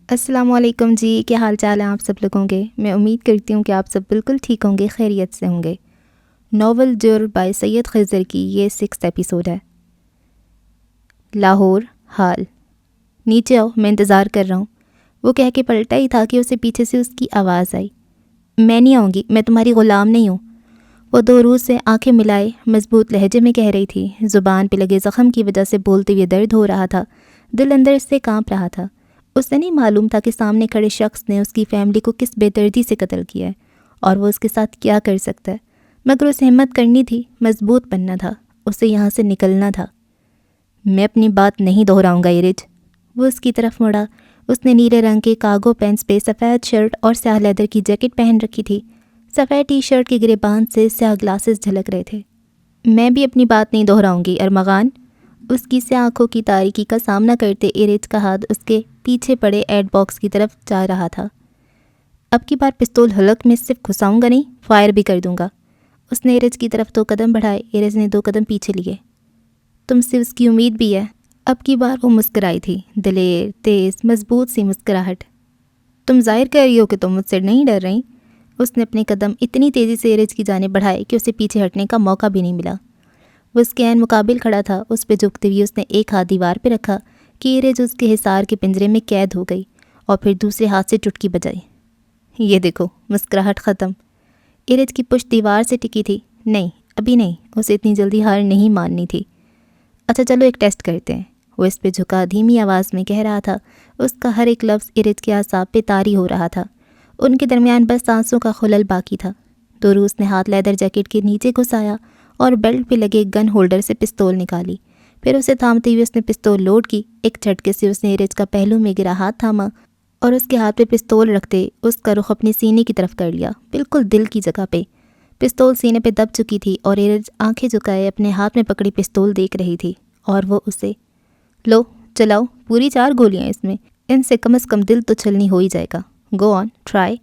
السلام علیکم جی، کیا حال چال ہیں آپ سب لوگوں کے؟ میں امید کرتی ہوں کہ آپ سب بالکل ٹھیک ہوں گے، خیریت سے ہوں گے۔ ناول جرم بائی سید خضر کی یہ 6 ایپیسوڈ ہے۔ لاہور حال۔ نیچے آؤ، میں انتظار کر رہا ہوں۔ وہ کہہ کے پلٹا ہی تھا کہ اسے پیچھے سے اس کی آواز آئی، میں نہیں آؤں گی، میں تمہاری غلام نہیں ہوں۔ وہ 2 روز سے آنکھیں ملائے مضبوط لہجے میں کہہ رہی تھی، زبان پہ لگے زخم کی وجہ سے بولتے ہوئے درد ہو رہا تھا، دل اندر سے کانپ رہا تھا۔ اسے نہیں معلوم تھا کہ سامنے کھڑے شخص نے اس کی فیملی کو کس بے دردی سے قتل کیا ہے اور وہ اس کے ساتھ کیا کر سکتا ہے، مگر اسے ہمت کرنی تھی، مضبوط بننا تھا، اسے یہاں سے نکلنا تھا۔ میں اپنی بات نہیں دہراؤں گا ایرج۔ وہ اس کی طرف مڑا۔ اس نے نیلے رنگ کے کارگو پینٹس پہ سفید شرٹ اور سیاہ لیدر کی جیکٹ پہن رکھی تھی، سفید ٹی شرٹ کے گریبان سے سیاہ گلاسز جھلک رہے تھے۔ میں بھی اپنی بات نہیں دہراؤں گی ارمغان۔ اس کی سیاہ آنکھوں کی تاریکی کا سامنا کرتے ایرج کا ہاتھ اس کے پیچھے پڑے ایڈ باکس کی طرف جا رہا تھا۔ اب کی بار پستول حلق میں صرف گھساؤں گا نہیں، فائر بھی کر دوں گا۔ اس نے ایرج کی طرف 2 قدم بڑھائے، ایرج نے 2 قدم پیچھے لیے۔ تم سے اس کی امید بھی ہے۔ اب کی بار وہ مسکرائی تھی، دلیر، تیز، مضبوط سی مسکراہٹ۔ تم ظاہر کر رہی ہو کہ تم مجھ سے نہیں ڈر رہی۔ اس نے اپنے قدم اتنی تیزی سے ایرج کی جانب بڑھائے کہ اسے پیچھے ہٹنے کا موقع بھی نہیں ملا۔ وہ اس کے عین مقابل کھڑا تھا، اس پہ جھکتے ہوئے اس نے ایک ہاتھ دیوار پہ رکھا کہ ایرج اس کے حصار کے پنجرے میں قید ہو گئی، اور پھر دوسرے ہاتھ سے چٹکی بجائی۔ یہ دیکھو، مسکراہٹ ختم۔ ایرج کی پشت دیوار سے ٹکی تھی۔ نہیں، ابھی نہیں، اسے اتنی جلدی ہار نہیں ماننی تھی۔ اچھا چلو ایک ٹیسٹ کرتے ہیں، وہ اس پہ جھکا دھیمی آواز میں کہہ رہا تھا۔ اس کا ہر ایک لفظ ایرج کے اعصاب پہ طاری ہو رہا تھا۔ ان کے درمیان بس سانسوں کا خلل باقی تھا۔ دوروس نے ہاتھ لیدر جیکٹ کے نیچے گھسایا اور بیلٹ پہ لگے گن ہولڈر سے پستول نکالی، پھر اسے تھامتے ہوئے اس نے پستول لوڈ کی۔ ایک جھٹکے سے اس نے ایرج کا پہلو میں گرا ہاتھ تھاما اور اس کے ہاتھ پہ پستول رکھتے اس کا رخ اپنے سینے کی طرف کر لیا، بالکل دل کی جگہ پہ۔ پستول سینے پہ دب چکی تھی اور ایرج آنکھیں جھکائے اپنے ہاتھ میں پکڑی پستول دیکھ رہی تھی، اور وہ اسے، لو چلاؤ، پوری 4 گولیاں اس میں، ان سے کم از کم دل تو چھلنی ہو ہی جائے گا، گو آن ٹرائی۔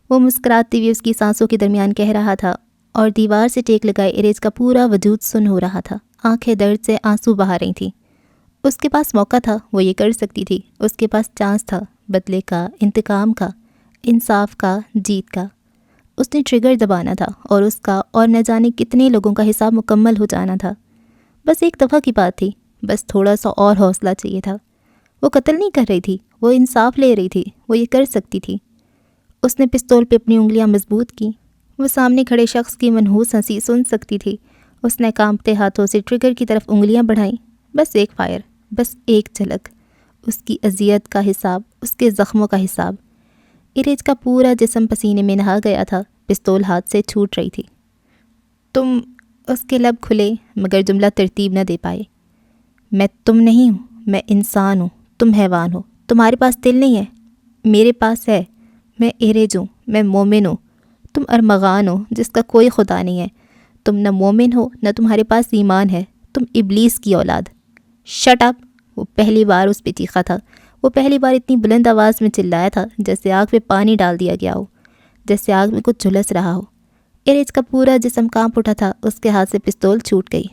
وہ مسکراتی ہوئی اس کی سانسوں کے درمیان کہہ رہا تھا، اور دیوار سے ٹیک لگائے ایرج کا پورا وجود سن ہو رہا تھا، آنکھیں درد سے آنسو بہا رہی تھیں۔ اس کے پاس موقع تھا، وہ یہ کر سکتی تھی، اس کے پاس چانس تھا، بدلے کا، انتقام کا، انصاف کا، جیت کا۔ اس نے ٹریگر دبانا تھا اور اس کا اور نہ جانے کتنے لوگوں کا حساب مکمل ہو جانا تھا۔ بس ایک دفعہ کی بات تھی، بس تھوڑا سا اور حوصلہ چاہیے تھا۔ وہ قتل نہیں کر رہی تھی، وہ انصاف لے رہی تھی، وہ یہ کر سکتی تھی۔ اس نے پستول پہ اپنی انگلیاں مضبوط کی، وہ سامنے کھڑے شخص کی منحوس ہنسی سن سکتی تھی۔ اس نے کانپتے ہاتھوں سے ٹریگر کی طرف انگلیاں بڑھائیں، بس ایک فائر، بس ایک جھلک، اس کی اذیت کا حساب، اس کے زخموں کا حساب۔ ایرج کا پورا جسم پسینے میں نہا گیا تھا، پستول ہاتھ سے چھوٹ رہی تھی۔ تم، اس کے لب کھلے مگر جملہ ترتیب نہ دے پائے۔ میں تم نہیں ہوں، میں انسان ہوں، تم حیوان ہو۔ تمہارے پاس دل نہیں ہے، میرے پاس ہے۔ میں ایرج ہوں، میں مومن ہوں، تم ارمغان ہو جس کا کوئی خدا نہیں ہے۔ تم نہ مومن ہو نہ تمہارے پاس ایمان ہے، تم ابلیس کی اولاد۔ Shut up! وہ پہلی بار اس پہ چیخا تھا، وہ پہلی بار اتنی بلند آواز میں چلایا تھا جیسے آگ پہ پانی ڈال دیا گیا ہو، جیسے آگ میں کچھ جھلس رہا ہو۔ ایرج کا پورا جسم کانپ اٹھا تھا، اس کے ہاتھ سے پستول چھوٹ گئی۔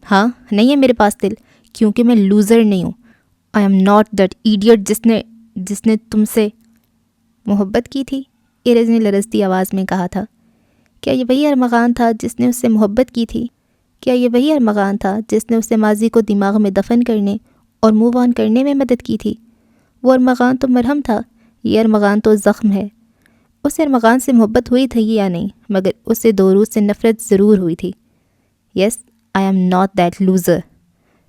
ہاں، نہیں ہے میرے پاس دل، کیونکہ میں لوزر نہیں ہوں۔ I am not that idiot جس نے تم سے محبت کی تھی، ایرج نے لرزتی آواز میں کہا تھا۔ کیا یہ وہی ارمغان تھا جس نے اس سے محبت کی تھی؟ کیا یہ وہی ارمغان تھا جس نے اسے ماضی کو دماغ میں دفن کرنے اور موو آن کرنے میں مدد کی تھی؟ وہ ارمغان تو مرہم تھا، یہ ارمغان تو زخم ہے۔ اسے ارمغان سے محبت ہوئی تھی یا نہیں، مگر اسے دوروز سے نفرت ضرور ہوئی تھی۔ Yes, I am not that loser,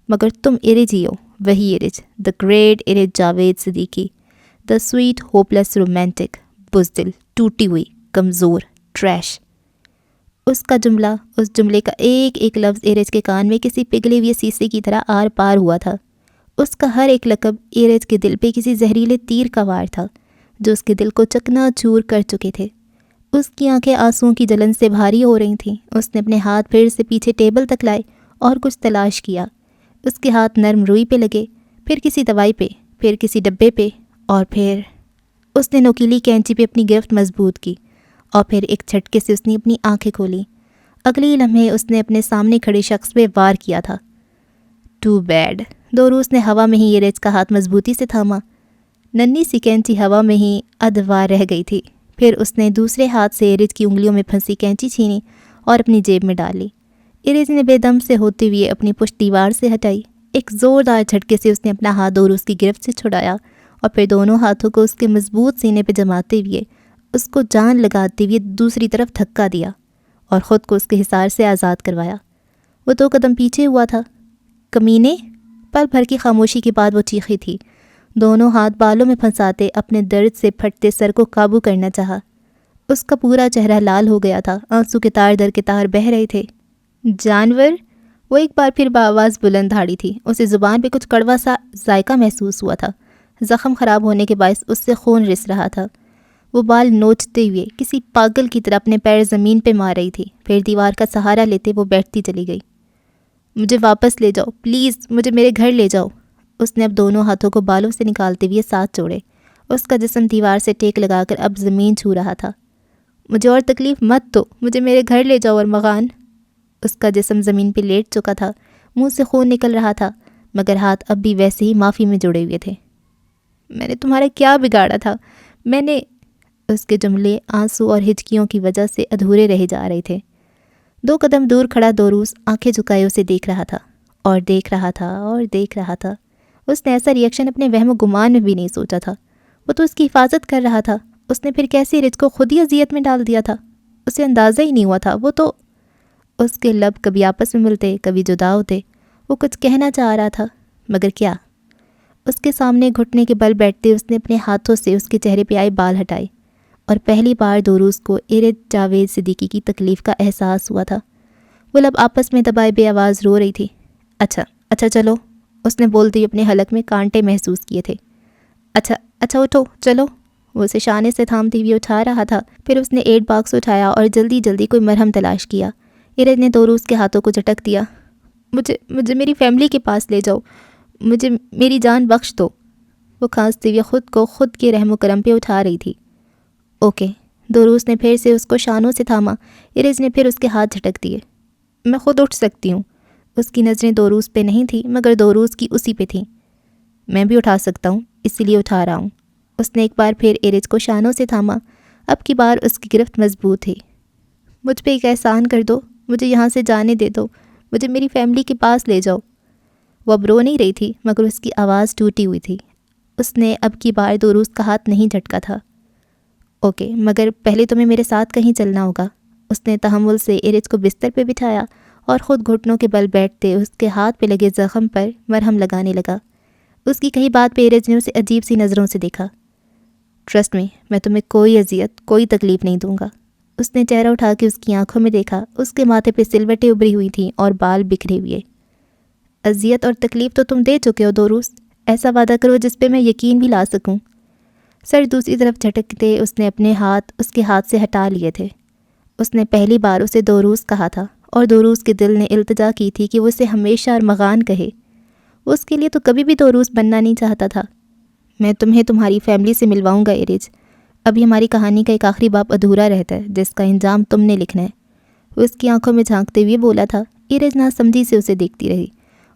مگر تم ایرج ہی ہو، وہی Iraj, the great Iraj Javed Siddiqui, the sweet hopeless romantic, بزدل، ٹوٹی ہوئی، کمزور، ٹریش۔ اس کا جملہ، اس جملے کا ایک ایک لفظ ایرج کے کان میں کسی پگھلے ہوئے سیسے کی طرح آر پار ہوا تھا۔ اس کا ہر ایک لقب ایرج کے دل پہ کسی زہریلے تیر کا وار تھا جو اس کے دل کو چکنا چور کر چکے تھے۔ اس کی آنکھیں آنسوؤں کی جلن سے بھاری ہو رہی تھیں۔ اس نے اپنے ہاتھ پھر سے پیچھے ٹیبل تک لائے اور کچھ تلاش کیا۔ اس کے ہاتھ نرم روئی پہ لگے، پھر کسی دوائی پہ، پھر کسی ڈبے پہ، اور پھر اس نے نوکیلی کینچی پہ اپنی گرفت مضبوط کی، اور پھر ایک جھٹکے سے اس نے اپنی آنکھیں کھولیں۔ اگلی لمحے اس نے اپنے سامنے کھڑے شخص پہ وار کیا تھا۔ ٹو بیڈ، دوروس نے ہوا میں ہی ایرج کا ہاتھ مضبوطی سے تھاما۔ ننھی سی کینچی ہوا میں ہی ادوار رہ گئی تھی۔ پھر اس نے دوسرے ہاتھ سے ایرج کی انگلیوں میں پھنسی کینچی چھینی اور اپنی جیب میں ڈال لی۔ ایرج نے بے دم سے ہوتے ہوئے اپنی پشت دیوار سے ہٹائی۔ ایک زوردار جھٹکے سے اس نے اپنا ہاتھ دورس کی گرفت سے چھڑایا اور پھر دونوں ہاتھوں کو اس کے مضبوط سینے پہ جماتے ہوئے اس کو جان لگاتے ہوئے دوسری طرف دھکا دیا اور خود کو اس کے حصار سے آزاد کروایا۔ وہ 2 قدم پیچھے ہوا تھا۔ کمینے! پل بھر کی خاموشی کے بعد وہ چیخی تھی۔ دونوں ہاتھ بالوں میں پھنساتے اپنے درد سے پھٹتے سر کو قابو کرنا چاہا۔ اس کا پورا چہرہ لال ہو گیا تھا، آنسو کے تار در کے تار بہہ رہے تھے۔ جانور! وہ ایک بار پھر بآواز بلند دھاڑی تھی۔ اسے زبان پہ کچھ کڑوا سا ذائقہ محسوس ہوا تھا۔ زخم خراب ہونے کے باعث اس سے خون رس رہا تھا۔ وہ بال نوچتے ہوئے کسی پاگل کی طرح اپنے پیر زمین پہ مار رہی تھی۔ پھر دیوار کا سہارا لیتے وہ بیٹھتی چلی گئی۔ مجھے واپس لے جاؤ پلیز، مجھے میرے گھر لے جاؤ۔ اس نے اب دونوں ہاتھوں کو بالوں سے نکالتے ہوئے ساتھ جوڑے۔ اس کا جسم دیوار سے ٹیک لگا کر اب زمین چھو رہا تھا۔ مجھے اور تکلیف مت دو، مجھے میرے گھر لے جاؤ ارمغان۔ اس کا جسم زمین پہ لیٹ چکا تھا، منہ سے خون نکل رہا تھا، مگر ہاتھ اب بھی ویسے ہی معافی میں جڑے ہوئے تھے۔ میں نے تمہارا کیا بگاڑا تھا؟ میں نے… اس کے جملے آنسو اور ہچکیوں کی وجہ سے ادھورے رہ جا رہے تھے۔ 2 قدم دور کھڑا دوروس آنکھیں جھکائے اسے دیکھ رہا تھا اور دیکھ رہا تھا اور دیکھ رہا تھا۔ اس نے ایسا ریئیکشن اپنے وہم و گمان میں بھی نہیں سوچا تھا۔ وہ تو اس کی حفاظت کر رہا تھا۔ اس نے پھر کیسے ایرج کو خود ہی اذیت میں ڈال دیا تھا؟ اسے اندازہ ہی نہیں ہوا تھا۔ وہ تو… اس کے لب کبھی آپس میں ملتے، کبھی جدا ہوتے۔ وہ کچھ کہنا چاہ رہا تھا، مگر کیا؟ اس کے سامنے گھٹنے کے بل بیٹھتے اس نے اپنے ہاتھوں سے اس کے چہرے پہ آئے بال ہٹائے اور پہلی بار دوروس کو ایرج جاوید صدیقی کی تکلیف کا احساس ہوا تھا۔ وہ لب آپس میں دبائے بے آواز رو رہی تھی۔ اچھا چلو، اس نے بولتے ہوئے اپنے حلق میں کانٹے محسوس کیے تھے۔ اچھا اٹھو چلو۔ وہ اسے شانے سے تھامتے ہوئے اٹھا رہا تھا۔ پھر اس نے 8 باکس اٹھایا اور جلدی جلدی کوئی مرہم تلاش کیا۔ ایرج نے دوروس کے ہاتھوں کو جھٹک دیا۔ مجھے میری فیملی کے پاس لے جاؤ، مجھے میری جان بخش دو۔ وہ کھانستے ہوئے خود کو خود کے رحم و کرم پہ اٹھا رہی تھی۔ اوکے۔ دوروس نے پھر سے اس کو شانوں سے تھاما۔ ایرج نے پھر اس کے ہاتھ جھٹک دیے۔ میں خود اٹھ سکتی ہوں۔ اس کی نظریں دوروس پہ نہیں تھیں مگر دوروس کی اسی پہ تھیں۔ میں بھی اٹھا سکتا ہوں، اسی لیے اٹھا رہا ہوں۔ اس نے ایک بار پھر ایرج کو شانوں سے تھاما۔ اب کی بار اس کی گرفت مضبوط تھی۔ مجھ پہ ایک احسان کر دو، مجھے یہاں سے جانے دے دو، مجھے میری فیملی کے پاس لے جاؤ۔ وہ اب رو نہیں رہی تھی مگر اس کی آواز ٹوٹی ہوئی تھی۔ اس نے اب کی بار دوروس کا ہاتھ نہیں جھٹکا تھا۔ اوکے، مگر پہلے تمہیں میرے ساتھ کہیں چلنا ہوگا۔ اس نے تحمل سے ایرج کو بستر پہ بٹھایا اور خود گھٹنوں کے بل بیٹھتے اس کے ہاتھ پہ لگے زخم پر مرہم لگانے لگا۔ اس کی کہی بات پہ ایرج نے اسے عجیب سی نظروں سے دیکھا۔ ٹرسٹ میں تمہیں کوئی اذیت، کوئی تکلیف نہیں دوں گا۔ اس نے چہرہ اٹھا کے اس کی آنکھوں میں دیکھا۔ اس کے ماتھے پہ سلوٹیں ابھری ہوئی تھیں اور بال بکھرے ہوئے۔ اذیت اور تکلیف تو تم دے چکے ہو دوروس، ایسا وعدہ کرو جس پہ میں یقین بھی لا سکوں۔ سر دوسری طرف جھٹکتے اس نے اپنے ہاتھ اس کے ہاتھ سے ہٹا لیے تھے۔ اس نے پہلی بار اسے دوروس کہا تھا اور دوروس کے دل نے التجا کی تھی کہ وہ اسے ہمیشہ ارمغان کہے۔ اس کے لیے تو کبھی بھی دوروس بننا نہیں چاہتا تھا۔ میں تمہیں تمہاری فیملی سے ملواؤں گا ایرج۔ ابھی ہماری کہانی کا ایک آخری باب ادھورا رہتا ہے جس کا انجام تم نے لکھنا ہے۔ وہ اس کی آنکھوں میں جھانکتے ہوئے بولا تھا۔ ایرج ناسمجھی سے اسے دیکھتی رہی۔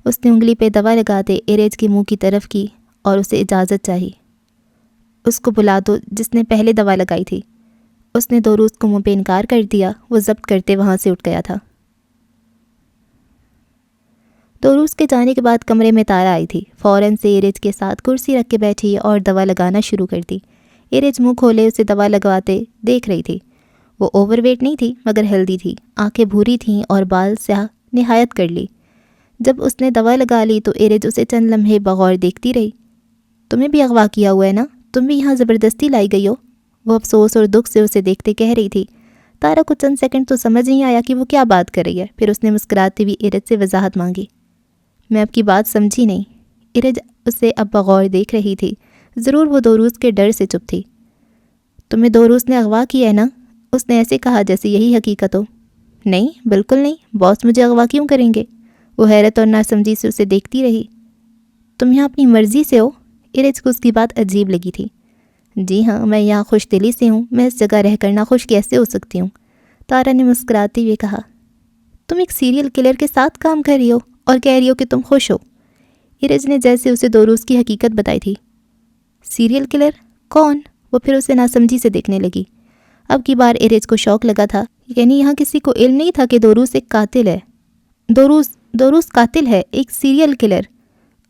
اس نے انگلی پہ دوا لگاتے ایرج کے منہ کی طرف کی اور اسے اجازت چاہی۔ اس کو بلا دو جس نے پہلے دوا لگائی تھی۔ اس نے دوروس کو منہ پہ انکار کر دیا۔ وہ ضبط کرتے وہاں سے اٹھ گیا تھا۔ دوروس کے جانے کے بعد کمرے میں تارا آئی تھی۔ فوراً سے ایرج کے ساتھ کرسی رکھ کے بیٹھی اور دوا لگانا شروع کر دی۔ ایرج منہ کھولے اسے دوا لگواتے دیکھ رہی تھی۔ وہ اوور ویٹ نہیں تھی مگر ہیلدی تھی۔ آنکھیں بھوری تھیں اور بال سیاہ نہایت کر لی۔ جب اس نے دوا لگا لی تو ایرج اسے چند لمحے بغور دیکھتی رہی۔ تمہیں بھی اغوا کیا ہوا ہے نا؟ تم بھی یہاں زبردستی لائی گئی ہو؟ وہ افسوس اور دکھ سے اسے دیکھتے کہہ رہی تھی۔ تارا کو چند سیکنڈ تو سمجھ نہیں آیا کہ وہ کیا بات کر رہی ہے۔ پھر اس نے مسکراتی ہوئی ایرج سے وضاحت مانگی۔ میں آپ کی بات سمجھی نہیں۔ ایرج اسے اب بغور دیکھ رہی تھی۔ ضرور وہ دوروس کے ڈر سے چپ تھی۔ تمہیں دوروس نے اغوا کیا ہے نا؟ اس نے ایسے کہا جیسے یہی حقیقت ہو۔ نہیں، بالکل نہیں، باس مجھے اغوا کیوں کریں گے؟ وہ حیرت اور ناسمجھی سے اسے دیکھتی رہی۔ تم یہاں اپنی مرضی سے ہو؟ ایرج کو اس کی بات عجیب لگی تھی۔ جی ہاں، میں یہاں خوش دلی سے ہوں۔ میں اس جگہ رہ کر ناخوش کیسے ہو سکتی ہوں؟ تارا نے مسکراتے ہوئے کہا۔ تم ایک سیریل کلر کے ساتھ کام کر رہی ہو اور کہہ رہی ہو کہ تم خوش ہو۔ ایرج نے جیسے اسے دوروس کی حقیقت بتائی تھی۔ Serial killer? کون؟ وہ پھر اسے ناسمجھی سے دیکھنے لگی۔ اب کی بار ایرج کو شوق لگا تھا، یعنی یہاں کسی کو علم نہیں تھا کہ دوروس ایک قاتل ہے۔ دوروس قاتل ہے، ایک سیریل کلر،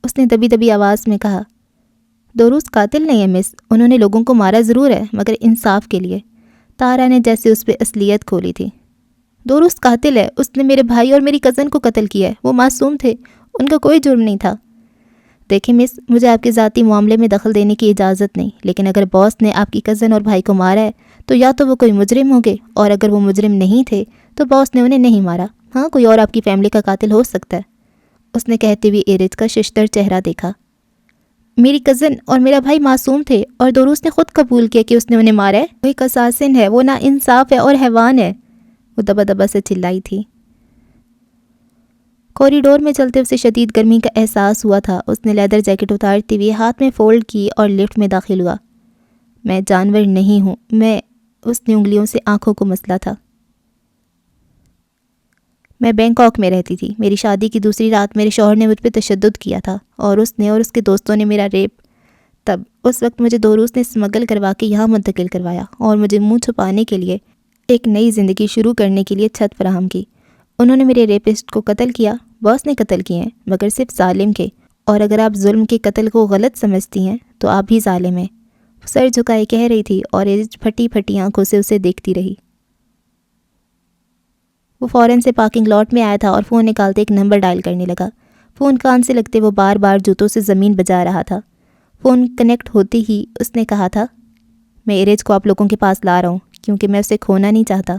اس نے دبی دبی آواز میں کہا۔ دوروس قاتل نہیں ہے مس، انہوں نے لوگوں کو مارا ضرور ہے مگر انصاف کے لیے۔ تارا نے جیسے اس پہ اصلیت کھولی تھی۔ دوروس قاتل ہے، اس نے میرے بھائی اور میری کزن کو قتل کیا ہے، وہ معصوم تھے، ان کا کوئی جرم نہیں تھا۔ دیکھیں مس، مجھے آپ کے ذاتی معاملے میں دخل دینے کی اجازت نہیں، لیکن اگر باس نے آپ کی کزن اور بھائی کو مارا ہے تو یا تو وہ کوئی مجرم ہوں گے، اور اگر وہ مجرم نہیں تھے تو باس نے انہیں نہیں مارا۔ ہاں، کوئی اور آپ کی فیملی کا قاتل ہو سکتا ہے، اس نے کہتے ہوئے ایرج کا ششدر چہرہ دیکھا۔ میری کزن اور میرا بھائی معصوم تھے اور دوروس نے خود قبول کیا کہ اس نے انہیں مارا ہے۔ وہ ایک اساسن ہے، وہ نا انصاف ہے اور حیوان ہے، وہ دبا دبا سے چلائی تھی۔ کوریڈور میں چلتے اسے شدید گرمی کا احساس ہوا تھا۔ اس نے لیدر جیکٹ اتارتے ہوئے ہاتھ میں فولڈ کی اور لفٹ میں داخل ہوا۔ میں جانور نہیں ہوں، اس نے انگلیوں سے آنکھوں کو مسلا تھا۔ میں بینکاک میں رہتی تھی۔ میری شادی کی دوسری رات میرے شوہر نے مجھ پہ تشدد کیا تھا اور اس نے اور اس کے دوستوں نے میرا ریپ۔ اس وقت مجھے دوروس نے اسمگل کروا کے یہاں منتقل کروایا اور مجھے منہ چھپانے کے لیے ایک نئی زندگی شروع کرنے کے لیے چھت فراہم کی۔ انہوں نے میرے ریپسٹ کو قتل کیا، باس نے قتل کیے ہیں، مگر صرف ظالم کے، اور اگر آپ ظلم کے قتل کو غلط سمجھتی ہیں تو آپ بھی ظالم ہیں، سر جھکائے کہہ رہی تھی، اور ایرج پھٹی پھٹی آنکھوں سے اسے دیکھتی رہی۔ وہ فوراً سے پارکنگ لاٹ میں آیا تھا اور فون نکالتے ایک نمبر ڈائل کرنے لگا۔ فون کان سے لگتے وہ بار بار جوتوں سے زمین بجا رہا تھا۔ فون کنیکٹ ہوتے ہی اس نے کہا تھا، میں ایرج کو آپ لوگوں کے پاس لا رہا ہوں کیونکہ میں اسے کھونا نہیں چاہتا۔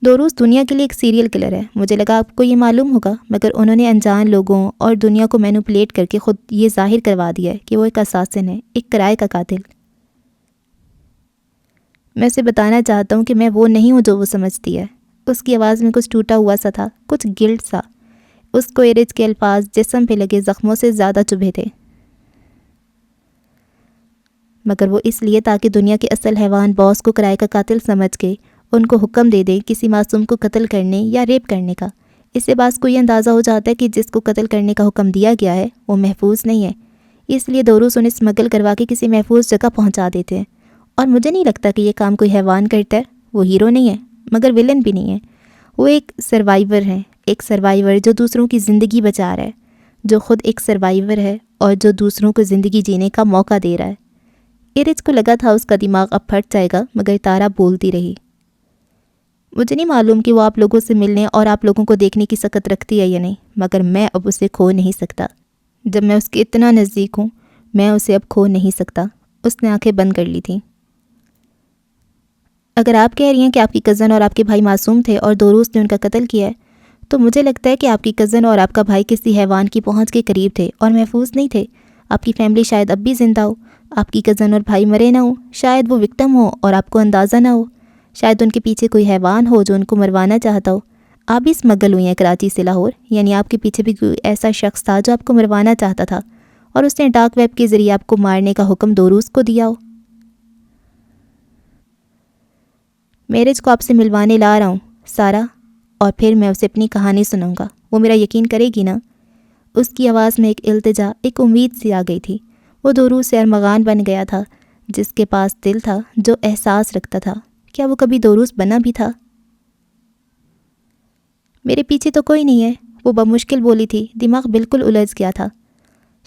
دوروس دنیا کے لیے ایک سیریل کلر ہے، مجھے لگا آپ کو یہ معلوم ہوگا، مگر انہوں نے انجان لوگوں اور دنیا کو مینوپولیٹ کر کے خود یہ ظاہر کروا دیا ہے کہ وہ ایک اساسن ہے، ایک کرائے کا قاتل۔ میں اسے بتانا چاہتا ہوں کہ میں وہ نہیں ہوں جو وہ سمجھتی ہے۔ اس کی آواز میں کچھ ٹوٹا ہوا سا تھا، کچھ گلٹ سا۔ اس کو ایرج کے الفاظ جسم پہ لگے زخموں سے زیادہ چبھے تھے، مگر وہ اس لیے تاکہ دنیا کے اصل حیوان باس کو کرائے کا قاتل سمجھ کے ان کو حکم دے دیں کسی معصوم کو قتل کرنے یا ریپ کرنے کا۔ اس سے باس کو یہ اندازہ ہو جاتا ہے کہ جس کو قتل کرنے کا حکم دیا گیا ہے وہ محفوظ نہیں ہے، اس لیے دوروس انہیں اسمگل کروا کے کسی محفوظ جگہ پہنچا دیتے ہیں۔ اور مجھے نہیں لگتا کہ یہ کام کوئی حیوان کرتا ہے۔ وہ ہیرو نہیں ہے مگر ولن بھی نہیں ہے، وہ ایک سروائیور ہے، ایک سروائیور جو دوسروں کی زندگی بچا رہا ہے، جو خود ایک سروائیور ہے اور جو دوسروں کو زندگی جینے کا موقع دے رہا ہے۔ ایرج کو لگا تھا اس کا دماغ اب پھٹ جائے گا، مگر تارا بولتی رہی۔ مجھے نہیں معلوم کہ وہ آپ لوگوں سے ملنے اور آپ لوگوں کو دیکھنے کی سکت رکھتی ہے یا نہیں، مگر میں اب اسے کھو نہیں سکتا۔ جب میں اس کے اتنا نزدیک ہوں، میں اسے اب کھو نہیں سکتا۔ اس نے آنکھیں بند کر لی تھیں۔ اگر آپ کہہ رہی ہیں کہ آپ کی کزن اور آپ کے بھائی معصوم تھے اور دوروس نے ان کا قتل کیا ہے، تو مجھے لگتا ہے کہ آپ کی کزن اور آپ کا بھائی کسی حیوان کی پہنچ کے قریب تھے اور محفوظ نہیں تھے۔ آپ کی فیملی شاید اب بھی زندہ ہو، آپ کی کزن اور بھائی مرے نہ ہوں، شاید وہ وکٹم ہو اور آپ کو اندازہ نہ ہو، شاید ان کے پیچھے کوئی حیوان ہو جو ان کو مروانا چاہتا ہو۔ آپ بھی اسمگل ہوئی ہیں کراچی سے لاہور، یعنی آپ کے پیچھے بھی کوئی ایسا شخص تھا جو آپ کو مروانا چاہتا تھا اور اس نے ڈارک ویب کے ذریعے آپ کو مارنے کا حکم دوروس کو دیا ہو۔ میرج کو آپ سے ملوانے لا رہا ہوں سارا، اور پھر میں اسے اپنی کہانی سناؤں گا، وہ میرا یقین کرے گی نا؟ اس کی آواز میں ایک التجا، ایک امید سی آ گئی تھی۔ وہ دوروس سے ارمغان بن گیا تھا، جس کے پاس دل تھا، جو احساس رکھتا تھا۔ کیا وہ کبھی دوروس بنا بھی تھا؟ میرے پیچھے تو کوئی نہیں ہے، وہ بمشکل بولی تھی، دماغ بالکل الجھ گیا تھا۔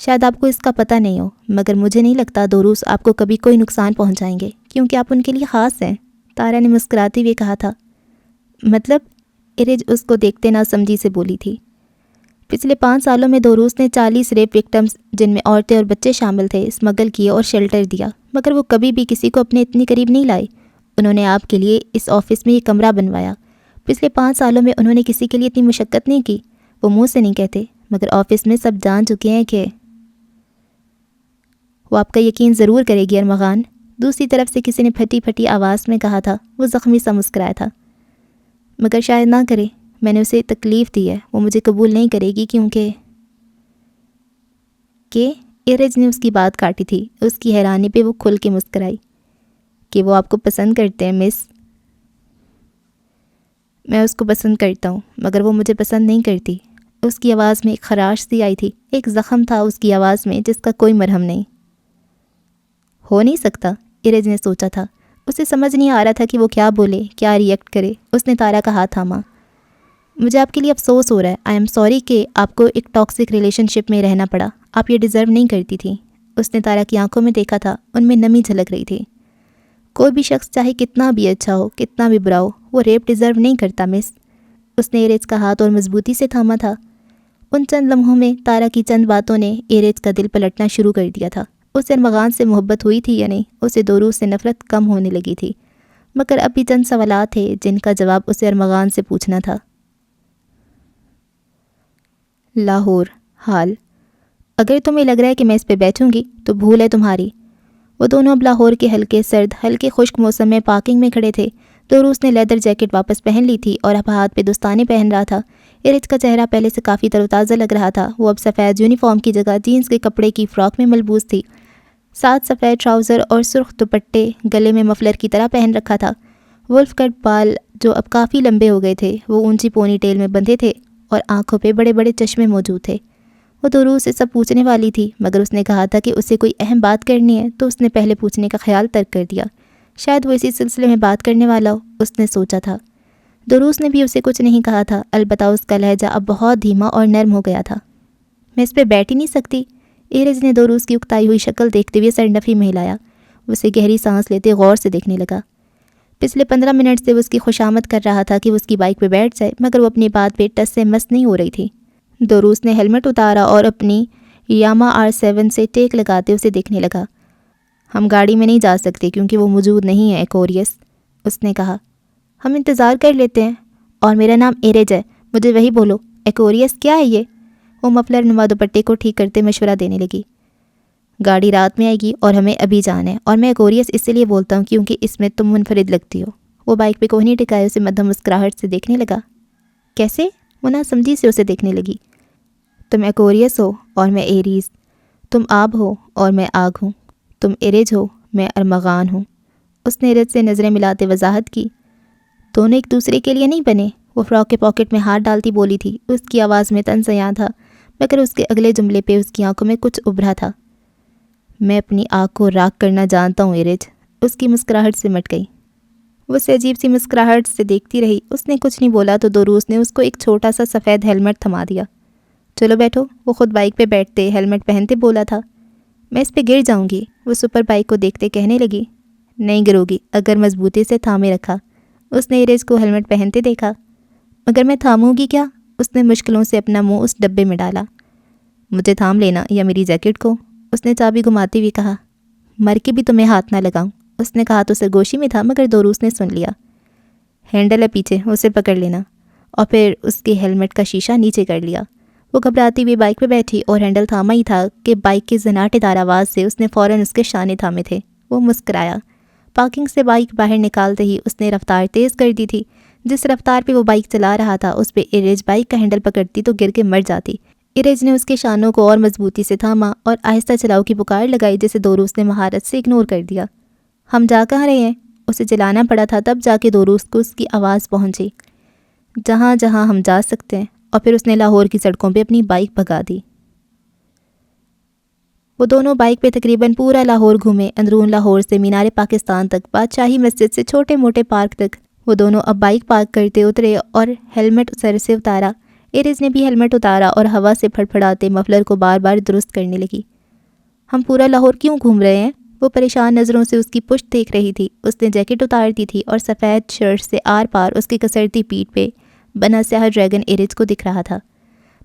شاید آپ کو اس کا پتہ نہیں ہو، مگر مجھے نہیں لگتا دوروس آپ کو کبھی کوئی نقصان پہنچائیں گے، کیونکہ آپ ان کے لیے خاص ہیں، تارا نے مسکراتے ہوئے کہا تھا۔ مطلب؟ ایرج اس کو دیکھتے نہ سمجھی سے بولی تھی۔ پچھلے 5 سالوں میں دوروس نے 40 ریپ وکٹمز، جن میں عورتیں اور بچے شامل تھے، اسمگل کیے اور شیلٹر دیا، مگر وہ کبھی بھی کسی کو اپنے اتنی قریب نہیں لائے۔ انہوں نے آپ کے لیے اس آفس میں یہ کمرہ بنوایا۔ پچھلے 5 سالوں میں انہوں نے کسی کے لیے اتنی مشقت نہیں کی، وہ منہ سے نہیں کہتے، مگر آفس میں سب جان چکے ہیں کہ وہ آپ کا یقین ضرور کرے گی ارمغان، دوسری طرف سے کسی نے پھٹی پھٹی آواز میں کہا تھا۔ وہ زخمی سا مسکرایا تھا۔ مگر شاید نہ کرے، میں نے اسے تکلیف دی ہے، وہ مجھے قبول نہیں کرے گی کیونکہ ایرج نے اس کی بات کاٹی تھی۔ اس کی حیرانی پہ وہ کھل کے مسکرائی کہ وہ آپ کو پسند کرتے ہیں مس۔ میں اس کو پسند کرتا ہوں، مگر وہ مجھے پسند نہیں کرتی۔ اس کی آواز میں ایک خراش سی آئی تھی. ایک زخم تھا اس کی آواز میں جس کا کوئی مرہم نہیں. ہو نہیں سکتا، ایرج نے سوچا تھا. اسے سمجھ نہیں آ رہا تھا کہ وہ کیا بولے، کیا ریئیکٹ کرے. اس نے تارا کا ہاتھ تھاما. مجھے آپ کے لیے افسوس ہو رہا ہے. آئی ایم سوری کہ آپ کو ایک ٹاکسک ریلیشن شپ میں رہنا پڑا. آپ یہ ڈیزرو نہیں کرتی تھی. اس نے تارا کی آنکھوں میں دیکھا تھا، ان میں نمی جھلک رہی تھی. کوئی بھی شخص چاہے کتنا بھی اچھا ہو، کتنا بھی برا ہو، وہ ریپ ڈیزرو نہیں کرتا مس. اس نے ایرج کا ہاتھ اور مضبوطی سے تھاما تھا. ان چند لمحوں میں تارا کی چند باتوں نے ایرج کا دل پلٹنا شروع کر دیا تھا. اسے ارمغان سے محبت ہوئی تھی یا نہیں، اسے دوروز سے نفرت کم ہونے لگی تھی. مگر اب بھی چند سوالات تھے جن کا جواب اسے ارمغان سے پوچھنا تھا. لاہور حال. اگر تمہیں لگ رہا ہے کہ میں اس پہ بیٹھوں گی تو بھول ہے تمہاری. وہ دونوں اب لاہور کے ہلکے سرد ہلکے خشک موسم میں پارکنگ میں کھڑے تھے. دوروز نے لیدر جیکٹ واپس پہن لی تھی اور اب ہاتھ پہ دستانے پہن رہا تھا. ایرج کا چہرہ پہلے سے کافی تر و تازہ لگ رہا تھا. وہ اب سفید یونیفارم کی جگہ جینس کے کپڑے کی فراک میں ملبوس تھی. ساتھ سفید ٹراؤزر اور سرخ دوپٹے گلے میں مفلر کی طرح پہن رکھا تھا. ولف کٹ بال جو اب کافی لمبے ہو گئے تھے وہ اونچی پونی ٹیل میں بندھے تھے اور آنکھوں پہ بڑے بڑے چشمے موجود تھے. وہ دوروز سے سب پوچھنے والی تھی مگر اس نے کہا تھا کہ اسے کوئی اہم بات کرنی ہے تو اس نے پہلے پوچھنے کا خیال ترک کر دیا. شاید وہ اسی سلسلے میں بات کرنے والا ہو، اس نے سوچا تھا. دوروز نے بھی اسے کچھ نہیں کہا تھا، البتہ اس کا لہجہ اب بہت دھیما اور نرم ہو گیا تھا. میں اس پہ بیٹھ ہی نہیں سکتی. ایرج نے دوروز کی اکتائی ہوئی شکل دیکھتے ہوئے سرنفی میں ہلایا. اسے گہری سانس لیتے غور سے دیکھنے لگا. پچھلے 15 منٹ سے وہ اس کی خوشامد کر رہا تھا کہ وہ اس کی بائک پہ بیٹھ جائے، مگر وہ اپنی بات پہ ٹس سے مس نہیں ہو رہی تھی. دوروز نے ہیلمٹ اتارا اور اپنی یاما R7 سے ٹیک لگاتے اسے دیکھنے لگا. ہم گاڑی میں نہیں جا سکتے کیونکہ وہ موجود نہیں ہے ایکوریس، اس نے کہا. ہم انتظار کر لیتے ہیں. اور میرا نام ایرج ہے، مجھے وہی بولو. ایکوریس کیا ہے یہ؟ وہ مفلر نما دوپٹے کو ٹھیک کرتے مشورہ دینے لگی. گاڑی رات میں آئے گی اور ہمیں ابھی جانا ہے، اور میں ایکوریس اس لیے بولتا ہوں کیونکہ اس میں تم منفرد لگتی ہو. وہ بائک پہ کوہنی ٹکائے اسے مدھم مسکراہٹ سے دیکھنے لگا. کیسے؟ وہ ناسمجھی سے اسے دیکھنے لگی. تم ایکوریس ہو اور میں ایریز. تم آب ہو اور میں آگ ہوں. تم ایرج ہو، میں ارمغان ہوں. اس نے ایرج سے نظریں ملاتے وضاحت کی. دونوں ایک دوسرے کے لیے نہیں بنے. وہ فراک کے پاکٹ میں ہاتھ ڈالتی بولی تھی. اس کی آواز میں طنز عیاں تھا مگر اس کے اگلے جملے پہ اس کی آنکھوں میں کچھ ابھرا تھا. میں اپنی آنکھ کو راکھ کرنا جانتا ہوں ایرج. اس کی مسکراہٹ سے مٹ گئی. وہ اسے عجیب سی مسکراہٹ سے دیکھتی رہی. اس نے کچھ نہیں بولا تو دوروز نے اس کو ایک چھوٹا سا سفید ہیلمٹ تھما دیا. چلو بیٹھو. وہ خود بائک پہ بیٹھتے ہیلمٹ پہنتے بولا تھا. میں اس پہ گر جاؤں گی. وہ سپر بائک کو دیکھتے کہنے لگی. نہیں گرو گی اگر مضبوطی سے تھامے رکھا. اس نے ایرج کو ہیلمٹ پہنتے دیکھا. مگر میں تھاموں گی کیا؟ اس نے مشکلوں سے اپنا منہ اس ڈبے میں ڈالا. مجھے تھام لینا یا میری جیکٹ کو، اس نے چابی گھماتے ہوئے کہا. مر کے بھی تمہیں ہاتھ نہ لگاؤں. اس نے کہا تو سرگوشی میں تھا مگر دوروز نے سن لیا. ہینڈل ہے پیچھے، اسے پکڑ لینا. اور پھر اس کے ہیلمٹ کا شیشہ نیچے کر لیا. وہ گھبراتی ہوئی بائک پہ بیٹھی اور ہینڈل تھاما ہی تھا کہ بائک کی زناٹے دار آواز سے اس نے فوراً اس کے شانے تھامے تھے. وہ مسکرایا. پارکنگ سے بائک باہر نکالتے ہی اس نے رفتار تیز کر دی تھی. جس رفتار پہ وہ بائک چلا رہا تھا اس پہ ایرج بائک کا ہینڈل پکڑتی تو گر کے مر جاتی. ایرج نے اس کے شانوں کو اور مضبوطی سے تھاما اور آہستہ چلاؤ کی پکار لگائی جسے دوروز نے مہارت سے اگنور کر دیا. ہم جا کہاں رہے ہیں؟ اسے چلانا پڑا تھا تب جا کے دوروز کو اس کی آواز پہنچی. جہاں جہاں ہم جا سکتے ہیں. اور پھر اس نے لاہور کی سڑکوں پہ اپنی بائک بھگا دی. وہ دونوں بائک پہ تقریباً پورا لاہور گھومے، اندرون لاہور سے مینار پاکستان تک، بادشاہی مسجد سے چھوٹے موٹے پارک تک. وہ دونوں اب بائک پارک کرتے اترے اور ہیلمٹ سر سے اتارا. ایرج نے بھی ہیلمٹ اتارا اور ہوا سے پھڑ پھڑاتے مفلر کو بار بار درست کرنے لگی. ہم پورا لاہور کیوں گھوم رہے ہیں؟ وہ پریشان نظروں سے اس کی پشت دیکھ رہی تھی. اس نے جیکٹ اتار دی تھی اور سفید شرٹ سے آر پار اس کی کسرتی پیٹھ پہ بنا سیاہ ڈریگن ایرج کو دکھ رہا تھا.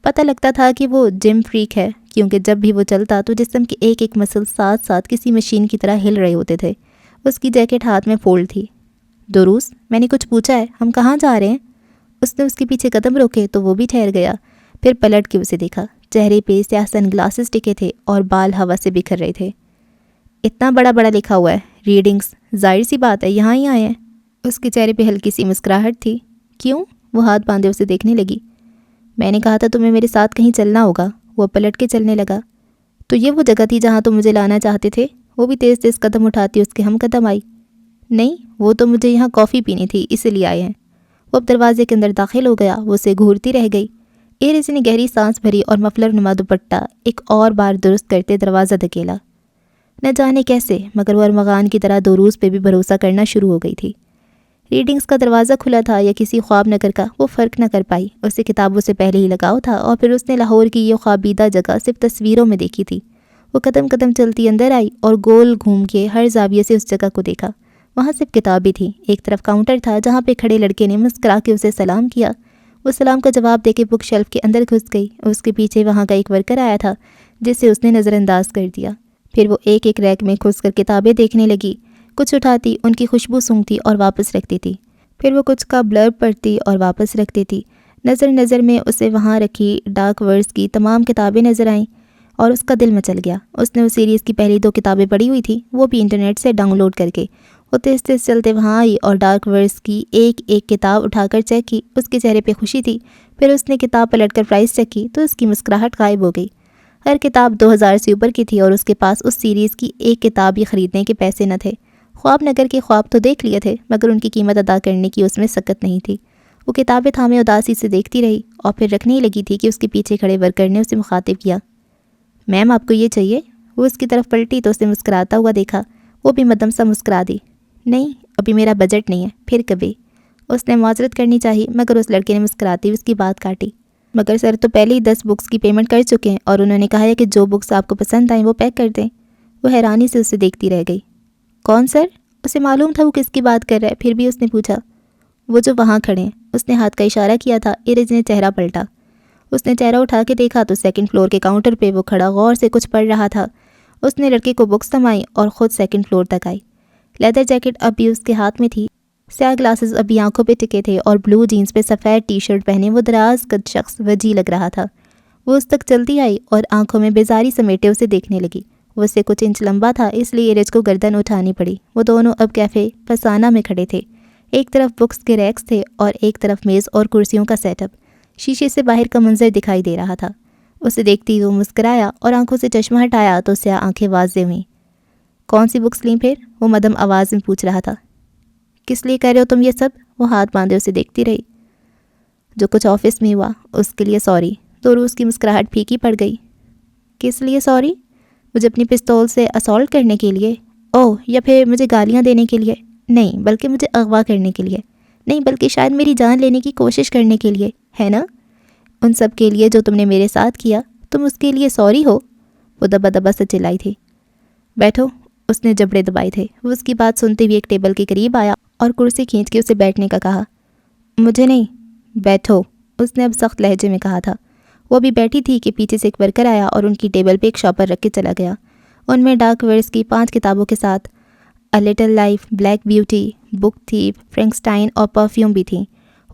پتہ لگتا تھا کہ وہ جم فریک ہے کیونکہ جب بھی وہ چلتا تو جسم کے ایک ایک مسل ساتھ ساتھ کسی مشین کی طرح ہل رہے ہوتے تھے. اس کی جیکٹ ہاتھ میں فولڈ تھی. دوروز، میں نے کچھ پوچھا ہے، ہم کہاں جا رہے ہیں؟ اس نے اس کے پیچھے قدم روکے تو وہ بھی ٹھہر گیا. پھر پلٹ کے اسے دیکھا. چہرے پہ سیاہ سن گلاسز ٹکے تھے اور بال ہوا سے بکھر رہے تھے. اتنا بڑا بڑا لکھا ہوا ہے ریڈنگز، ظاہر سی بات ہے یہاں ہی آئے ہیں. اس کے چہرے پہ ہلکی سی مسکراہٹ تھی. کیوں؟ وہ ہاتھ باندھے اسے دیکھنے لگی. میں نے کہا تھا تمہیں میرے ساتھ کہیں چلنا ہوگا. وہ پلٹ کے چلنے لگا. تو یہ وہ جگہ تھی جہاں تم مجھے لانا چاہتے تھے؟ وہ بھی تیز تیز قدم اٹھاتی اس کے ہم قدم آئی. نہیں، وہ تو مجھے یہاں کافی پینی تھی اسی لیے آئے ہیں. وہ اب دروازے کے اندر داخل ہو گیا. وہ اسے گھورتی رہ گئی. ایرج نے گہری سانس بھری اور مفلر نما دوپٹہ ایک اور بار درست کرتے دروازہ دھکیلا۔ نہ جانے کیسے مگر وہ ارمغان کی طرح دوروز پہ بھی بھروسہ کرنا شروع ہو گئی تھی۔ ریڈنگز کا دروازہ کھلا تھا یا کسی خواب نگر کا، وہ فرق نہ کر پائی۔ اسے کتابوں سے پہلے ہی لگاؤ تھا، اور پھر اس نے لاہور کی یہ خوابیدہ جگہ صرف تصویروں میں دیکھی تھی۔ وہ قدم قدم چلتی اندر آئی اور گول گھوم کے ہر زاویے سے اس جگہ کو دیکھا۔ وہاں صرف کتابیں تھیں۔ ایک طرف کاؤنٹر تھا جہاں پہ کھڑے لڑکے نے مسکرا کے اسے سلام کیا۔ وہ سلام کا جواب دے کے بک شیلف کے اندر گھس گئی۔ اس کے پیچھے وہاں کا ایک ورکر آیا تھا جسے اس نے نظر انداز کر دیا۔ پھر وہ ایک ایک ریک میں گھس کر کتابیں دیکھنے لگی، کچھ اٹھاتی، ان کی خوشبو سونگھتی اور واپس رکھتی تھی، پھر وہ کچھ کا بلرب پڑھتی اور واپس رکھتی تھی۔ نظر میں اسے وہاں رکھی ڈارک ورس کی تمام کتابیں نظر آئیں اور اس کا دل مچل گیا۔ اس نے اس سیریز کی پہلی 2 کتابیں پڑھی ہوئی تھیں، وہ بھی انٹرنیٹ سے ڈاؤن لوڈ کر کے۔ وہ تیز تیز چلتے وہاں آئی اور ڈارک ورس کی ایک ایک کتاب اٹھا کر چیک کی۔ اس کے چہرے پہ خوشی تھی۔ پھر اس نے کتاب پلٹ کر پرائس چیک کی تو اس کی مسکراہٹ غائب ہو گئی۔ ہر کتاب 2000 سے اوپر کی تھی اور اس کے پاس اس سیریز کی ایک کتاب بھی خریدنے کے پیسے نہ تھے۔ خواب نگر کے خواب تو دیکھ لیے تھے مگر ان کی قیمت ادا کرنے کی اس میں سکت نہیں تھی۔ وہ کتابیں تھامے اداسی سے دیکھتی رہی اور پھر رکھنے ہی لگی تھی کہ اس کے پیچھے کھڑے ورکر نے اسے مخاطب کیا۔ میم آپ کو یہ چاہیے؟ وہ اس کی طرف پلٹی تو اسے مسکراتا ہوا دیکھا۔ وہ بھی مدم سا مسکرا دی۔ نہیں، ابھی میرا بجٹ نہیں ہے، پھر کبھی۔ اس نے معذرت کرنی چاہی مگر اس لڑکے نے مسکراتی ہوئی اس کی بات کاٹی۔ مگر سر تو پہلے ہی 10 بکس کی پیمنٹ کر چکے ہیں اور انہوں نے کہا ہے کہ جو بکس آپ کو پسند آئیں وہ پیک کر دیں۔ وہ حیرانی سے اسے دیکھتی رہ گئی۔ کون سر؟ اسے معلوم تھا وہ کس کی بات کر رہا ہے، پھر بھی اس نے پوچھا۔ وہ جو وہاں کھڑے ہیں۔ اس نے ہاتھ کا اشارہ کیا تھا۔ ایرج نے چہرہ پلٹا۔ اس نے چہرہ اٹھا کے دیکھا تو 2nd فلور کے کاؤنٹر پہ وہ کھڑا غور سے کچھ پڑھ رہا تھا۔ اس نے لڑکے کو بکس تھمائی اور خود 2nd فلور تک آئی۔ لیدر جیکٹ اب بھی اس کے ہاتھ میں تھی، سیاہ گلاسز ابھی آنکھوں پہ ٹکے تھے اور بلو جینز پہ سفید ٹی شرٹ پہنے وہ دراز قد شخص وجیح لگ رہا تھا۔ وہ اس تک چلتی آئی اور آنکھوں میں بیزاری سمیٹے اسے دیکھنے لگی۔ وہ اس سے کچھ انچ لمبا تھا اس لیے ایرج کو گردن اٹھانی پڑی۔ وہ دونوں اب کیفے فسانہ میں کھڑے تھے۔ ایک طرف بکس کے ریکس تھے اور ایک طرف میز اور کرسیوں کا سیٹ اپ۔ شیشے سے باہر کا منظر دکھائی دے رہا تھا۔ اسے دیکھتی وہ مسکرایا اور آنکھوں سے چشمہ ہٹایا تو سیاہ آنکھیں واضح ہوئیں۔ کون سی بکس لیں پھر؟ وہ مدم آواز میں پوچھ رہا تھا۔ کس لیے کہہ رہے ہو تم یہ سب؟ وہ ہاتھ باندھے اسے دیکھتی رہی۔ جو کچھ آفس میں ہوا اس کے لیے سوری۔ تو روز کی مسکراہٹ پھیکی پڑ گئی۔ کس لیے سوری؟ مجھے اپنی پستول سے اسالٹ کرنے کے لیے؟ اوہ، یا پھر مجھے گالیاں دینے کے لیے؟ نہیں، بلکہ مجھے اغوا کرنے کے لیے۔ نہیں، بلکہ شاید میری جان لینے کی کوشش کرنے کے لیے، ہے نا؟ ان سب کے لیے جو تم نے میرے ساتھ کیا، تم اس کے لیے سوری ہو؟ وہ دبا دبا سے چلائی تھی۔ بیٹھو۔ اس نے جبڑے دبائے تھے۔ وہ اس کی بات سنتے ہوئے ایک ٹیبل کے قریب آیا اور کرسی کھینچ کے اسے بیٹھنے کا کہا۔ مجھے نہیں، بیٹھو، اس نے اب سخت لہجے میں کہا تھا۔ وہ بھی بیٹھی تھی کہ پیچھے سے ایک ورکر آیا اور ان کی ٹیبل پہ ایک شاپر رکھ کے چلا گیا۔ ان میں ڈارک ورس کی 5 کتابوں کے ساتھ a little life, black beauty, book thief, Frankenstein اور پرفیوم بھی تھیں۔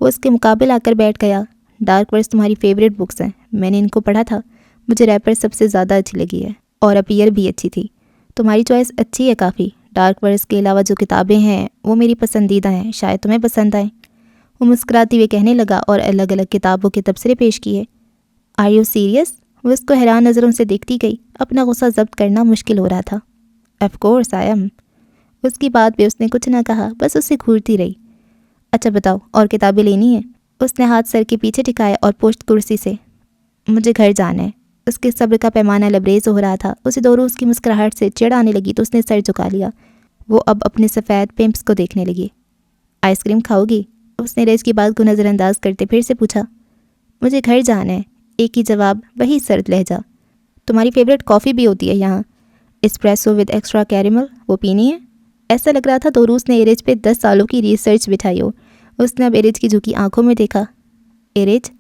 وہ اس کے مقابل آ کر بیٹھ گیا۔ ڈارک ورس تمہاری فیوریٹ بکس ہیں، میں نے ان کو پڑھا تھا۔ مجھے ریپر سب سے زیادہ اچھی لگی ہے اور اپیئر بھی اچھی تھی۔ تمہاری چوائس اچھی ہے کافی۔ ڈارک ورس کے علاوہ جو کتابیں ہیں وہ میری پسندیدہ ہیں، شاید تمہیں پسند آئیں۔ وہ مسکراتے ہوئے کہنے لگا اور الگ الگ کتابوں کے تبصرے پیش کیے۔ Are you serious? وہ اس کو حیران نظروں سے دیکھتی گئی۔ اپنا غصہ ضبط کرنا مشکل ہو رہا تھا۔ Of course I am. اس کی بات پہ اس نے کچھ نہ کہا، بس اسے گھورتی رہی۔ اچھا بتاؤ، اور کتابیں لینی ہیں؟ اس نے ہاتھ سر کے پیچھے ٹکائے اور پوچھ کرسی سے۔ مجھے گھر جانا ہے۔ اس کے صبر کا پیمانہ لبریز ہو رہا تھا۔ اسے دو روز کی مسکراہٹ سے چڑ آنے لگی تو اس نے سر جھکا لیا۔ وہ اب اپنے سفید پمپس کو دیکھنے لگی۔ آئس کریم کھاؤ گی؟ اس نے ریج کی بات کو نظر انداز کرتے پھر سے پوچھا۔ مجھے گھر جانا ہے، ایک ہی جواب، وہی سرد لہجہ۔ تمہاری فیوریٹ کافی بھی ہوتی ہے یہاں، اسپریسو ود ایکسٹرا کیریمل، وہ پینی ہے؟ ایسا لگ رہا تھا دوروس نے ایرج پہ 10 سالوں کی ریسرچ بٹھائی ہو۔ اس نے اب ایرج کی جھکی آنکھوں میں دیکھا۔ ایرج،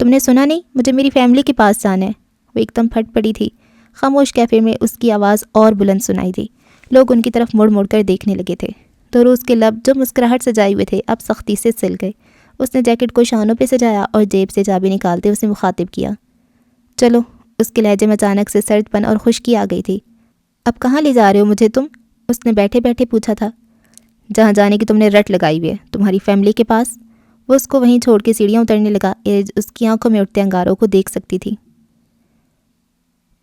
تم نے سنا نہیں؟ مجھے میری فیملی کے پاس جانا ہے۔ وہ ایک دم پھٹ پڑی تھی۔ خاموش کیفے میں اس کی آواز اور بلند سنائی دی۔ لوگ ان کی طرف مڑ مڑ کر دیکھنے لگے تھے۔ دوروس کے لب جو مسکراہٹ سجائے ہوئے تھے اب سختی سے سل گئے۔ اس نے جیکٹ کو شانوں پہ سجایا اور جیب سے چابی نکالتے اسے مخاطب کیا۔ چلو۔ اس کے لہجے میں اچانک سے سرد پن اور خشکی آ گئی تھی۔ اب کہاں لے جا رہے ہو مجھے تم؟ اس نے بیٹھے بیٹھے پوچھا تھا۔ جہاں جانے کی تم نے رٹ لگائی ہوئی ہے، تمہاری فیملی کے پاس۔ وہ اس کو وہیں چھوڑ کے سیڑھیاں اترنے لگا۔ ایرج اس کی آنکھوں میں اٹھتے انگاروں کو دیکھ سکتی تھی۔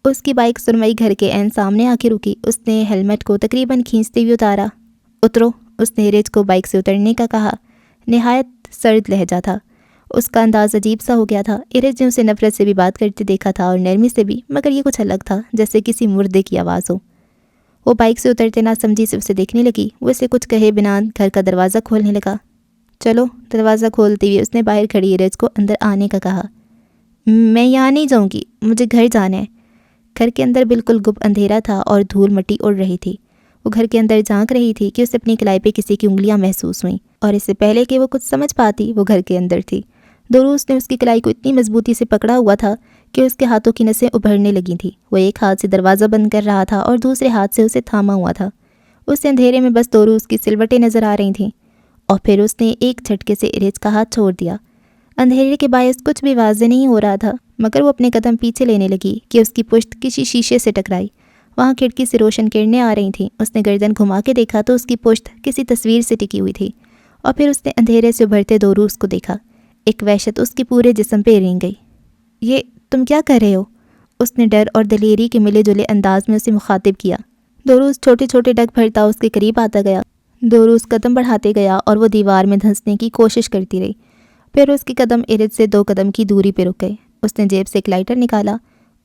اس کی بائک سرمئی گھر کے عین سامنے آ کے رکی۔ اس نے ہیلمٹ کو تقریباً کھینچتے ہوئے اتارا۔ اترو۔ اس نے ایرج کو بائک سے اترنے کا کہا۔ نہایت سرد لہجہ تھا۔ اس کا انداز عجیب سا ہو گیا تھا۔ ارج نے اسے نفرت سے بھی بات کرتے دیکھا تھا اور نرمی سے بھی، مگر یہ کچھ الگ تھا، جیسے کسی مردے کی آواز ہو۔ وہ بائک سے اترتے نہ سمجھی سے اسے دیکھنے لگی۔ وہ اسے کچھ کہے بنا گھر کا دروازہ کھولنے لگا۔ چلو، دروازہ کھولتے ہوئے اس نے باہر کھڑی ارج کو اندر آنے کا کہا۔ میں یہاں نہیں جاؤں گی، مجھے گھر جانا ہے۔ گھر کے اندر بالکل گپ اندھیرا تھا اور دھول مٹی اڑ رہی تھی۔ وہ گھر کے اندر جھانک رہی تھی کہ اسے اپنی کلائی پہ کسی کی انگلیاں محسوس ہوئیں، اور اس سے پہلے کہ وہ کچھ سمجھ پاتی وہ گھر کے اندر تھی۔ دروس نے اس کی کلائی کو اتنی مضبوطی سے پکڑا ہوا تھا کہ اس کے ہاتھوں کی نسیں ابھرنے لگی تھیں۔ وہ ایک ہاتھ سے دروازہ بند کر رہا تھا اور دوسرے ہاتھ سے اسے تھاما ہوا تھا۔ اس اندھیرے میں بس دروس کی سلوٹیں نظر آ رہی تھیں، اور پھر اس نے ایک جھٹکے سے ارج کا ہاتھ چھوڑ دیا۔ اندھیرے کے باعث کچھ بھی واضح نہیں ہو رہا تھا، مگر وہ اپنے قدم پیچھے لینے لگی کہ اس کی پشت کسی شیشے سے ٹکرائی۔ وہاں کھڑکی سے روشن کرنیں آ رہی تھیں۔ اس نے گردن گھما کے دیکھا تو اس کی پشت کسی تصویر سے ٹکی ہوئی تھی، اور پھر اس نے اندھیرے سے ابھرتے دروس کو دیکھا۔ ایک وحشت اس کے پورے جسم پہ رینگ گئی۔ یہ تم کیا کر رہے ہو؟ اس نے ڈر اور دلیری کے ملے جلے انداز میں اسے مخاطب کیا۔ دروس چھوٹے چھوٹے ڈگ بھرتا اس کے قریب آتا گیا۔ دروس قدم بڑھاتے گیا اور وہ دیوار میں دھنسنے کی کوشش کرتی رہی۔ پھر اس کے قدم ارج سے 2 قدم کی دوری پہ رک گئے۔ اس نے جیب سے ایک لائٹر نکالا۔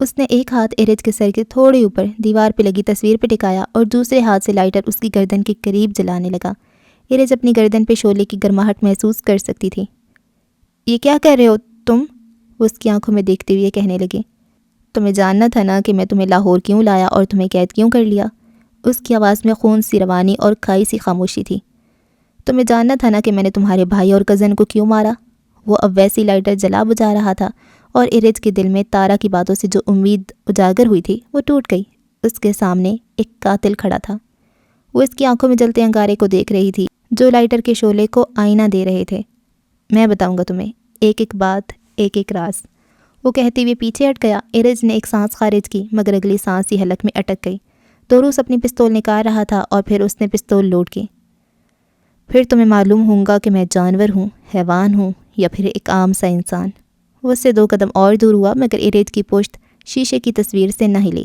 اس نے ایک ہاتھ ارج کے سر کے تھوڑے اوپر دیوار پہ لگی تصویر پہ ٹکایا اور دوسرے ہاتھ سے لائٹر اس کی گردن کے قریب جلانے لگا۔ ارج اپنی گردن پہ شعلے کی گرماہٹ محسوس کر سکتی تھی۔ یہ کیا کر رہے ہو تم؟ وہ اس کی آنکھوں میں دیکھتے ہوئے کہنے لگے۔ تمہیں جاننا تھا نا کہ میں تمہیں لاہور کیوں لایا اور تمہیں قید کیوں کر لیا؟ اس کی آواز میں خون سی روانی اور کھائی سی خاموشی تھی۔ تمہیں جاننا تھا نا کہ میں نے تمہارے بھائی اور کزن کو کیوں مارا؟ وہ اب ویسی لائٹر جلا بجھا رہا تھا، اور ارج کے دل میں تارا کی باتوں سے جو امید اجاگر ہوئی تھی وہ ٹوٹ گئی۔ اس کے سامنے ایک قاتل کھڑا تھا۔ وہ اس کی آنکھوں میں جلتے انگارے کو دیکھ رہی تھی جو لائٹر کے شعلے کو آئینہ دے رہے تھے۔ میں بتاؤں گا تمہیں ایک ایک بات، ایک ایک راز، وہ کہتے ہوئے پیچھے ہٹ گیا۔ ارج نے ایک سانس خارج کی، مگر اگلی سانس ہی حلق میں اٹک گئی۔ دروس اپنی پستول نکال رہا تھا اور پھر اس نے پستول لوڈ کی۔ پھر تمہیں معلوم ہوگا کہ میں جانور ہوں، حیوان ہوں، یا پھر ایک عام سا انسان۔ وہ اس سے 2 قدم اور دور ہوا، مگر ارج کی پشت شیشے کی تصویر سے نہ ہلی۔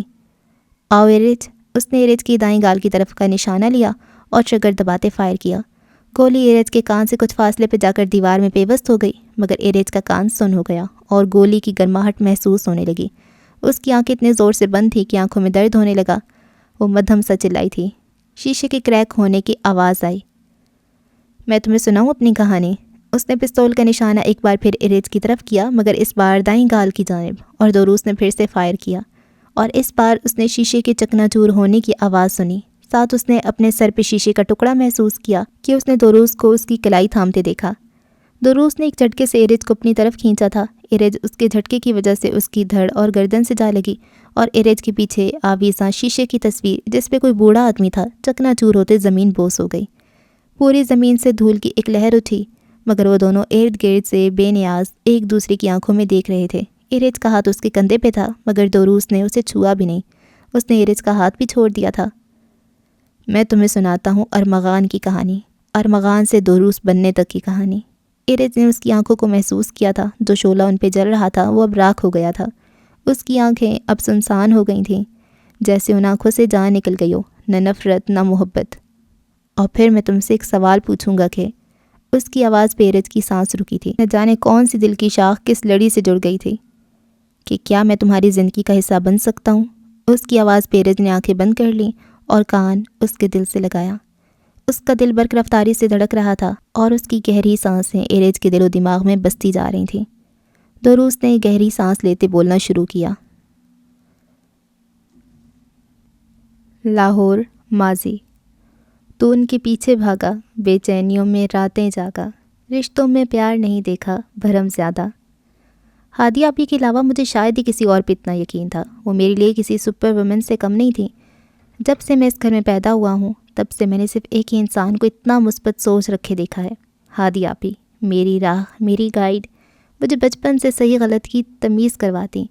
آؤ ارج، اس نے ارج کی دائیں گال کی طرف کا نشانہ لیا اور ٹریگر دباتے فائر کیا۔ گولی ارج کے کان سے کچھ فاصلے پہ جا کر دیوار میں پیوست ہو گئی، مگر ارج کا کان سن ہو گیا اور گولی کی گرماہٹ محسوس ہونے لگی۔ اس کی آنکھیں اتنے زور سے بند تھی کہ آنکھوں میں درد ہونے لگا۔ وہ مدھم سا چلائی تھی۔ شیشے کے کریک ہونے کی آواز آئی۔ میں تمہیں سناؤں اپنی کہانی؟ اس نے پستول کا نشانہ ایک بار پھر ارج کی طرف کیا، مگر اس بار دائیں گال کی جانب، اور دروس نے پھر سے فائر کیا، اور اس بار اس نے شیشے کے چکنا چور ہونے کی آواز سنی۔ ساتھ اس نے اپنے سر پہ شیشے کا ٹکڑا محسوس کیا کہ اس نے دروس کو اس کی کلائی تھامتے دیکھا۔ دروس نے ایک جھٹکے سے ارج کو اپنی طرف کھینچا تھا۔ ارج اس کے جھٹکے کی وجہ سے اس کی دھڑ اور گردن سے جا لگی، اور ارج کے پیچھے آویزاں شیشے کی تصویر جس پہ کوئی بوڑھا آدمی تھا چکنا چور ہوتے زمین بوس ہو گئی۔ پوری زمین سے دھول کی ایک لہر اٹھی، مگر وہ دونوں ارد گرد سے بے نیاز ایک دوسرے کی آنکھوں میں دیکھ رہے تھے۔ ارج کا ہاتھ اس کے کندھے پہ تھا، مگر دروس نے اسے چھوا بھی نہیں۔ اس نے ارج کا ہاتھ بھی چھوڑ دیا تھا۔ میں تمہیں سناتا ہوں ارمغان کی کہانی، ارمغان سے دروس بننے تک کی کہانی۔ ارج نے اس کی آنکھوں کو محسوس کیا تھا۔ جو شعلہ ان پہ جل رہا تھا وہ اب راکھ ہو گیا تھا۔ اس کی آنکھیں اب سنسان ہو گئی تھیں، جیسے ان آنکھوں سے جان نکل گئی ہو، نہ نفرت نہ محبت۔ اور پھر میں تم سے ایک سوال پوچھوں گا کہ اس کی آواز پہ ارج کی سانس رکی تھی۔ نہ جانے کون سی دل کی شاخ کس لڑی سے جڑ گئی تھی کہ کیا میں تمہاری زندگی کا حصہ بن سکتا ہوں؟ اس کی آواز پہ ارج نے آنکھیں بند کر لیں اور کان اس کے دل سے لگایا۔ اس کا دل برق رفتاری سے دھڑک رہا تھا، اور اس کی گہری سانسیں ارج کے دل و دماغ میں بستی جا رہی تھیں۔ دروس نے گہری سانس لیتے بولنا شروع کیا۔ لاہور، ماضی۔ تو ان کے پیچھے بھاگا، بے چینیوں میں راتیں جاگا، رشتوں میں پیار نہیں دیکھا، بھرم زیادہ۔ ہادی آپی کے علاوہ مجھے شاید ہی کسی اور پہ اتنا یقین تھا۔ وہ میرے لیے کسی سپر وومن سے کم نہیں تھی۔ جب سے میں اس گھر میں پیدا ہوا ہوں، تب سے میں نے صرف ایک ہی انسان کو اتنا مثبت سوچ رکھے دیکھا ہے، ہادی آپی۔ میری راہ، میری گائیڈ، مجھے بچپن سے صحیح غلط کی تمیز کرواتی،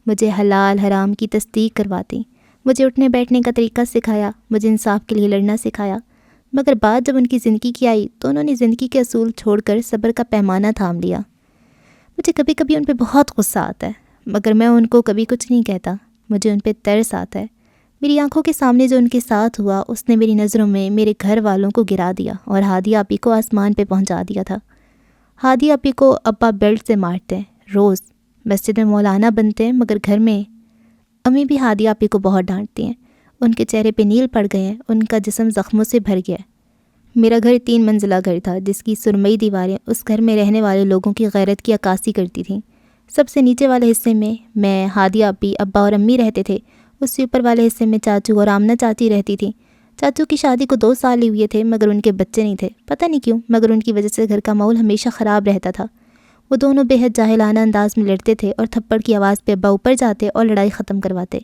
مجھے حلال حرام کی تصدیق کرواتی، مجھے اٹھنے بیٹھنے کا طریقہ سکھایا، مجھے انصاف کے لیے لڑنا سکھایا۔ مگر بات جب ان کی زندگی کی آئی تو انہوں نے زندگی کے اصول چھوڑ کر صبر کا پیمانہ تھام لیا۔ مجھے کبھی کبھی ان پہ بہت غصہ آتا ہے، مگر میں ان کو کبھی کچھ نہیں کہتا۔ مجھے ان پہ ترس آتا ہے۔ میری آنکھوں کے سامنے جو ان کے ساتھ ہوا، اس نے میری نظروں میں میرے گھر والوں کو گرا دیا اور ہادی آپی کو آسمان پہ پہنچا دیا تھا۔ ہادی آپی کو ابا بیلٹ سے مارتے ہیں روز، مسجد میں مولانا بنتے ہیں مگر گھر میں امی بھی ہادی آپی کو بہت ڈانٹتی ہیں۔ ان کے چہرے پہ نیل پڑ گئے ہیں، ان کا جسم زخموں سے بھر گیا ہے۔ میرا گھر 3 منزلہ گھر تھا جس کی سرمئی دیواریں اس گھر میں رہنے والے لوگوں کی غیرت کی عکاسی کرتی تھیں۔ سب سے نیچے والے حصے میں ہادی آپی، ابا اور امی رہتے تھے۔ اس سے اوپر والے حصے میں چاچو اور آمنہ چاچی رہتی تھیں۔ چاچو کی شادی کو 2 سال ہی ہوئے تھے مگر ان کے بچے نہیں تھے، پتہ نہیں کیوں، مگر ان کی وجہ سے گھر کا ماحول ہمیشہ خراب رہتا تھا۔ وہ دونوں بے حد جاہلانہ انداز میں لڑتے تھے اور تھپڑ کی آواز پہ ابا اوپر جاتے اور لڑائی ختم کرواتے۔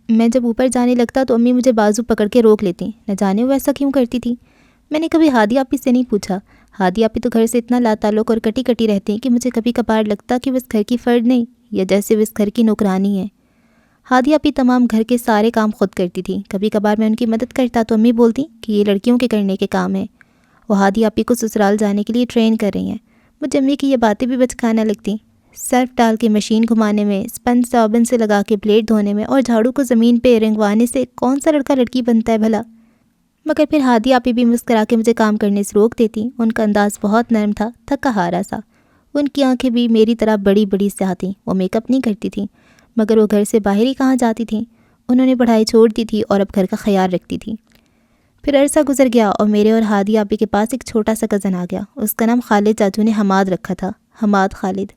میں جب اوپر جانے لگتا تو امی مجھے بازو پکڑ کے روک لیتی، نہ جانے وہ ایسا کیوں کرتی تھی۔ میں نے کبھی ہادی آپی سے نہیں پوچھا۔ ہادی آپی تو گھر سے اتنا لاتعلق اور کٹی کٹی رہتی ہیں کہ مجھے کبھی کبھار لگتا کہ وہ اس گھر کی فرد نہیں، یا جیسے وہ اس گھر کی نوکرانی ہے۔ ہادی آپی تمام گھر کے سارے کام خود کرتی تھی۔ کبھی کبھار میں ان کی مدد کرتا تو امی بولتی کہ یہ لڑکیوں کے کرنے کے کام ہیں۔ وہ ہادی آپی کو سسرال جانے کے لیے ٹرین کر رہی ہیں۔ مجھے امی کی یہ باتیں بھی بچکانہ لگتی، سرف ڈال کے مشین گھمانے میں، اسپنج صابن سے لگا کے پلیٹ دھونے میں اور جھاڑو کو زمین پہ رنگوانے سے کون سا لڑکا لڑکی بنتا ہے بھلا۔ مگر پھر ہادی آپی بھی مسکرا کے مجھے کام کرنے سے روک دیتی۔ ان کا انداز بہت نرم تھا، تھکا ہارا سا۔ ان کی آنکھیں بھی میری طرح بڑی بڑی سیاہ تھیں۔ وہ میک اپ نہیں کرتی تھیں مگر وہ گھر سے باہر ہی کہاں جاتی تھیں۔ انہوں نے پڑھائی چھوڑ دی تھی اور اب گھر کا خیال رکھتی تھیں۔ پھر عرصہ گزر گیا اور میرے اور ہادی آپی کے پاس ایک چھوٹا سا کزن آ گیا۔ اس کا نام خالد چاچو نے حماد رکھا تھا، حماد خالد۔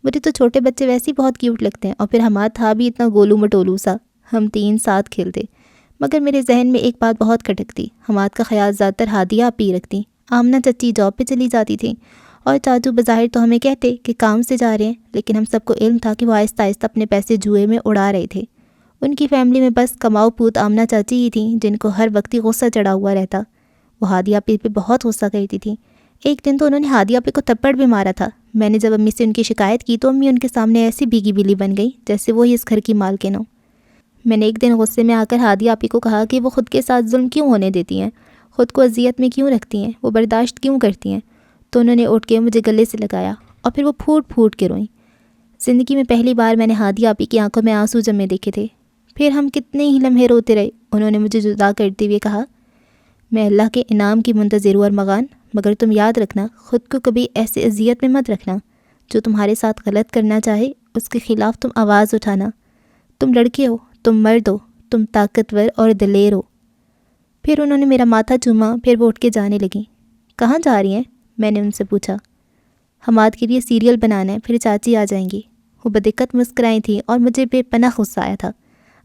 مجھے تو چھوٹے بچے ویسے ہی بہت کیوٹ لگتے ہیں، اور پھر حماد تھا بھی اتنا گولو مٹولو سا۔ ہم 3 ساتھ کھیلتے، مگر میرے ذہن میں ایک بات بہت کھٹکتی۔ حماد کا خیال زیادہ تر ہادی آپی رکھتی۔ آمنہ چچی جاب پہ چلی جاتی تھیں اور چاچو بظاہر تو ہمیں کہتے کہ کام سے جا رہے ہیں، لیکن ہم سب کو علم تھا کہ وہ آہستہ آہستہ اپنے پیسے جوئے میں اڑا رہے تھے۔ ان کی فیملی میں بس کماؤ پوت آمنہ چاچی ہی تھیں جن کو ہر وقت ہی غصہ چڑھا ہوا رہتا۔ وہ ہادی آپی پہ بہت غصہ کرتی تھیں۔ ایک دن تو انہوں نے ہادی آپی کو تھپڑ بھی مارا تھا۔ میں نے جب امی سے ان کی شکایت کی تو امی ان کے سامنے ایسی بھیگی بلی بن گئی جیسے وہی اس گھر کی مالکن ہو۔ میں نے ایک دن غصے میں آ کر ہادی آپی کو کہا کہ وہ خود کے ساتھ ظلم کیوں ہونے دیتی ہیں، خود کو اذیت میں کیوں رکھتی ہیں، وہ برداشت کیوں کرتی ہیں۔ تو انہوں نے اٹھ کے مجھے گلے سے لگایا اور پھر وہ پھوٹ پھوٹ کے روئیں۔ زندگی میں پہلی بار میں نے ہادی آپی کی آنکھوں میں آنسو جمے دیکھے تھے۔ پھر ہم کتنے ہی لمحے روتے رہے۔ انہوں نے مجھے جدا کرتے ہوئے کہا، میں اللہ کے انعام کی منتظر ہوں ارمغان، مگر تم یاد رکھنا خود کو کبھی ایسے اذیت میں مت رکھنا۔ جو تمہارے ساتھ غلط کرنا چاہے اس کے خلاف تم آواز اٹھانا۔ تم لڑکے ہو، تم مرد ہو، تم طاقتور اور دلیر ہو۔ پھر انہوں نے میرا ماتھا چوما، پھر وہ اٹھ کے جانے لگیں۔ کہاں جا رہی ہیں؟ میں نے ان سے پوچھا۔ حماد کے لیے سیریل بنانا ہے، پھر چاچی آ جائیں گی۔ وہ بدقت مسکرائی تھیں اور مجھے بے پناہ غصہ آیا تھا،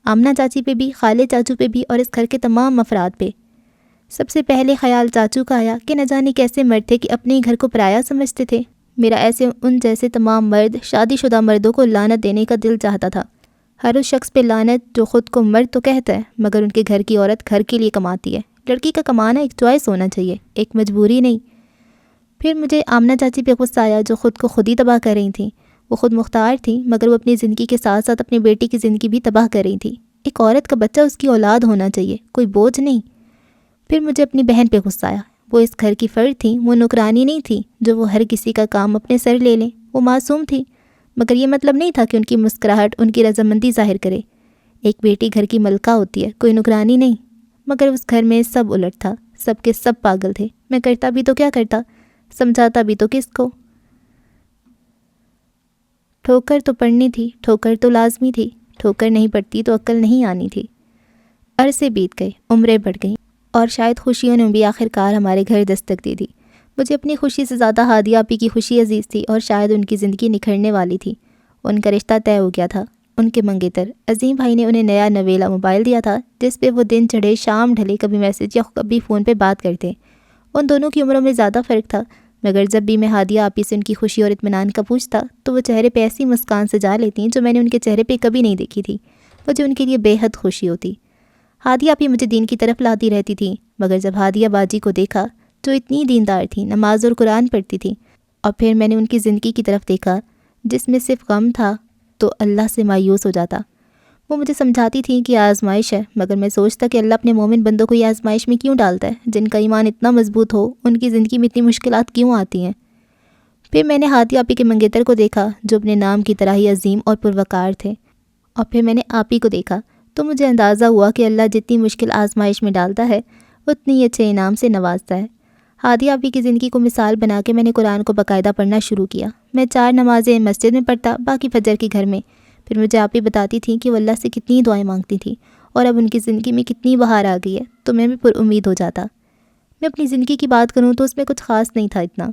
آمنہ چاچی پہ بھی، خالد چاچو پہ بھی اور اس گھر کے تمام افراد پہ۔ سب سے پہلے خیال چاچو کا آیا کہ نہ جانے کیسے مرد تھے کہ اپنے گھر کو پرایا سمجھتے تھے۔ میرا ایسے ان جیسے تمام مرد، شادی شدہ مردوں کو لعنت دینے کا دل چاہتا تھا۔ ہر اس شخص پہ لعنت جو خود کو مرد تو کہتا ہے مگر ان کے گھر کی عورت گھر کے لیے کماتی ہے۔ لڑکی کا کمانا ایک چوائس ہونا چاہیے، ایک مجبوری نہیں۔ پھر مجھے آمنہ چاچی پہ غصہ آیا جو خود کو خود ہی تباہ کر رہی تھیں۔ وہ خود مختار تھیں مگر وہ اپنی زندگی کے ساتھ ساتھ اپنی بیٹی کی زندگی بھی تباہ کر رہی تھیں۔ ایک عورت کا بچہ اس کی اولاد ہونا چاہیے، کوئی بوجھ نہیں۔ پھر مجھے اپنی بہن پہ غصہ آیا۔ وہ اس گھر کی فرد تھیں، وہ نوکرانی نہیں تھی جو وہ ہر کسی کا کام اپنے سر لے لیں۔ وہ معصوم تھی، مگر یہ مطلب نہیں تھا کہ ان کی مسکراہٹ ان کی رضامندی ظاہر کرے۔ ایک بیٹی گھر کی ملکہ ہوتی ہے، کوئی نوکرانی نہیں۔ مگر اس گھر میں سب الٹ تھا، سب کے سب پاگل تھے۔ میں کرتا بھی تو کیا کرتا، سمجھاتا بھی تو کس کو۔ ٹھوکر تو پڑنی تھی، ٹھوکر تو لازمی تھی، ٹھوکر نہیں پڑتی تو عقل نہیں آنی تھی۔ عرصے بیت گئے، عمریں بڑھ گئیں اور شاید خوشیوں نے بھی آخر کار ہمارے گھر دستک دی تھی۔ مجھے اپنی خوشی سے زیادہ ہادی آپی کی خوشی عزیز تھی اور شاید ان کی زندگی نکھرنے والی تھی۔ ان کا رشتہ طے ہو گیا تھا۔ ان کے منگیتر عظیم بھائی نے انہیں نیا نویلا موبائل دیا تھا جس پہ وہ دن چڑھے شام ڈھلے کبھی میسج یا کبھی فون پہ بات کرتے۔ ان دونوں کی عمروں میں زیادہ فرق تھا، مگر جب بھی میں ہادیہ آپی سے ان کی خوشی اور اطمینان کا پوچھتا تو وہ چہرے پہ ایسی مسکان سجا لیتیں جو میں نے ان کے چہرے پہ کبھی نہیں دیکھی تھی۔ مجھے ان کے لیے بے حد خوشی ہوتی۔ ہادیہ آپی مجھے دین کی طرف لاتی رہتی تھیں، مگر جب ہادیہ باجی کو دیکھا جو اتنی دیندار تھی، نماز اور قرآن پڑھتی تھی، اور پھر میں نے ان کی زندگی کی طرف دیکھا جس میں صرف غم تھا، تو اللہ سے مایوس ہو جاتا۔ وہ مجھے سمجھاتی تھیں کہ آزمائش ہے، مگر میں سوچتا کہ اللہ اپنے مومن بندوں کو یہ آزمائش میں کیوں ڈالتا ہے؟ جن کا ایمان اتنا مضبوط ہو ان کی زندگی میں اتنی مشکلات کیوں آتی ہیں؟ پھر میں نے ہادیہ آپی کے منگیتر کو دیکھا جو اپنے نام کی طرح ہی عظیم اور پروقار تھے، اور پھر میں نے آپی کو دیکھا تو مجھے اندازہ ہوا کہ اللہ جتنی مشکل آزمائش میں ڈالتا ہے اتنی اچھے انعام سے نوازتا ہے۔ ہادی آپی کی زندگی کو مثال بنا کے میں نے قرآن کو باقاعدہ پڑھنا شروع کیا۔ میں 4 نمازیں مسجد میں پڑھتا، باقی فجر کی گھر میں۔ پھر مجھے آپی بتاتی تھیں کہ وہ اللہ سے کتنی دعائیں مانگتی تھیں اور اب ان کی زندگی میں کتنی بہار آ گئی ہے، تو میں بھی پر امید ہو جاتا۔ میں اپنی زندگی کی بات کروں تو اس میں کچھ خاص نہیں تھا اتنا۔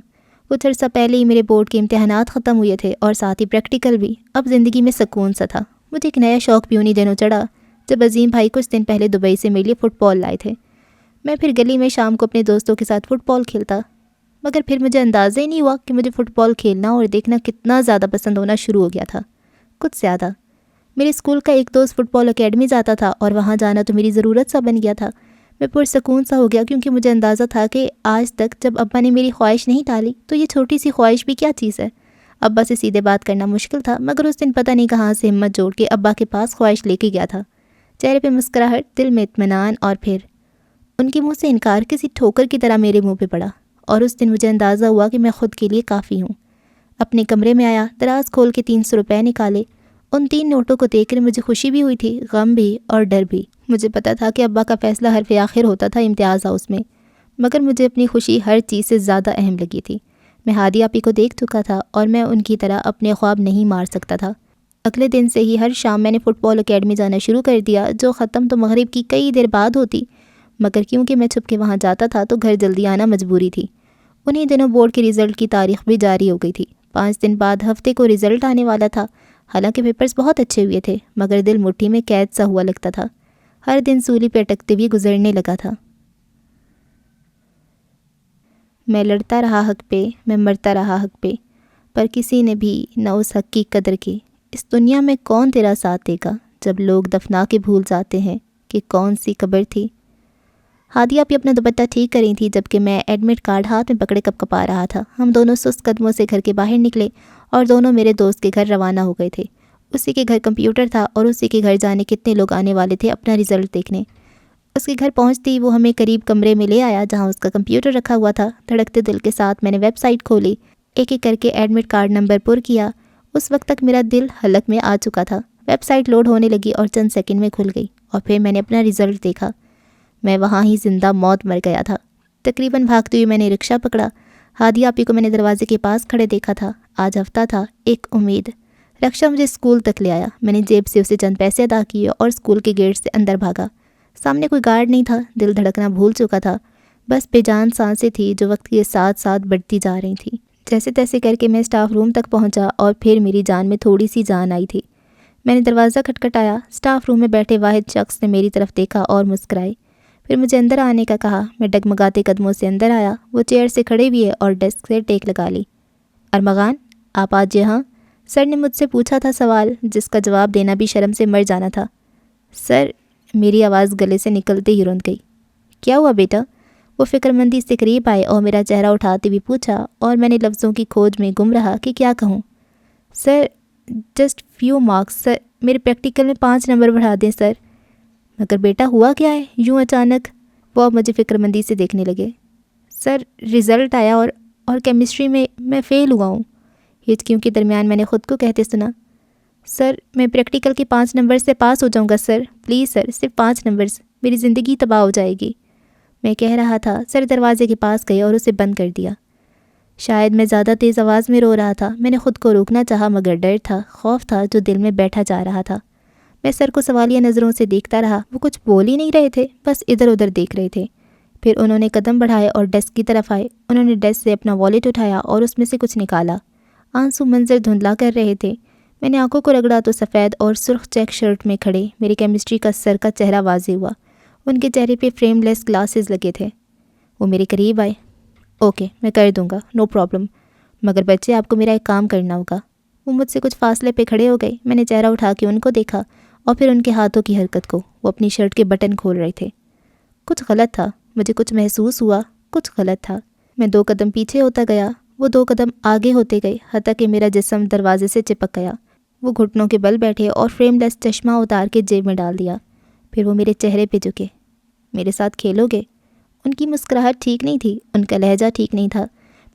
کچھ عرصہ پہلے ہی میرے بورڈ کے امتحانات ختم ہوئے تھے اور ساتھ ہی پریکٹیکل بھی۔ اب زندگی میں سکون سا تھا۔ مجھے ایک نیا شوق بھی انہی دنوں چڑھا جب عظیم بھائی کچھ دن پہلے دبئی سے میرے لیے فٹ بال لائے تھے۔ میں پھر گلی میں شام کو اپنے دوستوں کے ساتھ فٹ بال کھیلتا، مگر پھر مجھے اندازہ ہی نہیں ہوا کہ مجھے فٹ بال کھیلنا اور دیکھنا کتنا زیادہ پسند ہونا شروع ہو گیا تھا، کچھ زیادہ۔ میرے اسکول کا ایک دوست فٹ بال اکیڈمی جاتا تھا اور وہاں جانا تو میری ضرورت سا بن گیا تھا۔ میں پرسکون سا ہو گیا کیونکہ مجھے اندازہ تھا کہ آج تک جب ابا نے میری خواہش نہیں ٹالی تو یہ چھوٹی سی خواہش بھی کیا چیز ہے۔ ابا سے سیدھے بات کرنا مشکل تھا، مگر اس دن پتہ نہیں کہاں سے ہمت جوڑ کے ابا کے پاس خواہش لے کے گیا تھا۔ چہرے پہ مسکراہٹ، دل میں اطمینان، اور پھر ان کے منہ سے انکار کسی ٹھوکر کی طرح میرے منہ پہ پڑا، اور اس دن مجھے اندازہ ہوا کہ میں خود کے لیے کافی ہوں۔ اپنے کمرے میں آیا، دراز کھول کے 300 روپے نکالے۔ ان 3 نوٹوں کو دیکھ کر مجھے خوشی بھی ہوئی تھی، غم بھی اور ڈر بھی۔ مجھے پتا تھا کہ ابا کا فیصلہ حرف آخر ہوتا تھا امتیاز ہاؤس میں، مگر مجھے اپنی خوشی ہر چیز سے زیادہ اہم لگی تھی۔ میں ہادی آپی کو دیکھ چکا تھا اور میں ان کی طرح اپنے خواب نہیں مار سکتا تھا۔ اگلے دن سے ہی ہر شام میں نے فٹ بال اکیڈمی جانا شروع کر دیا، جو ختم تو مغرب کی کئی دیر بعد ہوتی، مگر کیونکہ میں چھپ کے وہاں جاتا تھا تو گھر جلدی آنا مجبوری تھی۔ انہی دنوں بورڈ کے رزلٹ کی تاریخ بھی جاری ہو گئی تھی۔ 5 دن بعد ہفتے کو رزلٹ آنے والا تھا۔ حالانکہ پیپرز بہت اچھے ہوئے تھے، مگر دل مٹھی میں قید سا ہوا لگتا تھا۔ ہر دن سولی پہ اٹکتے ہوئے گزرنے لگا تھا۔ میں لڑتا رہا حق پہ، میں مرتا رہا حق پہ، پر کسی نے بھی نہ اس حق کی قدر کی۔ اس دنیا میں کون تیرا ساتھ دے گا جب لوگ دفنا کے بھول جاتے ہیں کہ کون سی قبر تھی۔ ہادی آپی اپنا دوپٹہ ٹھیک کر رہی تھی جبکہ میں ایڈمٹ کارڈ ہاتھ میں پکڑے کپ کپا رہا تھا۔ ہم دونوں سست قدموں سے گھر کے باہر نکلے اور دونوں میرے دوست کے گھر روانہ ہو گئے تھے۔ اسی کے گھر کمپیوٹر تھا اور اسی کے گھر جانے کتنے لوگ آنے والے تھے اپنا رزلٹ دیکھنے۔ اس کے گھر پہنچتے ہی وہ ہمیں قریب کمرے میں لے آیا جہاں اس کا کمپیوٹر رکھا ہوا تھا۔ دھڑکتے دل کے ساتھ میں نے ویب سائٹ کھولی، ایک ایک کر کے ایڈمٹ کارڈ نمبر پر کیا۔ اس وقت تک میرا دل حلق میں آ چکا تھا۔ ویب سائٹ لوڈ ہونے لگی اور چند سیکنڈ میں کھل گئی، اور پھر میں نے اپنا رزلٹ دیکھا۔ میں وہاں ہی زندہ موت مر گیا تھا۔ تقریباً بھاگتے ہوئے میں نے رکشہ پکڑا۔ ہادی آپی کو میں نے دروازے کے پاس کھڑے دیکھا تھا۔ آج ہفتہ تھا، ایک امید۔ رکشہ مجھے اسکول تک لے آیا۔ میں نے جیب سے اسے چند پیسے ادا کیے اور اسکول کے گیٹ سے اندر بھاگا۔ سامنے کوئی گارڈ نہیں تھا، دل دھڑکنا بھول چکا تھا، بس بے جان سانسیں تھیں جو وقت کے ساتھ ساتھ بڑھتی جا رہی تھیں۔ جیسے تیسے کر کے میں اسٹاف روم تک پہنچا اور پھر میری جان میں تھوڑی سی جان آئی تھی۔ میں نے دروازہ کھٹکھٹایا۔ اسٹاف روم میں بیٹھے واحد شخص نے میری طرف دیکھا اور مسکرائے، پھر مجھے اندر آنے کا کہا۔ میں ڈگمگاتے قدموں سے اندر آیا۔ وہ چیئر سے کھڑے ہوئے اور ڈیسک سے ٹیک لگا لی۔ ارمغان، آپ آج یہاں؟ سر نے مجھ سے پوچھا تھا سوال جس کا جواب دینا بھی شرم سے مر جانا تھا۔ سر، میری آواز گلے سے نکلتے ہی رند گئی۔ کیا ہوا بیٹا؟ وہ فکر مندی سے قریب آئے اور میرا چہرہ اٹھاتے ہوئے پوچھا، اور میں نے لفظوں کی کھوج میں گم رہا کہ کیا کہوں۔ سر، جسٹ فیو مارکس سر، میرے پریکٹیکل میں 5 نمبر بڑھا دیں سر۔ مگر بیٹا ہوا کیا ہے یوں اچانک؟ وہ اب مجھے فکر مندی سے دیکھنے لگے۔ سر، رزلٹ آیا اور کیمسٹری میں میں فیل ہوا ہوں۔ ہچکیوں کے درمیان میں نے خود کو کہتے سنا، سر میں پریکٹیکل کے 5 نمبر سے پاس ہو جاؤں گا سر، پلیز سر، صرف 5 نمبرز، میری زندگی تباہ ہو جائے گی۔ میں کہہ رہا تھا، سر دروازے کے پاس گئے اور اسے بند کر دیا۔ شاید میں زیادہ تیز آواز میں رو رہا تھا۔ میں نے خود کو روکنا چاہا مگر ڈر تھا، خوف تھا جو دل میں بیٹھا جا رہا تھا۔ میں سر کو سوالیہ نظروں سے دیکھتا رہا۔ وہ کچھ بول ہی نہیں رہے تھے، بس ادھر ادھر دیکھ رہے تھے۔ پھر انہوں نے قدم بڑھائے اور ڈیسک کی طرف آئے۔ انہوں نے ڈیسک سے اپنا والیٹ اٹھایا اور اس میں سے کچھ نکالا۔ آنسو منظر دھندلا کر رہے تھے۔ میں نے آنکھوں کو رگڑا تو سفید اور سرخ چیک شرٹ میں کھڑے میرے کیمسٹری کا سر کا چہرہ واضح ہوا۔ ان کے چہرے پہ فریم لیس گلاسز لگے تھے۔ وہ میرے قریب آئے۔ اوکے، میں کر دوں گا، نو پرابلم، مگر بچے آپ کو میرا ایک کام کرنا ہوگا۔ وہ مجھ سے کچھ فاصلے پہ کھڑے ہو گئے۔ میں نے چہرہ اٹھا کے ان کو دیکھا اور پھر ان کے ہاتھوں کی حرکت کو۔ وہ اپنی شرٹ کے بٹن کھول رہے تھے۔ کچھ غلط تھا، مجھے کچھ محسوس ہوا، کچھ غلط تھا۔ میں 2 قدم پیچھے ہوتا گیا، وہ 2 قدم آگے ہوتے گئے، حتیٰ کہ میرا جسم دروازے سے چپک گیا۔ وہ گھٹنوں کے بل بیٹھے اور فریم لیس چشمہ اتار کے جیب میں ڈال دیا۔ پھر وہ میرے چہرے پہ جھکے۔ میرے ساتھ کھیلو گے؟ ان کی مسکراہٹ ٹھیک نہیں تھی، ان کا لہجہ ٹھیک نہیں تھا،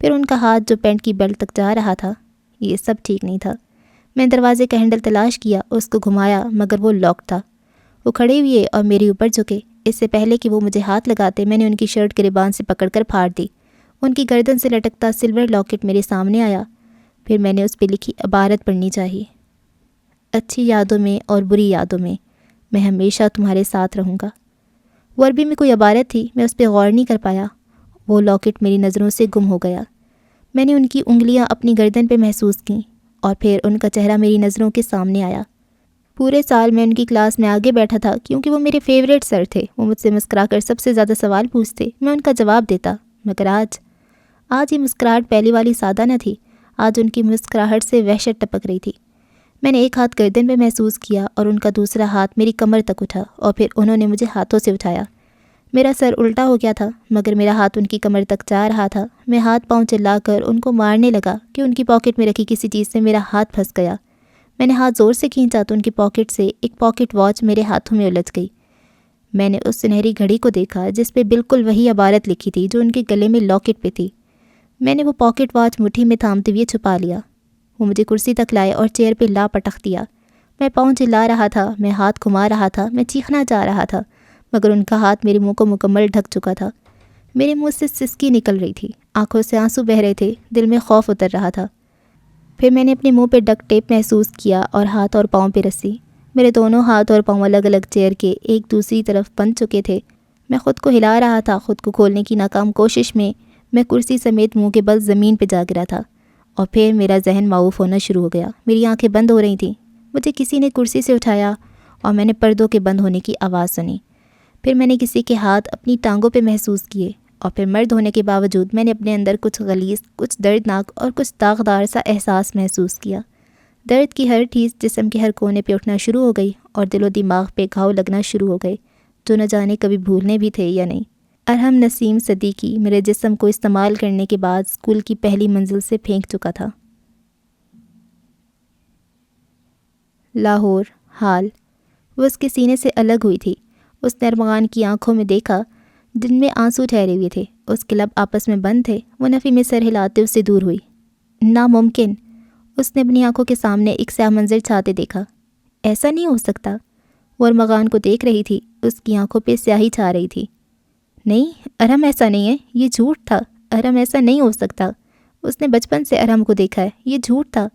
پھر ان کا ہاتھ جو پینٹ کی بیلٹ تک جا رہا تھا، یہ سب ٹھیک نہیں تھا۔ میں دروازے کا ہینڈل تلاش کیا، اس کو گھمایا مگر وہ لاک تھا۔ وہ کھڑے ہوئے اور میرے اوپر جھکے۔ اس سے پہلے کہ وہ مجھے ہاتھ لگاتے میں نے ان کی شرٹ کے ریبان سے پکڑ کر پھاڑ دی۔ ان کی گردن سے لٹکتا سلور لاکٹ میرے سامنے آیا۔ پھر میں نے اس پہ لکھی عبارت پڑھنی چاہی: اچھی یادوں میں اور بری یادوں میں ہمیشہ تمہارے ساتھ رہوں گا۔ وہ عربی میں کوئی عبارت تھی، میں اس پہ غور نہیں کر پایا۔ وہ لاکٹ میری نظروں سے گم ہو گیا۔ میں نے ان کی انگلیاں اپنی گردن پہ محسوس کیں اور پھر ان کا چہرہ میری نظروں کے سامنے آیا۔ پورے سال میں ان کی کلاس میں آگے بیٹھا تھا کیونکہ وہ میرے فیوریٹ سر تھے۔ وہ مجھ سے مسکرا کر سب سے زیادہ سوال پوچھتے، میں ان کا جواب دیتا، مگر آج یہ مسکراہٹ پہلی والی سادہ نہ تھی۔ آج ان کی مسکراہٹ سے وحشت ٹپک رہی تھی۔ میں نے ایک ہاتھ گردن پہ محسوس کیا اور ان کا دوسرا ہاتھ میری کمر تک اٹھا اور پھر انہوں نے مجھے ہاتھوں سے اٹھایا۔ میرا سر الٹا ہو گیا تھا مگر میرا ہاتھ ان کی کمر تک جا رہا تھا۔ میں ہاتھ پاؤں چلا کر ان کو مارنے لگا کہ ان کی پاکٹ میں رکھی کسی چیز سے میرا ہاتھ پھنس گیا۔ میں نے ہاتھ زور سے کھینچا تو ان کی پاکٹ سے ایک پاکٹ واچ میرے ہاتھوں میں الجھ گئی۔ میں نے اس سنہری گھڑی کو دیکھا جس پہ بالکل وہی عبارت لکھی تھی جو ان کے گلے میں لاکٹ پہ تھی۔ میں نے وہ پاکٹ واچ مٹھی میں تھامتے ہوئے چھپا لیا۔ وہ مجھے کرسی تک لائے اور چیئر پہ لا پٹخ دیا۔ میں پاؤں چلا رہا تھا، میں ہاتھ گھما رہا تھا، میں چیخنا چاہ رہا تھا مگر ان کا ہاتھ میرے منہ کو مکمل ڈھک چکا تھا۔ میرے منہ سے سسکی نکل رہی تھی، آنکھوں سے آنسو بہہ رہے تھے، دل میں خوف اتر رہا تھا۔ پھر میں نے اپنے منہ پہ ڈکٹ ٹیپ محسوس کیا اور ہاتھ اور پاؤں پہ رسی۔ میرے دونوں ہاتھ اور پاؤں الگ الگ چیئر کے ایک دوسری طرف بندھ چکے تھے۔ میں خود کو ہلا رہا تھا۔ خود کو کھولنے کی ناکام کوشش میں کرسی سمیت منہ کے بل زمین پہ جا گرا تھا اور پھر میرا ذہن معوف ہونا شروع ہو گیا۔ میری آنکھیں بند ہو رہی تھیں۔ مجھے کسی نے کرسی سے اٹھایا اور میں نے پردوں کے بند ہونے کی آواز سنی۔ پھر میں نے کسی کے ہاتھ اپنی ٹانگوں پہ محسوس کیے اور پھر مرد ہونے کے باوجود میں نے اپنے اندر کچھ غلیظ، کچھ دردناک اور کچھ داغدار سا احساس محسوس کیا۔ درد کی ہر ٹھیس جسم کے ہر کونے پہ اٹھنا شروع ہو گئی اور دل و دماغ پہ گھاؤ لگنا شروع ہو گئے جو نہ جانے کبھی بھولنے بھی تھے یا نہیں۔ ارحم نسیم صدیقی میرے جسم کو استعمال کرنے کے بعد اسکول کی پہلی منزل سے پھینک چکا تھا۔ لاہور، حال۔ وہ اس کے سینے سے الگ ہوئی تھی۔ اس نے ارمغان کی آنکھوں میں دیکھا جن میں آنسو ٹھہرے ہوئے تھے۔ اس کے لب آپس میں بند تھے۔ وہ نفی میں سر ہلاتے اس سے دور ہوئی۔ ناممکن! اس نے اپنی آنکھوں کے سامنے ایک سیاہ منظر چھاتے دیکھا۔ ایسا نہیں ہو سکتا۔ وہ ارمغان کو دیکھ رہی تھی۔ اس کی آنکھوں پہ سیاہی چھا رہی تھی۔ نہیں، ارحم ایسا نہیں ہے، یہ جھوٹ تھا۔ ارحم ایسا نہیں ہو سکتا۔ اس نے بچپن سے ارحم کو دیکھا ہے، یہ جھوٹ تھا۔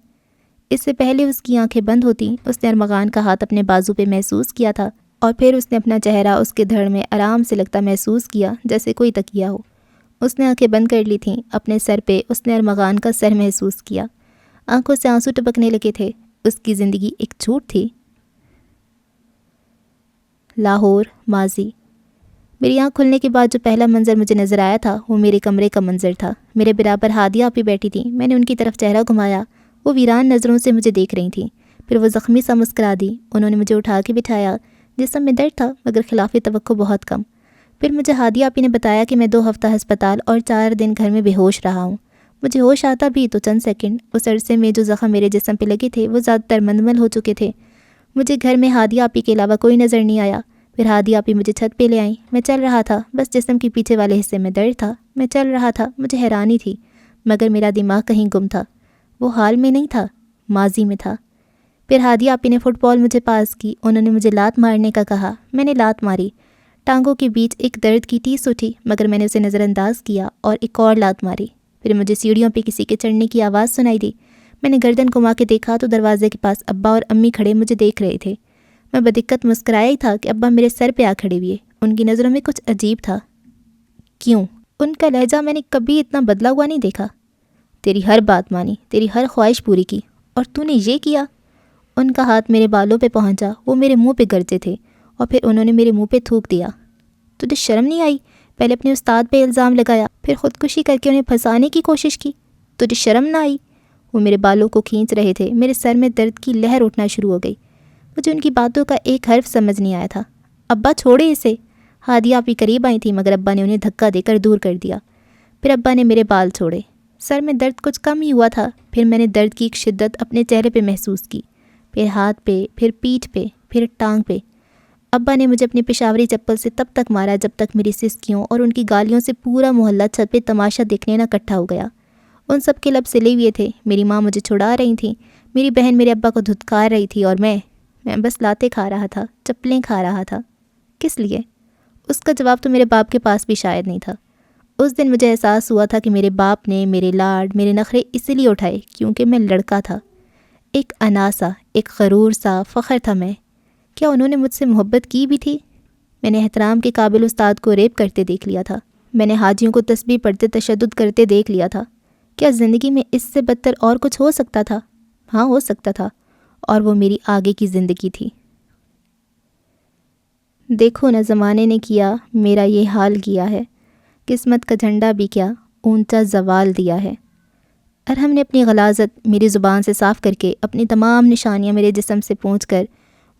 اس سے پہلے اس کی آنکھیں بند ہوتی اس نے ارمغان کا ہاتھ اپنے بازو پہ محسوس کیا تھا اور پھر اس نے اپنا چہرہ اس کے دھڑ میں آرام سے لگتا محسوس کیا جیسے کوئی تکیہ ہو۔ اس نے آنکھیں بند کر لی تھیں۔ اپنے سر پہ اس نے ارمغان کا سر محسوس کیا۔ آنکھوں سے آنسو ٹپکنے لگے تھے۔ اس کی زندگی ایک جھوٹ تھی۔ لاہور، ماضی۔ میری آنکھ کھلنے کے بعد جو پہلا منظر مجھے نظر آیا تھا وہ میرے کمرے کا منظر تھا۔ میرے برابر ہادیہ آپی بیٹھی تھیں۔ میں نے ان کی طرف چہرہ گھمایا۔ وہ ویران نظروں سے مجھے دیکھ رہی تھیں۔ پھر وہ زخمی سا مسکرا دی۔ انہوں نے مجھے اٹھا کے بٹھایا۔ جسم میں درد تھا مگر خلاف توقع بہت کم۔ پھر مجھے ہادیہ آپی نے بتایا کہ میں 2 ہفتہ ہسپتال اور 4 دن گھر میں بے ہوش رہا ہوں۔ مجھے ہوش آتا بھی تو چند سیکنڈ۔ اس عرصے میں جو زخم میرے جسم پہ لگے تھے وہ زیادہ تر مندمل ہو چکے تھے۔ مجھے گھر میں ہادیہ آپی کے علاوہ کوئی نظر نہیں آیا۔ پھر ہادیہ آپی مجھے چھت پہ لے آئیں۔ میں چل رہا تھا، بس جسم کے پیچھے والے حصے میں درد تھا۔ میں چل رہا تھا، مجھے حیرانی تھی مگر میرا دماغ کہیں گم تھا۔ وہ حال میں نہیں تھا، ماضی میں تھا۔ پھر ہادیہ آپی نے فٹ بال مجھے پاس کی۔ انہوں نے مجھے لات مارنے کا کہا۔ میں نے لات ماری۔ ٹانگوں کے بیچ ایک درد کی ٹیس اٹھی مگر میں نے اسے نظر انداز کیا اور ایک اور لات ماری۔ پھر مجھے سیڑھیوں پہ کسی کے چڑھنے کی آواز سنائی دی۔ میں نے گردن گھما کے دیکھا تو دروازے کے پاس ابا اور امی کھڑے مجھے دیکھ رہے تھے۔ میں بدقت مسکرایا ہی تھا کہ ابا میرے سر پہ آ کھڑے ہوئے۔ ان کی نظروں میں کچھ عجیب تھا۔ کیوں؟ ان کا لہجہ میں نے کبھی اتنا بدلا ہوا نہیں دیکھا۔ تیری ہر بات مانی، تیری ہر خواہش پوری کی اور تو نے یہ کیا؟ ان کا ہاتھ میرے بالوں پہ پہنچا۔ وہ میرے منہ پہ گرجے تھے اور پھر انہوں نے میرے منہ پہ تھوک دیا۔ تجھے شرم نہیں آئی؟ پہلے اپنے استاد پہ الزام لگایا، پھر خودکشی کر کے انہیں پھنسانے کی کوشش کی۔ تجھے شرم نہ آئی؟ وہ میرے بالوں کو کھینچ رہے تھے۔ میرے سر میں درد کی لہر اٹھنا شروع ہو گئی۔ مجھے ان کی باتوں کا ایک حرف سمجھ نہیں آیا تھا۔ ابا چھوڑے اسے۔ ہادیہ آپی قریب آئی تھی مگر ابا نے انہیں دھکا دے کر دور کر دیا۔ پھر ابا نے میرے بال چھوڑے۔ سر میں درد کچھ کم ہی ہوا تھا۔ پھر میں نے درد کی ایک شدت اپنے چہرے پہ محسوس کی، پھر ہاتھ پہ، پھر پیٹھ پہ، پھر ٹانگ پہ۔ ابا نے مجھے اپنی پشاوری چپل سے تب تک مارا جب تک میری سسکیوں اور ان کی گالیوں سے پورا محلہ چھت پہ تماشا دیکھنے نہ اکٹھا ہو گیا۔ ان سب کے لب سلے ہوئے تھے۔ میری ماں مجھے چھڑا رہی تھیں، میری بہن میرے ابا کو دھتکار رہی تھی اور میں بس لاتیں کھا رہا تھا، چپلیں کھا رہا تھا۔ کس لیے؟ اس کا جواب تو میرے باپ کے پاس بھی شاید نہیں تھا۔ اس دن مجھے احساس ہوا تھا کہ میرے باپ نے میرے لاڈ، میرے نخرے اس لیے اٹھائے کیونکہ میں لڑکا تھا۔ ایک انا سا، ایک غرور سا فخر تھا میں۔ کیا انہوں نے مجھ سے محبت کی بھی تھی؟ میں نے احترام کے قابل استاد کو ریپ کرتے دیکھ لیا تھا۔ میں نے حاجیوں کو تسبیح پڑھتے تشدد کرتے دیکھ لیا تھا۔ کیا زندگی میں اس سے بدتر اور کچھ ہو سکتا تھا؟ ہاں ہو سکتا تھا، اور وہ میری آگے کی زندگی تھی۔ دیکھو نہ زمانے نے کیا میرا یہ حال کیا ہے، قسمت کا جھنڈا بھی کیا اونچا زوال دیا ہے۔ ارحم نے اپنی غلاظت میری زبان سے صاف کر کے اپنی تمام نشانیاں میرے جسم سے پونچھ کر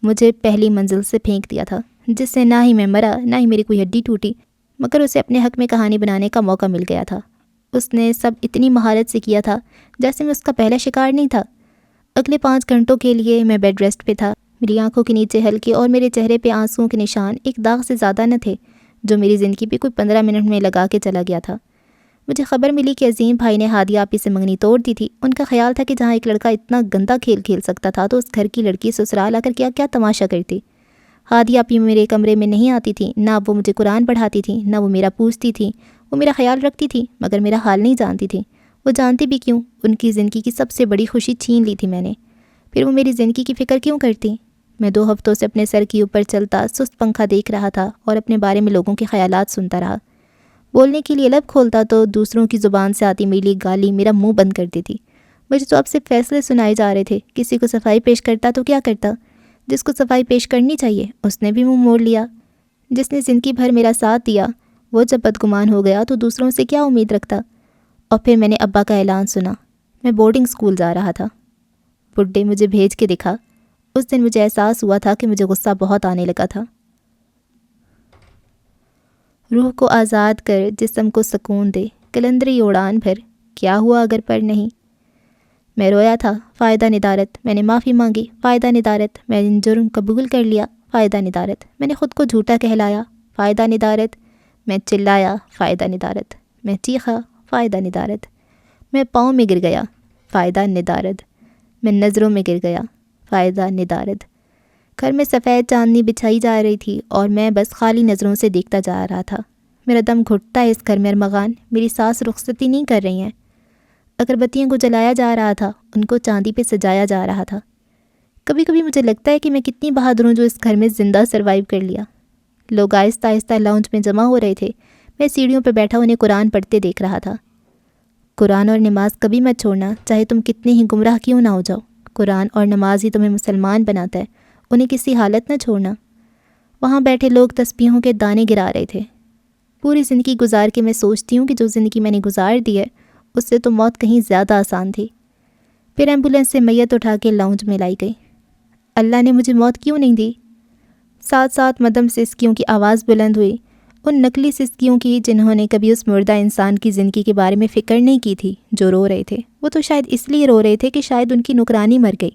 مجھے پہلی منزل سے پھینک دیا تھا، جس سے نہ ہی میں مرا نہ ہی میری کوئی ہڈی ٹوٹی، مگر اسے اپنے حق میں کہانی بنانے کا موقع مل گیا تھا۔ اس نے سب اتنی مہارت سے کیا تھا جیسے میں اس کا پہلا شکار نہیں تھا۔ اگلے 5 گھنٹوں کے لیے میں بیڈ ریسٹ پہ تھا۔ میری آنکھوں کے نیچے ہلکے اور میرے چہرے پہ آنسوؤں کے نشان ایک داغ سے زیادہ نہ تھے جو میری زندگی پہ کوئی 15 منٹ میں لگا کے چلا گیا تھا۔ مجھے خبر ملی کہ عظیم بھائی نے ہادی آپی سے منگنی توڑ دی تھی۔ ان کا خیال تھا کہ جہاں ایک لڑکا اتنا گندا کھیل کھیل سکتا تھا تو اس گھر کی لڑکی سسرال آ کر کیا تماشا کرتی۔ ہادی آپی میرے کمرے میں نہیں آتی تھی، نہ وہ مجھے قرآن پڑھاتی تھی، نہ وہ میرا پوچھتی تھی۔ وہ میرا خیال رکھتی تھی مگر میرا حال نہیں جانتی تھی۔ وہ جانتی بھی کیوں؟ ان کی زندگی کی سب سے بڑی خوشی چھین لی تھی میں نے۔ پھر وہ میری زندگی کی فکر کیوں کرتی؟ میں 2 ہفتوں سے اپنے سر کے اوپر چلتا سست پنکھا دیکھ رہا تھا اور اپنے بارے میں لوگوں کے خیالات سنتا رہا۔ بولنے کے لیے لب کھولتا تو دوسروں کی زبان سے آتی میری گالی میرا منہ بند کر دیتی۔ مجھے تو اب سے فیصلے سنائے جا رہے تھے۔ کسی کو صفائی پیش کرتا تو کیا کرتا؟ جس کو صفائی پیش کرنی چاہیے اس نے بھی منہ موڑ لیا۔ جس نے زندگی بھر میرا ساتھ دیا وہ جب بدگمان ہو گیا تو دوسروں سے کیا امید رکھتا؟ اور پھر میں نے ابا کا اعلان سنا۔ میں بورڈنگ اسکول جا رہا تھا۔ بڈھے مجھے بھیج کے دکھا۔ اس دن مجھے احساس ہوا تھا کہ مجھے غصہ بہت آنے لگا تھا۔ روح کو آزاد کر جسم کو سکون دے، کلندری اڑان بھر، کیا ہوا اگر پر نہیں؟ میں رویا تھا، فائدہ ندارت۔ میں نے معافی مانگی، فائدہ ندارت۔ میں نے جرم قبول کر لیا، فائدہ ندارت۔ میں نے خود کو جھوٹا کہلایا، فائدہ ندارت۔ میں چلایا، فائدہ ندارت۔ میں چیخا، فائدہ ندارت۔ میں پاؤں میں گر گیا، فائدہ ندارت۔ میں نظروں میں گر گیا، فائدہ ندارت۔ گھر میں سفید چاندنی بچھائی جا رہی تھی اور میں بس خالی نظروں سے دیکھتا جا رہا تھا۔ میرا دم گھٹتا ہے اس گھر میں ارمغان، میری سانس رخصتی نہیں کر رہی ہیں۔ اگربتیوں کو جلایا جا رہا تھا، ان کو چاندی پہ سجایا جا رہا تھا۔ کبھی کبھی مجھے لگتا ہے کہ میں کتنی بہادر ہوں جو اس گھر میں زندہ سروائیو کر لیا۔ لوگ آہستہ آہستہ لاؤنج میں جمع ہو رہے تھے۔ میں سیڑھیوں پہ بیٹھا انہیں قرآن پڑھتے دیکھ رہا تھا۔ قرآن اور نماز کبھی مت چھوڑنا، چاہے تم کتنے ہی گمراہ کیوں نہ ہو جاؤ۔ قرآن اور نماز ہی تمہیں مسلمان بناتا ہے، انہیں کسی حالت نہ چھوڑنا۔ وہاں بیٹھے لوگ تسبیحوں کے دانے گرا رہے تھے۔ پوری زندگی گزار کے میں سوچتی ہوں کہ جو زندگی میں نے گزار دی ہے اس سے تو موت کہیں زیادہ آسان تھی۔ پھر ایمبولینس سے میت اٹھا کے لاؤنج میں لائی گئی۔ اللہ نے مجھے موت کیوں نہیں دی؟ ساتھ ساتھ مدم سسکیوں کی آواز بلند ہوئی، ان نقلی سسکیوں کی جنہوں نے کبھی اس مردہ انسان کی زندگی کے بارے میں فکر نہیں کی تھی جو رو رہے تھے۔ وہ تو شاید اس لیے رو رہے تھے کہ شاید ان کی نکرانی مر گئی۔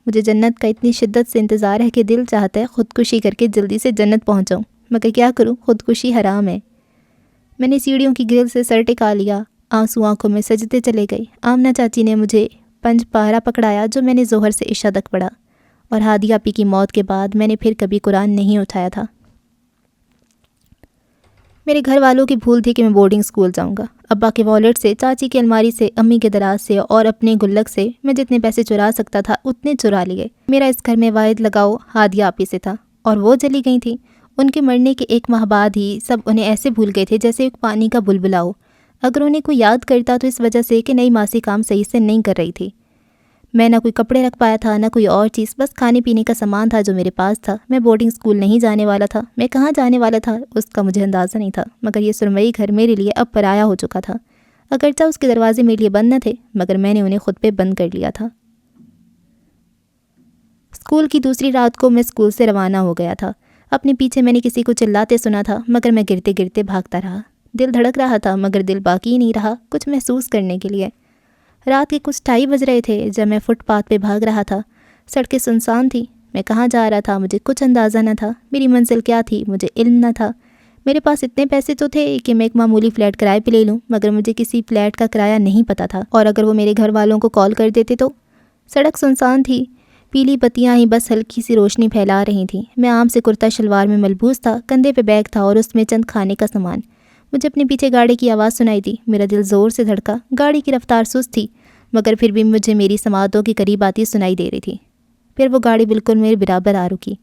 مجھے جنت کا اتنی شدت سے انتظار ہے کہ دل چاہتا ہے خودکشی کر کے جلدی سے جنت پہنچ جاؤں، مگر کیا کروں، خودکشی حرام ہے۔ میں نے سیڑھیوں کی گرل سے سر ٹکا لیا، آنسو آنکھوں میں سجدے چلے گئی۔ آمنہ چاچی نے مجھے 5 پارہ پکڑایا جو میں نے ظہر سے عشاء تک پڑھا، اور ہادی آپی کی موت کے بعد میں نے پھر کبھی قرآن نہیں اٹھایا تھا۔ میرے گھر والوں کی بھول تھی کہ میں بورڈنگ اسکول جاؤں گا۔ ابا کے والٹ سے، چاچی کی الماری سے، امی کے دراز سے اور اپنے گلک سے میں جتنے پیسے چرا سکتا تھا اتنے چرا لیے۔ میرا اس گھر میں واحد لگاؤ ہادی آپی سے تھا، اور وہ چلی گئی تھیں۔ ان کے مرنے کے 1 ماہ بعد ہی سب انہیں ایسے بھول گئے تھے جیسے ایک پانی کا بلبلا ہو۔ اگر انہیں کوئی یاد کرتا تو اس وجہ سے کہ نئی ماسی کام صحیح سے نہیں کر رہی تھی۔ میں نہ کوئی کپڑے رکھ پایا تھا نہ کوئی اور چیز، بس کھانے پینے کا سامان تھا جو میرے پاس تھا۔ میں بورڈنگ اسکول نہیں جانے والا تھا۔ میں کہاں جانے والا تھا اس کا مجھے اندازہ نہیں تھا، مگر یہ سرمئی گھر میرے لیے اب پرایا ہو چکا تھا۔ اگرچہ اس کے دروازے میرے لیے بند نہ تھے مگر میں نے انہیں خود پہ بند کر لیا تھا۔ اسکول کی دوسری رات کو میں اسکول سے روانہ ہو گیا تھا۔ اپنے پیچھے میں نے کسی کو چلاتے سنا تھا مگر میں گرتے گرتے بھاگتا رہا۔ دل دھڑک رہا تھا مگر دل باقی ہی نہیں رہا کچھ محسوس کرنے کے لیے۔ رات کے کچھ 2:30 بج رہے تھے جب میں فٹ پاتھ پہ بھاگ رہا تھا۔ سڑکیں سنسان تھیں۔ میں کہاں جا رہا تھا مجھے کچھ اندازہ نہ تھا۔ میری منزل کیا تھی مجھے علم نہ تھا۔ میرے پاس اتنے پیسے تو تھے کہ میں ایک معمولی فلیٹ کرائے پہ لے لوں، مگر مجھے کسی فلیٹ کا کرایہ نہیں پتہ تھا، اور اگر وہ میرے گھر والوں کو کال کر دیتے تو۔ سڑک سنسان تھی، پیلی بتیاں ہی بس ہلکی سی روشنی پھیلا رہی تھیں۔ میں عام سے کرتا شلوار میں ملبوس تھا، کندھے پہ بیگ تھا اور اس میں چند کھانے کا سامان۔ مجھے اپنے پیچھے گاڑی کی آواز سنائی دی۔ میرا دل زور سے دھڑکا۔ گاڑی کی رفتار سست تھی مگر پھر بھی مجھے میری سماعتوں کے قریب آتی سنائی دے رہی تھی۔ پھر وہ گاڑی بالکل میرے برابر آ رکی۔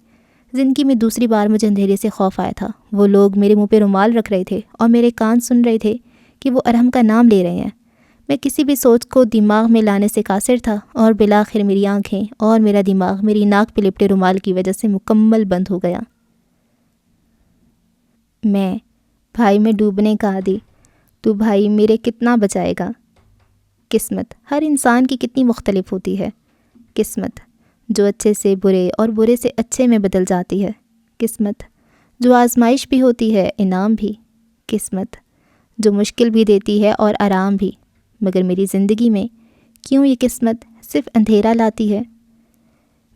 زندگی میں دوسری بار مجھے اندھیرے سے خوف آیا تھا۔ وہ لوگ میرے منہ پہ رومال رکھ رہے تھے اور میرے کان سن رہے تھے کہ وہ ارحم کا نام لے رہے ہیں۔ میں کسی بھی سوچ کو دماغ میں لانے سے قاصر تھا اور بالآخر میری آنکھیں اور میرا دماغ میری ناک پہ لپٹے رومال کی وجہ سے مکمل بند ہو گیا۔ میں ڈوبنے کا عادی، تو بھائی میرے کتنا بچائے گا؟ قسمت ہر انسان کی کتنی مختلف ہوتی ہے۔ قسمت جو اچھے سے برے اور برے سے اچھے میں بدل جاتی ہے۔ قسمت جو آزمائش بھی ہوتی ہے انعام بھی۔ قسمت جو مشکل بھی دیتی ہے اور آرام بھی۔ مگر میری زندگی میں کیوں یہ قسمت صرف اندھیرا لاتی ہے؟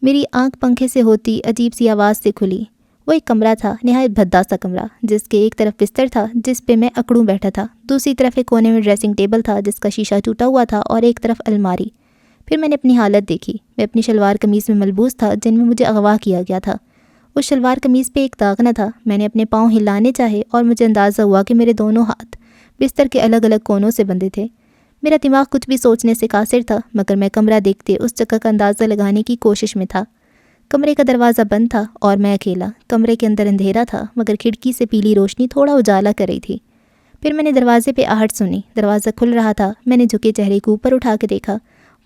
میری آنکھ پنکھے سے ہوتی عجیب سی آواز سے کھلی۔ وہ ایک کمرہ تھا، نہایت بھدا سا کمرہ، جس کے ایک طرف بستر تھا جس پہ میں اکڑوں بیٹھا تھا، دوسری طرف ایک کونے میں ڈریسنگ ٹیبل تھا جس کا شیشہ ٹوٹا ہوا تھا اور ایک طرف الماری۔ پھر میں نے اپنی حالت دیکھی۔ میں اپنی شلوار قمیض میں ملبوس تھا جن میں مجھے اغوا کیا گیا تھا۔ اس شلوار قمیض پہ ایک داغ نہ تھا۔ میں نے اپنے پاؤں ہلانے چاہے اور مجھے اندازہ ہوا کہ میرے دونوں ہاتھ بستر کے الگ الگ کونوں سے بندھے تھے۔ میرا دماغ کچھ بھی سوچنے سے قاصر تھا مگر میں کمرہ دیکھتے اس جگہ کا اندازہ لگانے کی کوشش میں تھا۔ کمرے کا دروازہ بند تھا اور میں اکیلا۔ کمرے کے اندر اندھیرا تھا مگر کھڑکی سے پیلی روشنی تھوڑا اجالا کر رہی تھی۔ پھر میں نے دروازے پہ آہٹ سنی۔ دروازہ کھل رہا تھا۔ میں نے جھکے چہرے کو اوپر اٹھا کے دیکھا۔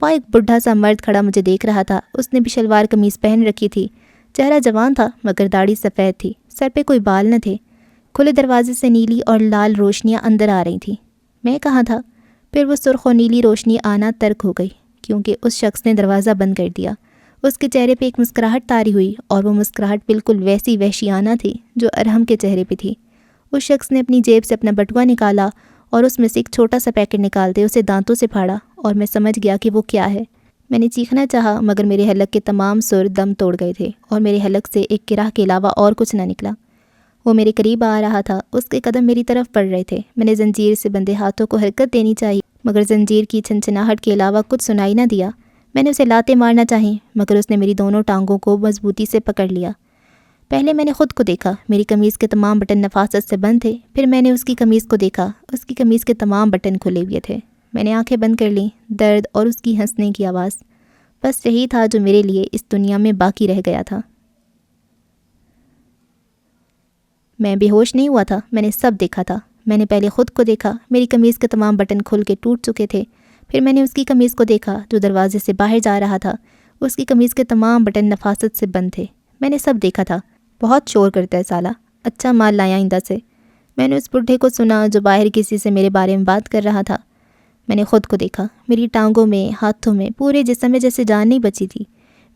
وہاں ایک بڈھا سا مرد کھڑا مجھے دیکھ رہا تھا۔ اس نے بھی شلوار قمیض پہن رکھی تھی۔ چہرہ جوان تھا مگر داڑھی سفید تھی، سر پہ کوئی بال نہ تھے۔ کھلے دروازے سے نیلی اور لال روشنیاں اندر آ رہی تھیں۔ میں کہاں تھا؟ پھر وہ سرخ و نیلی روشنی آنا ترک ہو گئی کیونکہ اس شخص نے دروازہ بند کر دیا۔ اس کے چہرے پہ ایک مسکراہٹ طاری ہوئی اور وہ مسکراہٹ بالکل ویسی وحشیانہ تھی جو ارحم کے چہرے پہ تھی۔ اس شخص نے اپنی جیب سے اپنا بٹوا نکالا اور اس میں سے ایک چھوٹا سا پیکٹ نکالتے اسے دانتوں سے پھاڑا اور میں سمجھ گیا کہ وہ کیا ہے۔ میں نے چیخنا چاہا مگر میرے حلق کے تمام سر دم توڑ گئے تھے اور میرے حلق سے ایک کرہ کے علاوہ اور کچھ نہ نکلا۔ وہ میرے قریب آ رہا تھا، اس کے قدم میری طرف پڑ رہے تھے۔ میں نے زنجیر سے بندھے ہاتھوں کو حرکت دینی چاہی مگر زنجیر کی چھنچناہٹ کے علاوہ کچھ سنائی نہ دیا۔ میں نے اسے لاتیں مارنا چاہیں مگر اس نے میری دونوں ٹانگوں کو مضبوطی سے پکڑ لیا۔ پہلے میں نے خود کو دیکھا، میری قمیض کے تمام بٹن نفاست سے بند تھے۔ پھر میں نے اس کی قمیض کو دیکھا، اس کی قمیض کے تمام بٹن کھلے ہوئے تھے۔ میں نے آنکھیں بند کر لیں۔ درد اور اس کی ہنسنے کی آواز، بس یہی تھا جو میرے لیے اس دنیا میں باقی رہ گیا تھا۔ میں بے ہوش نہیں ہوا تھا، میں نے سب دیکھا تھا۔ میں نے پہلے خود کو دیکھا، میری قمیض کے تمام بٹن کھل کے ٹوٹ چکے تھے۔ پھر میں نے اس کی قمیض کو دیکھا جو دروازے سے باہر جا رہا تھا، اس کی قمیض کے تمام بٹن نفاست سے بند تھے۔ میں نے سب دیکھا تھا۔ بہت شور کرتا ہے سالہ، اچھا مال لایا آئندہ سے۔ میں نے اس بڈھے کو سنا جو باہر کسی سے میرے بارے میں بات کر رہا تھا۔ میں نے خود کو دیکھا، میری ٹانگوں میں، ہاتھوں میں، پورے جسم میں جیسے جان نہیں بچی تھی۔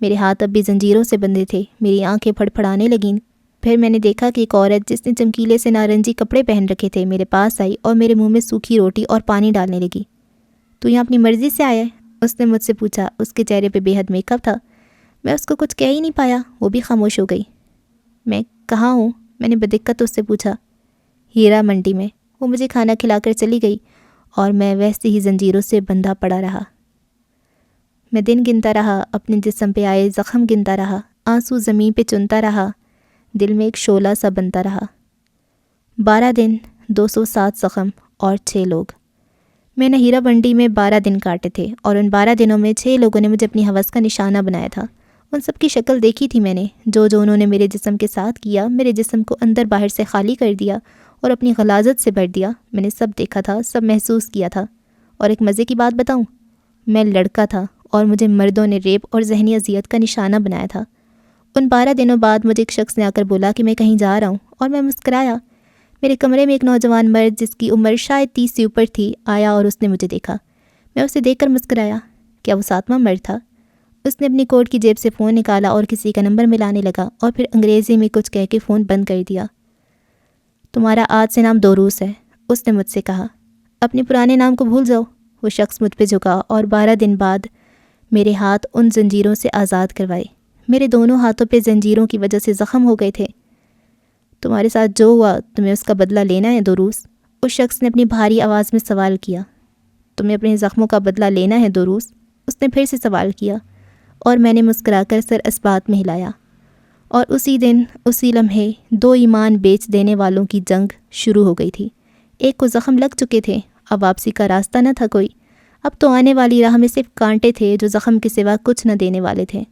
میرے ہاتھ اب بھی زنجیروں سے بندھے تھے، میری آنکھیں پھڑ پھڑانے لگیں۔ پھر میں نے دیکھا کہ ایک عورت جس نے چمکیلے سے نارنجی کپڑے پہن رکھے تھے میرے پاس آئی اور میرے منہ میں سوکھی روٹی اور پانی ڈالنے لگی۔ تو یہاں اپنی مرضی سے آیا ہے؟ اس نے مجھ سے پوچھا۔ اس کے چہرے پہ بے حد میک اپ تھا۔ میں اس کو کچھ کہہ ہی نہیں پایا، وہ بھی خاموش ہو گئی۔ میں کہاں ہوں؟ میں نے بدقت اس سے پوچھا۔ ہیرا منڈی میں۔ وہ مجھے کھانا کھلا کر چلی گئی اور میں ویسے ہی زنجیروں سے بندھا پڑا رہا۔ میں دن گنتا رہا، اپنے جسم پہ آئے زخم گنتا رہا، آنسو زمین پہ چنتا رہا، دل میں ایک شعلہ سا بنتا رہا۔ 12 دن، 207 زخم اور 6 لوگ۔ میں نے ہیرا منڈی میں 12 دن کاٹے تھے اور ان 12 دنوں میں 6 لوگوں نے مجھے اپنی ہوس کا نشانہ بنایا تھا۔ ان سب کی شکل دیکھی تھی میں نے، جو انہوں نے میرے جسم کے ساتھ کیا، میرے جسم کو اندر باہر سے خالی کر دیا اور اپنی غلاظت سے بھر دیا۔ میں نے سب دیکھا تھا، سب محسوس کیا تھا۔ اور ایک مزے کی بات بتاؤں، میں لڑکا تھا اور مجھے مردوں نے ریپ اور ذہنی اذیت کا نشانہ بنایا تھا۔ ان 12 دنوں بعد مجھے ایک شخص نے آ کر بولا کہ میں کہیں جا رہا ہوں اور میں مسکرایا۔ میرے کمرے میں ایک نوجوان مرد جس کی عمر شاید 30 سے اوپر تھی آیا اور اس نے مجھے دیکھا۔ میں اسے دیکھ کر مسکرایا۔ کیا وہ 7واں مرد تھا؟ اس نے اپنی کوٹ کی جیب سے فون نکالا اور کسی کا نمبر ملانے لگا اور پھر انگریزی میں کچھ کہہ کے فون بند کر دیا۔ تمہارا آج سے نام دوروس ہے، اس نے مجھ سے کہا۔ اپنے پرانے نام کو بھول جاؤ۔ وہ شخص مجھ پہ جھکا اور 12 دن بعد میرے ہاتھ ان زنجیروں سے آزاد کروائے۔ میرے دونوں ہاتھوں پہ زنجیروں کی وجہ سے زخم ہو گئے تھے۔ تمہارے ساتھ جو ہوا تمہیں اس کا بدلہ لینا ہے دوروس؟ اس شخص نے اپنی بھاری آواز میں سوال کیا۔ تمہیں اپنے زخموں کا بدلہ لینا ہے دوروس؟ اس نے پھر سے سوال کیا اور میں نے مسکرا کر سر اثبات میں ہلایا۔ اور اسی دن، اسی لمحے 2 ایمان بیچ دینے والوں کی جنگ شروع ہو گئی تھی۔ ایک کو زخم لگ چکے تھے، اب واپسی کا راستہ نہ تھا کوئی، اب تو آنے والی راہ میں صرف کانٹے تھے جو زخم کے سوا کچھ نہ دینے والے تھے۔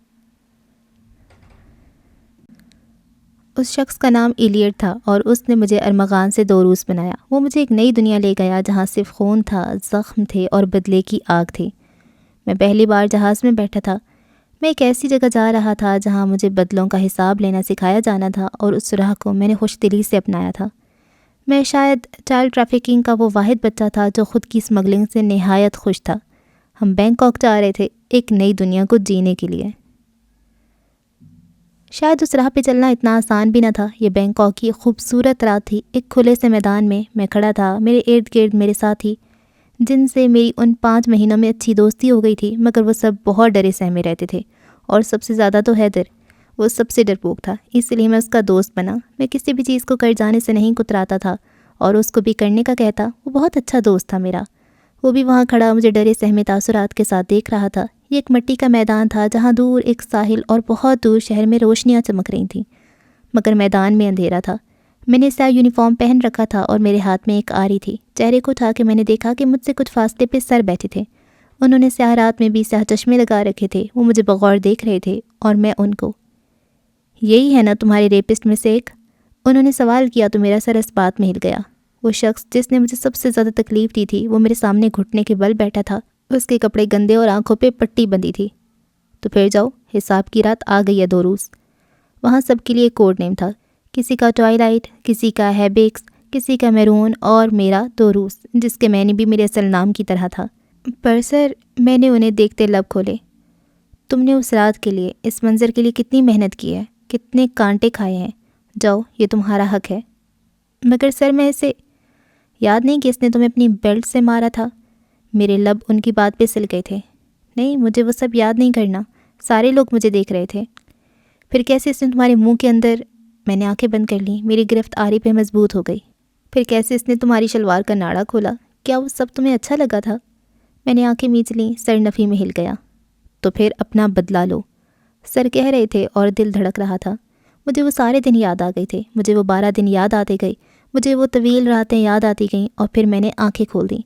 اس شخص کا نام ایلیٹ تھا اور اس نے مجھے ارمغان سے 2 روز بنایا۔ وہ مجھے ایک نئی دنیا لے گیا جہاں صرف خون تھا، زخم تھے اور بدلے کی آگ تھی۔ میں پہلی بار جہاز میں بیٹھا تھا۔ میں ایک ایسی جگہ جا رہا تھا جہاں مجھے بدلوں کا حساب لینا سکھایا جانا تھا، اور اس راہ کو میں نے خوش دلی سے اپنایا تھا۔ میں شاید چائلڈ ٹریفکنگ کا وہ واحد بچہ تھا جو خود کی اسمگلنگ سے نہایت خوش تھا۔ ہم بینکاک جا رہے تھے، ایک نئی دنیا کو جینے کے لیے۔ شاید اس راہ پہ چلنا اتنا آسان بھی نہ تھا۔ یہ بینکاک کی خوبصورت رات تھی۔ ایک کھلے سے میدان میں کھڑا تھا، میرے ارد گرد میرے ساتھی جن سے میری ان 5 مہینوں میں اچھی دوستی ہو گئی تھی، مگر وہ سب بہت ڈرے سہمے رہتے تھے، اور سب سے زیادہ تو حیدر، وہ سب سے ڈرپوک تھا، اس لیے میں اس کا دوست بنا۔ میں کسی بھی چیز کو کر جانے سے نہیں کتراتا تھا اور اس کو بھی کرنے کا کہتا۔ وہ بہت اچھا دوست تھا میرا۔ وہ بھی وہاں کھڑا مجھے ڈرے سہمے تاثرات کے ساتھ دیکھ رہا تھا۔ یہ ایک مٹی کا میدان تھا جہاں دور ایک ساحل اور بہت دور شہر میں روشنیاں چمک رہی تھیں، مگر میدان میں اندھیرا تھا۔ میں نے سیاہ یونیفارم پہن رکھا تھا اور میرے ہاتھ میں ایک آری تھی۔ چہرے کو اٹھا کے میں نے دیکھا کہ مجھ سے کچھ فاصلے پہ سر بیٹھے تھے۔ انہوں نے سیاہ رات میں بھی سیاہ چشمے لگا رکھے تھے۔ وہ مجھے بغور دیکھ رہے تھے اور میں ان کو۔ یہی ہے نا تمہارے ریپسٹ میں سے ایک؟ انہوں نے سوال کیا تو میرا سر اس بات میں ہل گیا۔ وہ شخص جس نے مجھے سب سے زیادہ تکلیف دی تھی وہ میرے سامنے گھٹنے کے بل بیٹھا تھا۔ اس کے کپڑے گندے اور آنکھوں پہ پٹی بندھی تھی۔ تو پھر جاؤ، حساب کی رات آ گئی ہے 2 روز۔ وہاں سب کے لیے کوڈ نیم تھا، کسی کا ٹوائلائٹ، کسی کا ہیبکس، کسی کا میرون، اور میرا 2 روز، جس کے معنی بھی میرے اصل نام کی طرح تھا۔ پر سر، میں نے انہیں دیکھتے لب کھولے، تم نے اس رات کے لیے، اس منظر کے لیے کتنی محنت کی ہے، کتنے کانٹے کھائے ہیں، جاؤ یہ تمہارا حق ہے۔ مگر سر میں اسے یاد نہیں کہ اس نے تمہیں اپنی بیلٹ سے مارا تھا۔ میرے لب ان کی بات پہ سل گئے تھے۔ نہیں، مجھے وہ سب یاد نہیں کرنا، سارے لوگ مجھے دیکھ رہے تھے۔ پھر کیسے اس نے تمہارے منہ کے اندر، میں نے آنکھیں بند کر لیں، میری گرفت آری پہ مضبوط ہو گئی۔ پھر کیسے اس نے تمہاری شلوار کا ناڑا کھولا؟ کیا وہ سب تمہیں اچھا لگا تھا؟ میں نے آنکھیں میچ لیں، سر نفی میں ہل گیا۔ تو پھر اپنا بدلہ لو، سر کہہ رہے تھے اور دل دھڑک رہا تھا۔ مجھے وہ سارے دن یاد آ گئے تھے، مجھے وہ 12 دن یاد آتے گئے، مجھے وہ طویل راتیں یاد آتی گئیں، اور پھر میں نے آنکھیں کھول دیں۔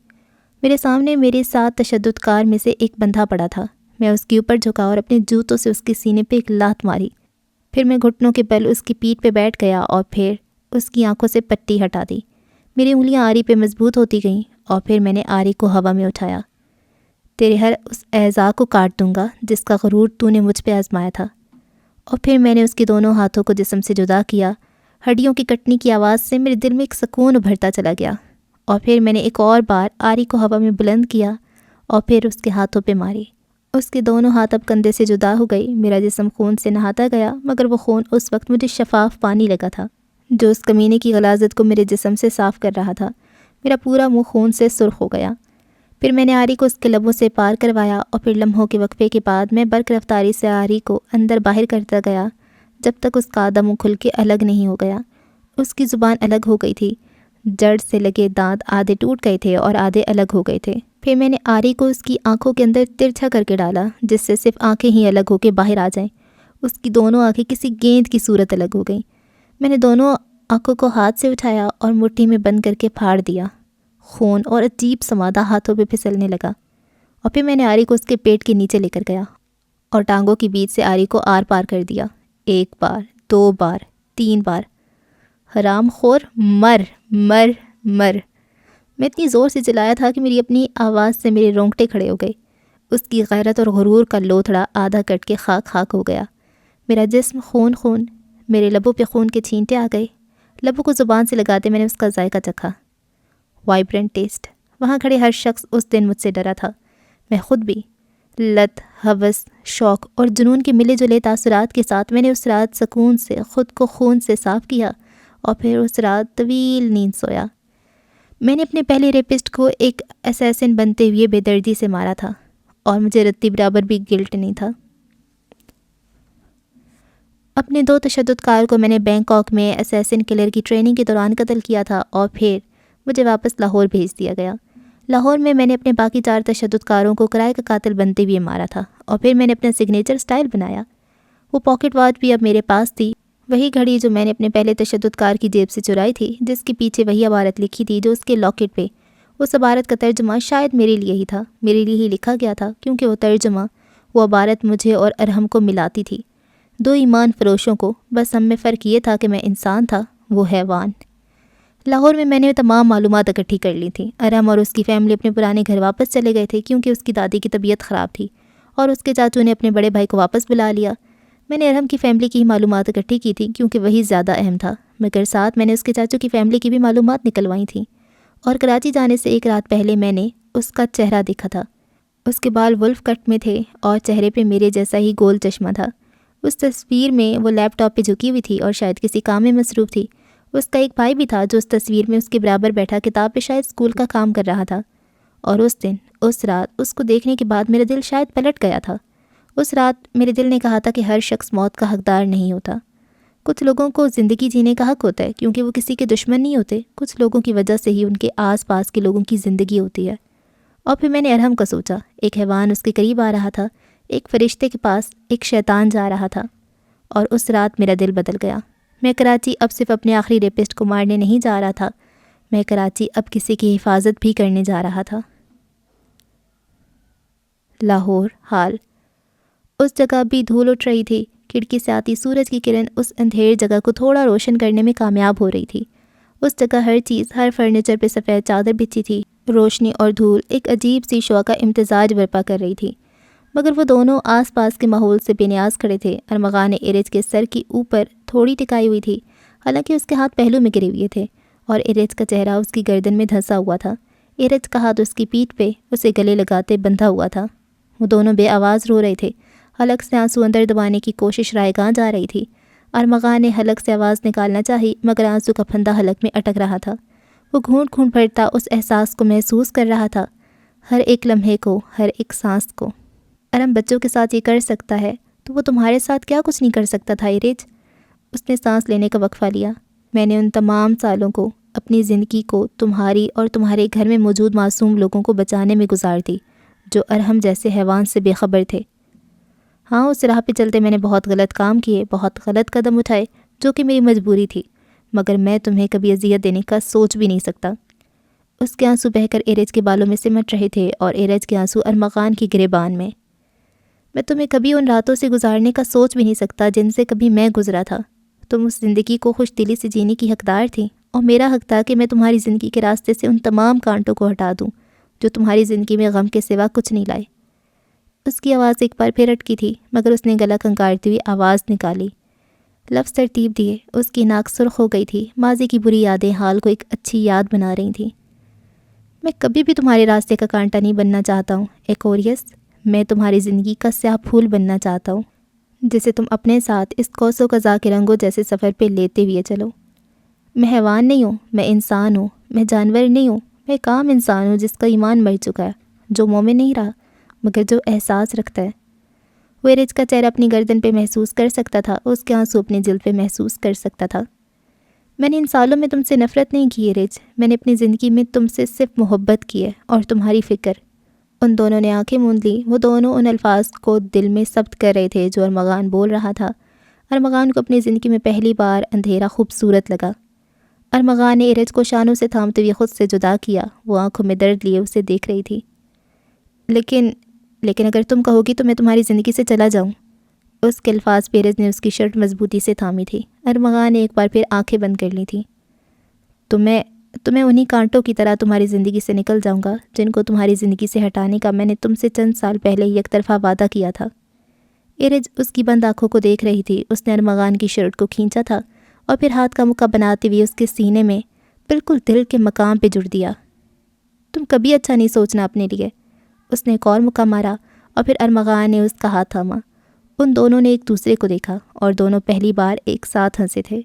میرے سامنے میرے ساتھ تشدد کار میں سے ایک بندھا پڑا تھا۔ میں اس کے اوپر جھکا اور اپنے جوتوں سے اس کے سینے پہ ایک لات ماری۔ پھر میں گھٹنوں کے بل اس کی پیٹھ پہ بیٹھ گیا اور پھر اس کی آنکھوں سے پٹی ہٹا دی۔ میری انگلیاں آری پہ مضبوط ہوتی گئیں اور پھر میں نے آری کو ہوا میں اٹھایا۔ تیرے ہر اس اعضاء کو کاٹ دوں گا جس کا غرور تو نے مجھ پہ آزمایا تھا۔ اور پھر میں نے اس کے دونوں ہاتھوں کو جسم سے جدا کیا۔ ہڈیوں کی کٹنے کی آواز سے میرے دل میں ایک سکون ابھرتا چلا گیا۔ اور پھر میں نے ایک اور بار آری کو ہوا میں بلند کیا اور پھر اس کے ہاتھوں پہ ماری۔ اس کے دونوں ہاتھ اب کندھے سے جدا ہو گئی۔ میرا جسم خون سے نہاتا گیا، مگر وہ خون اس وقت مجھے شفاف پانی لگا تھا جو اس کمینے کی غلاظت کو میرے جسم سے صاف کر رہا تھا۔ میرا پورا منہ خون سے سرخ ہو گیا۔ پھر میں نے آری کو اس کے لبوں سے پار کروایا اور پھر لمحوں کے وقفے کے بعد میں برق رفتاری سے آری کو اندر باہر کرتا گیا جب تک اس کا آدھا منہ کھل کے الگ نہیں ہو گیا۔ اس کی زبان الگ ہو گئی تھی، جڑ سے لگے دانت آدھے ٹوٹ گئے تھے اور آدھے الگ ہو گئے تھے۔ پھر میں نے آری کو اس کی آنکھوں کے اندر ترچھا کر کے ڈالا جس سے صرف آنکھیں ہی الگ ہو کے باہر آ جائیں۔ اس کی دونوں آنکھیں کسی گیند کی صورت الگ ہو گئیں۔ میں نے دونوں آنکھوں کو ہاتھ سے اٹھایا اور مٹھی میں بند کر کے پھاڑ دیا۔ خون اور عجیب سمادہ ہاتھوں پہ پھسلنے لگا۔ اور پھر میں نے آری کو اس کے پیٹ کے نیچے لے کر گیا اور ٹانگوں کے بیچ سے آری کو آر پار کر دیا۔ 1 بار، 2 بار، 3 بار۔ حرام خور، مر مر مر۔ میں اتنی زور سے چلایا تھا کہ میری اپنی آواز سے میرے رونگٹے کھڑے ہو گئے۔ اس کی غیرت اور غرور کا لوتھڑا آدھا کٹ کے خاک خاک ہو گیا۔ میرا جسم خون خون، میرے لبوں پہ خون کے چھینٹے آ گئے۔ لبوں کو زبان سے لگاتے میں نے اس کا ذائقہ چکھا۔ Vibrant test. وہاں کھڑے ہر شخص اس دن مجھ سے ڈرا تھا، میں خود بھی۔ لت، ہوس، شوق اور جنون کے ملے جلے تاثرات کے ساتھ میں نے اس رات سکون سے خود کو خون سے صاف کیا اور پھر اس رات طویل نیند سویا۔ میں نے اپنے پہلے ریپسٹ کو ایک اسیسن بنتے ہوئے بے دردی سے مارا تھا اور مجھے رتی برابر بھی گلٹ نہیں تھا۔ اپنے 2 تشدد کار کو میں نے بینکاک میں اسیسن کلر کی ٹریننگ کے دوران قتل کیا تھا اور پھر مجھے واپس لاہور بھیج دیا گیا۔ لاہور میں نے اپنے باقی 4 تشدد کاروں کو کرائے کا قاتل بنتے ہوئے مارا تھا اور پھر میں نے اپنا سگنیچر سٹائل بنایا۔ وہ پاکٹ واچ بھی اب میرے پاس تھی، وہی گھڑی جو میں نے اپنے پہلے تشدد کار کی جیب سے چرائی تھی، جس کے پیچھے وہی عبارت لکھی تھی جو اس کے لاکٹ پہ۔ اس عبارت کا ترجمہ شاید میرے لیے ہی تھا، میرے لیے ہی لکھا گیا تھا، کیونکہ وہ ترجمہ، وہ عبارت مجھے اور ارحم کو ملاتی تھی، دو ایمان فروشوں کو۔ بس ہم میں فرق یہ تھا کہ میں انسان تھا، وہ حیوان۔ لاہور میں نے تمام معلومات اکٹھی کر لی تھیں۔ ارحم اور اس کی فیملی اپنے پرانے گھر واپس چلے گئے تھے، کیونکہ اس کی دادی کی طبیعت خراب تھی، اور اس کے چاچو نے اپنے بڑے بھائی کو واپس بلا لیا۔ میں نے ارحم کی فیملی کی ہی معلومات اکٹھی کی تھی، کیونکہ وہی زیادہ اہم تھا، مگر ساتھ میں نے اس کے چاچو کی فیملی کی بھی معلومات نکلوائی تھیں۔ اور کراچی جانے سے ایک رات پہلے میں نے اس کا چہرہ دیکھا تھا۔ اس کے بال ولف کٹ میں تھے اور چہرے پہ میرے جیسا ہی گول چشمہ تھا۔ اس تصویر میں وہ لیپ ٹاپ پہ جھکی ہوئی تھی اور شاید کسی کام میں مصروف تھی۔ اس کا ایک بھائی بھی تھا جو اس تصویر میں اس کے برابر بیٹھا کتاب پہ شاید اسکول کا کام کر رہا تھا۔ اور اس دن، اس رات، اس کو دیکھنے کے بعد میرا دل شاید پلٹ گیا تھا۔ اس رات میرے دل نے کہا تھا کہ ہر شخص موت کا حقدار نہیں ہوتا۔ کچھ لوگوں کو زندگی جینے کا حق ہوتا ہے، کیونکہ وہ کسی کے دشمن نہیں ہوتے۔ کچھ لوگوں کی وجہ سے ہی ان کے آس پاس کے لوگوں کی زندگی ہوتی ہے۔ اور پھر میں نے ارحم کا سوچا، ایک حیوان اس کے قریب آ رہا تھا، ایک فرشتے کے پاس ایک شیطان جا رہا تھا۔ اور اس رات میرا دل بدل گیا۔ میں کراچی اب صرف اپنے آخری ریپسٹ کو مارنے نہیں جا رہا تھا، میں کراچی اب کسی کی حفاظت بھی کرنے جا رہا تھا۔ لاہور حال۔ اس جگہ بھی دھول اٹھ رہی تھی۔ کھڑکی سے آتی سورج کی کرن اس اندھیر جگہ کو تھوڑا روشن کرنے میں کامیاب ہو رہی تھی۔ اس جگہ ہر چیز، ہر فرنیچر پہ سفید چادر بچھی تھی۔ روشنی اور دھول ایک عجیب سی شعاع کا امتزاج برپا کر رہی تھی، مگر وہ دونوں آس پاس کے ماحول سے بے نیاز کھڑے تھے۔ ارمغان ارج کے سر کی اوپر تھوڑی ٹکائی ہوئی تھی، حالانکہ اس کے ہاتھ پہلو میں گرے ہوئے تھے، اور ارج کا چہرہ اس کی گردن میں دھنسا ہوا تھا۔ ارج کا ہاتھ اس کی پیٹھ پہ اسے گلے لگاتے بندھا ہوا تھا۔ وہ دونوں بے آواز رو رہے تھے۔ حلق سے آنسو اندر دبانے کی کوشش رائیگاں جا رہی تھی۔ ارمغان نے حلق سے آواز نکالنا چاہی، مگر آنسو کا پھندا حلق میں اٹک رہا تھا۔ وہ گھونٹ گھونٹ بھرتا اس احساس کو محسوس کر رہا تھا، ہر ایک لمحے کو، ہر ایک سانس کو۔ ارم بچوں کے ساتھ یہ کر سکتا ہے تو وہ تمہارے ساتھ کیا کچھ نہیں کر سکتا تھا ارج؟ اس نے سانس لینے کا وقفہ لیا۔ میں نے ان تمام سالوں کو، اپنی زندگی کو تمہاری اور تمہارے گھر میں موجود معصوم لوگوں کو بچانے میں گزار دی، جو ارحم جیسے حیوان سے بے خبر تھے۔ ہاں، اس راہ پہ چلتے میں نے بہت غلط کام کیے، بہت غلط قدم اٹھائے، جو کہ میری مجبوری تھی، مگر میں تمہیں کبھی اذیت دینے کا سوچ بھی نہیں سکتا۔ اس کے آنسو بہہ کر ارج کے بالوں میں سمٹ رہے تھے، اور ارج کے آنسو ارمغان کی گریبان میں۔ میں تمہیں کبھی ان راتوں سے گزارنے کا سوچ بھی نہیں سکتا جن سے کبھی میں گزرا تھا۔ تم اس زندگی کو خوش دلی سے جینے کی حقدار تھی، اور میرا حق تھا کہ میں تمہاری زندگی کے راستے سے ان تمام کانٹوں کو ہٹا دوں جو تمہاری زندگی میں غم کے سوا کچھ نہیں لائے۔ اس کی آواز ایک بار پھر اٹکی تھی، مگر اس نے گلا کھنکارتی ہوئی آواز نکالی۔ لفظ ترتیب دیے۔ اس کی ناک سرخ ہو گئی تھی۔ ماضی کی بری یادیں حال کو ایک اچھی یاد بنا رہی تھیں۔ میں کبھی بھی تمہارے راستے کا کانٹا نہیں بننا چاہتا ہوں ایکوریس۔ میں تمہاری زندگی کا سیاہ پھول بننا چاہتا ہوں، جسے تم اپنے ساتھ اس قوس و قزح کے رنگوں جیسے سفر پہ لیتے ہوئے چلو۔ میں حیوان نہیں ہوں، میں انسان ہوں۔ میں جانور نہیں ہوں، میں ایک عام انسان ہوں جس کا ایمان مر چکا ہے، جو مومن نہیں رہا، مگر جو احساس رکھتا ہے۔ وہ ارج کا چہرہ اپنی گردن پہ محسوس کر سکتا تھا، اس کے آنسو اپنی جلد پہ محسوس کر سکتا تھا۔ میں نے ان سالوں میں تم سے نفرت نہیں کی ارج، میں نے اپنی زندگی میں تم سے صرف محبت کی ہے، اور تمہاری فکر۔ ان دونوں نے آنکھیں موند لی۔ وہ دونوں ان الفاظ کو دل میں ثبت کر رہے تھے جو ارمغان بول رہا تھا۔ ارمغان کو اپنی زندگی میں پہلی بار اندھیرا خوبصورت لگا۔ ارمغان نے ارج کو شانوں سے تھامتے ہوئے خود سے جدا کیا۔ وہ آنکھوں میں درد لیے اسے دیکھ رہی تھی۔ لیکن اگر تم کہو گی تو میں تمہاری زندگی سے چلا جاؤں۔ اس کے الفاظ پہ ارج نے اس کی شرٹ مضبوطی سے تھامی تھی۔ ارمغان نے ایک بار پھر آنکھیں بند کر لی تھیں۔ تو میں انہی کانٹوں کی طرح تمہاری زندگی سے نکل جاؤں گا جن کو تمہاری زندگی سے ہٹانے کا میں نے تم سے چند سال پہلے یک طرفہ وعدہ کیا تھا۔ ارج اس کی بند آنکھوں کو دیکھ رہی تھی۔ اس نے ارمغان کی شرٹ کو کھینچا تھا اور پھر ہاتھ کا مکہ بناتے ہوئے اس کے سینے میں بالکل دل کے مقام پہ جڑ دیا۔ تم کبھی اچھا نہیں سوچنا اپنے لیے۔ اس نے ایک اور مکہ مارا، اور پھر ارمغان نے اس کا ہاتھ تھاما۔ ان دونوں نے ایک دوسرے کو دیکھا، اور دونوں پہلی بار ایک ساتھ ہنسے تھے۔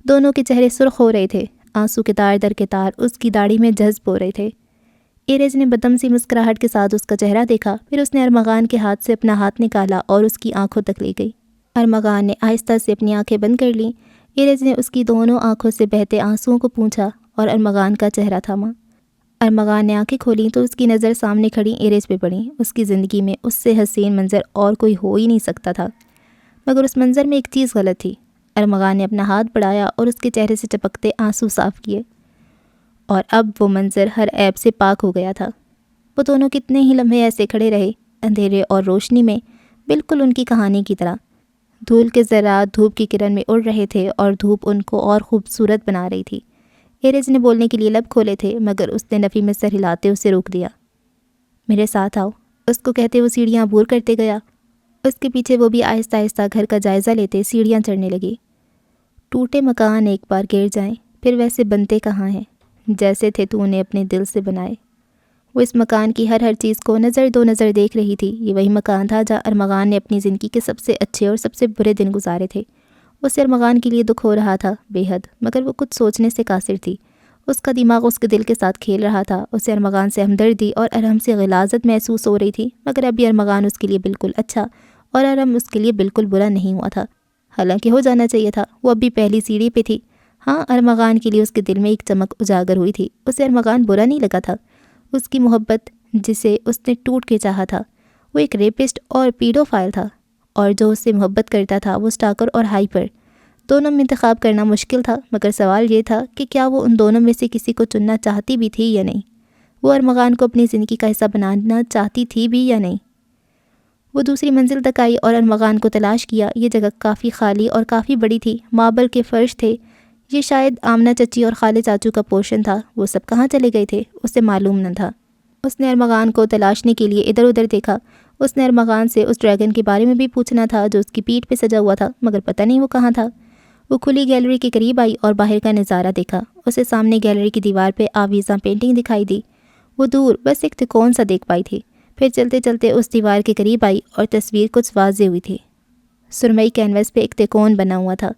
دونوں کے چہرے سرخ ہو رہے تھے، آنسو کے تار در کے تار اس کی داڑھی میں جذب ہو رہے تھے۔ ارج نے بدم سی مسکراہٹ کے ساتھ اس کا چہرہ دیکھا، پھر اس نے ارمغان کے ہاتھ سے اپنا ہاتھ نکالا اور اس کی آنکھوں تک لے گئی۔ ارمغان نے آہستہ سے اپنی آنکھیں بند کر لیں۔ ارج نے اس کی دونوں آنکھوں سے بہتے آنسوؤں کو پونچھا اور ارمغان کا چہرہ تھاما۔ ارمغان نے آنکھیں کھولیں تو اس کی نظر سامنے کھڑی ارج پہ پڑی۔ اس کی زندگی میں اس سے حسین منظر اور کوئی ہو ہی نہیں سکتا تھا، مگر اس منظر میں ایک چیز غلط تھی۔ ارمغان نے اپنا ہاتھ بڑھایا اور اس کے چہرے سے چپکتے آنسو صاف کیے، اور اب وہ منظر ہر عیب سے پاک ہو گیا تھا۔ وہ دونوں کتنے ہی لمحے ایسے کھڑے رہے، اندھیرے اور روشنی میں، بالکل ان کی کہانی کی طرح۔ دھول کے ذرات دھوپ کی کرن میں اڑ رہے تھے اور دھوپ ان کو اور خوبصورت بنا رہی تھی۔ ایرج نے بولنے کے لیے لب کھولے تھے، مگر اس نے نفی میں سر ہلاتے اسے روک دیا۔ میرے ساتھ آؤ، اس کو کہتے وہ سیڑھیاں عبور کرتے گیا۔ اس کے پیچھے وہ بھی آہستہ آہستہ گھر کا جائزہ لیتے سیڑھیاں چڑھنے لگی۔ ٹوٹے مکان ایک بار گر جائیں پھر ویسے بنتے کہاں ہیں جیسے تھے تو انہیں اپنے دل سے بنائے۔ وہ اس مکان کی ہر چیز کو نظر دو نظر دیکھ رہی تھی۔ یہ وہی مکان تھا جہاں ارمغان نے اپنی زندگی کے سب سے اچھے اور سب سے برے دن گزارے تھے۔ اسے ارمغان کے لیے دکھ ہو رہا تھا بے حد، مگر وہ کچھ سوچنے سے قاصر تھی۔ اس کا دماغ اس کے دل کے ساتھ کھیل رہا تھا۔ اسے ارمغان سے ہمدردی اور ارم سے غلاظت محسوس ہو رہی تھی، مگر ابھی ارمغان اس کے لیے بالکل اچھا اور ارم اس کے لیے بالکل برا نہیں ہوا تھا، حالانکہ ہو جانا چاہیے تھا۔ وہ ابھی پہلی سیڑھی پہ تھی۔ ہاں، ارمغان کے لیے اس کے دل میں ایک چمک اجاگر ہوئی تھی۔ اسے ارمغان برا نہیں لگا تھا۔ اس کی محبت جسے اس نے ٹوٹ کے چاہا تھا، وہ ایک ریپسٹ اور پیڈو فائل تھا، اور جو اس سے محبت کرتا تھا وہ سٹاکر اور ہائپر۔ دونوں میں انتخاب کرنا مشکل تھا، مگر سوال یہ تھا کہ کیا وہ ان دونوں میں سے کسی کو چننا چاہتی بھی تھی یا نہیں۔ وہ ارمغان کو اپنی زندگی کا حصہ بنانا چاہتی تھی بھی یا نہیں۔ وہ دوسری منزل تک آئی اور ارمغان کو تلاش کیا۔ یہ جگہ کافی خالی اور کافی بڑی تھی، ماربل کے فرش تھے۔ یہ شاید آمنہ چچی اور خالد چاچو کا پورشن تھا۔ وہ سب کہاں چلے گئے تھے اسے معلوم نہ تھا۔ اس نے ارمغان کو تلاشنے کے لیے ادھر ادھر دیکھا۔ اس نے ارمغان سے اس ڈریگن کے بارے میں بھی پوچھنا تھا جو اس کی پیٹھ پہ سجا ہوا تھا، مگر پتہ نہیں وہ کہاں تھا۔ وہ کھلی گیلری کے قریب آئی اور باہر کا نظارہ دیکھا۔ اسے سامنے گیلری کی دیوار پہ آویزاں پینٹنگ دکھائی دی۔ وہ دور بس ایک تکون سا دیکھ پائی تھی، پھر چلتے چلتے اس دیوار کے قریب آئی اور تصویر کچھ واضح ہوئی تھی۔ سرمئی کینوس پہ ایک تکون بنا ہوا تھا۔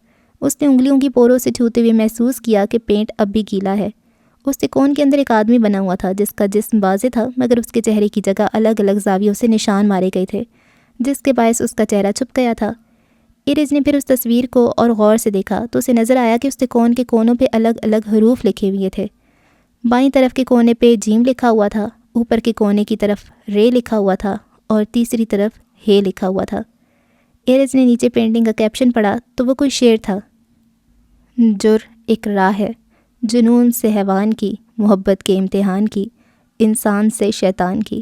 اس نے انگلیوں کی پوروں سے چھوتے ہوئے محسوس کیا کہ پینٹ اب بھی گیلا ہے۔ اس تکون کے اندر ایک آدمی بنا ہوا تھا جس کا جسم واضح تھا، مگر اس کے چہرے کی جگہ الگ الگ زاویوں سے نشان مارے گئے تھے، جس کے باعث اس کا چہرہ چھپ گیا تھا۔ ایرج نے پھر اس تصویر کو اور غور سے دیکھا تو اسے نظر آیا کہ اس تکون کے کونوں پہ الگ الگ حروف لکھے ہوئے تھے۔ بائیں طرف کے کونے پہ جیم لکھا ہوا تھا، اوپر کے کونے کی طرف رے لکھا ہوا تھا اور تیسری طرف ہے لکھا ہوا تھا۔ ایرج نے نیچے پینٹنگ کا کیپشن پڑھا تو وہ کوئی شعر تھا۔ جر ایک راہ ہے، جنون سے حیوان کی، محبت کے امتحان کی، انسان سے شیطان کی۔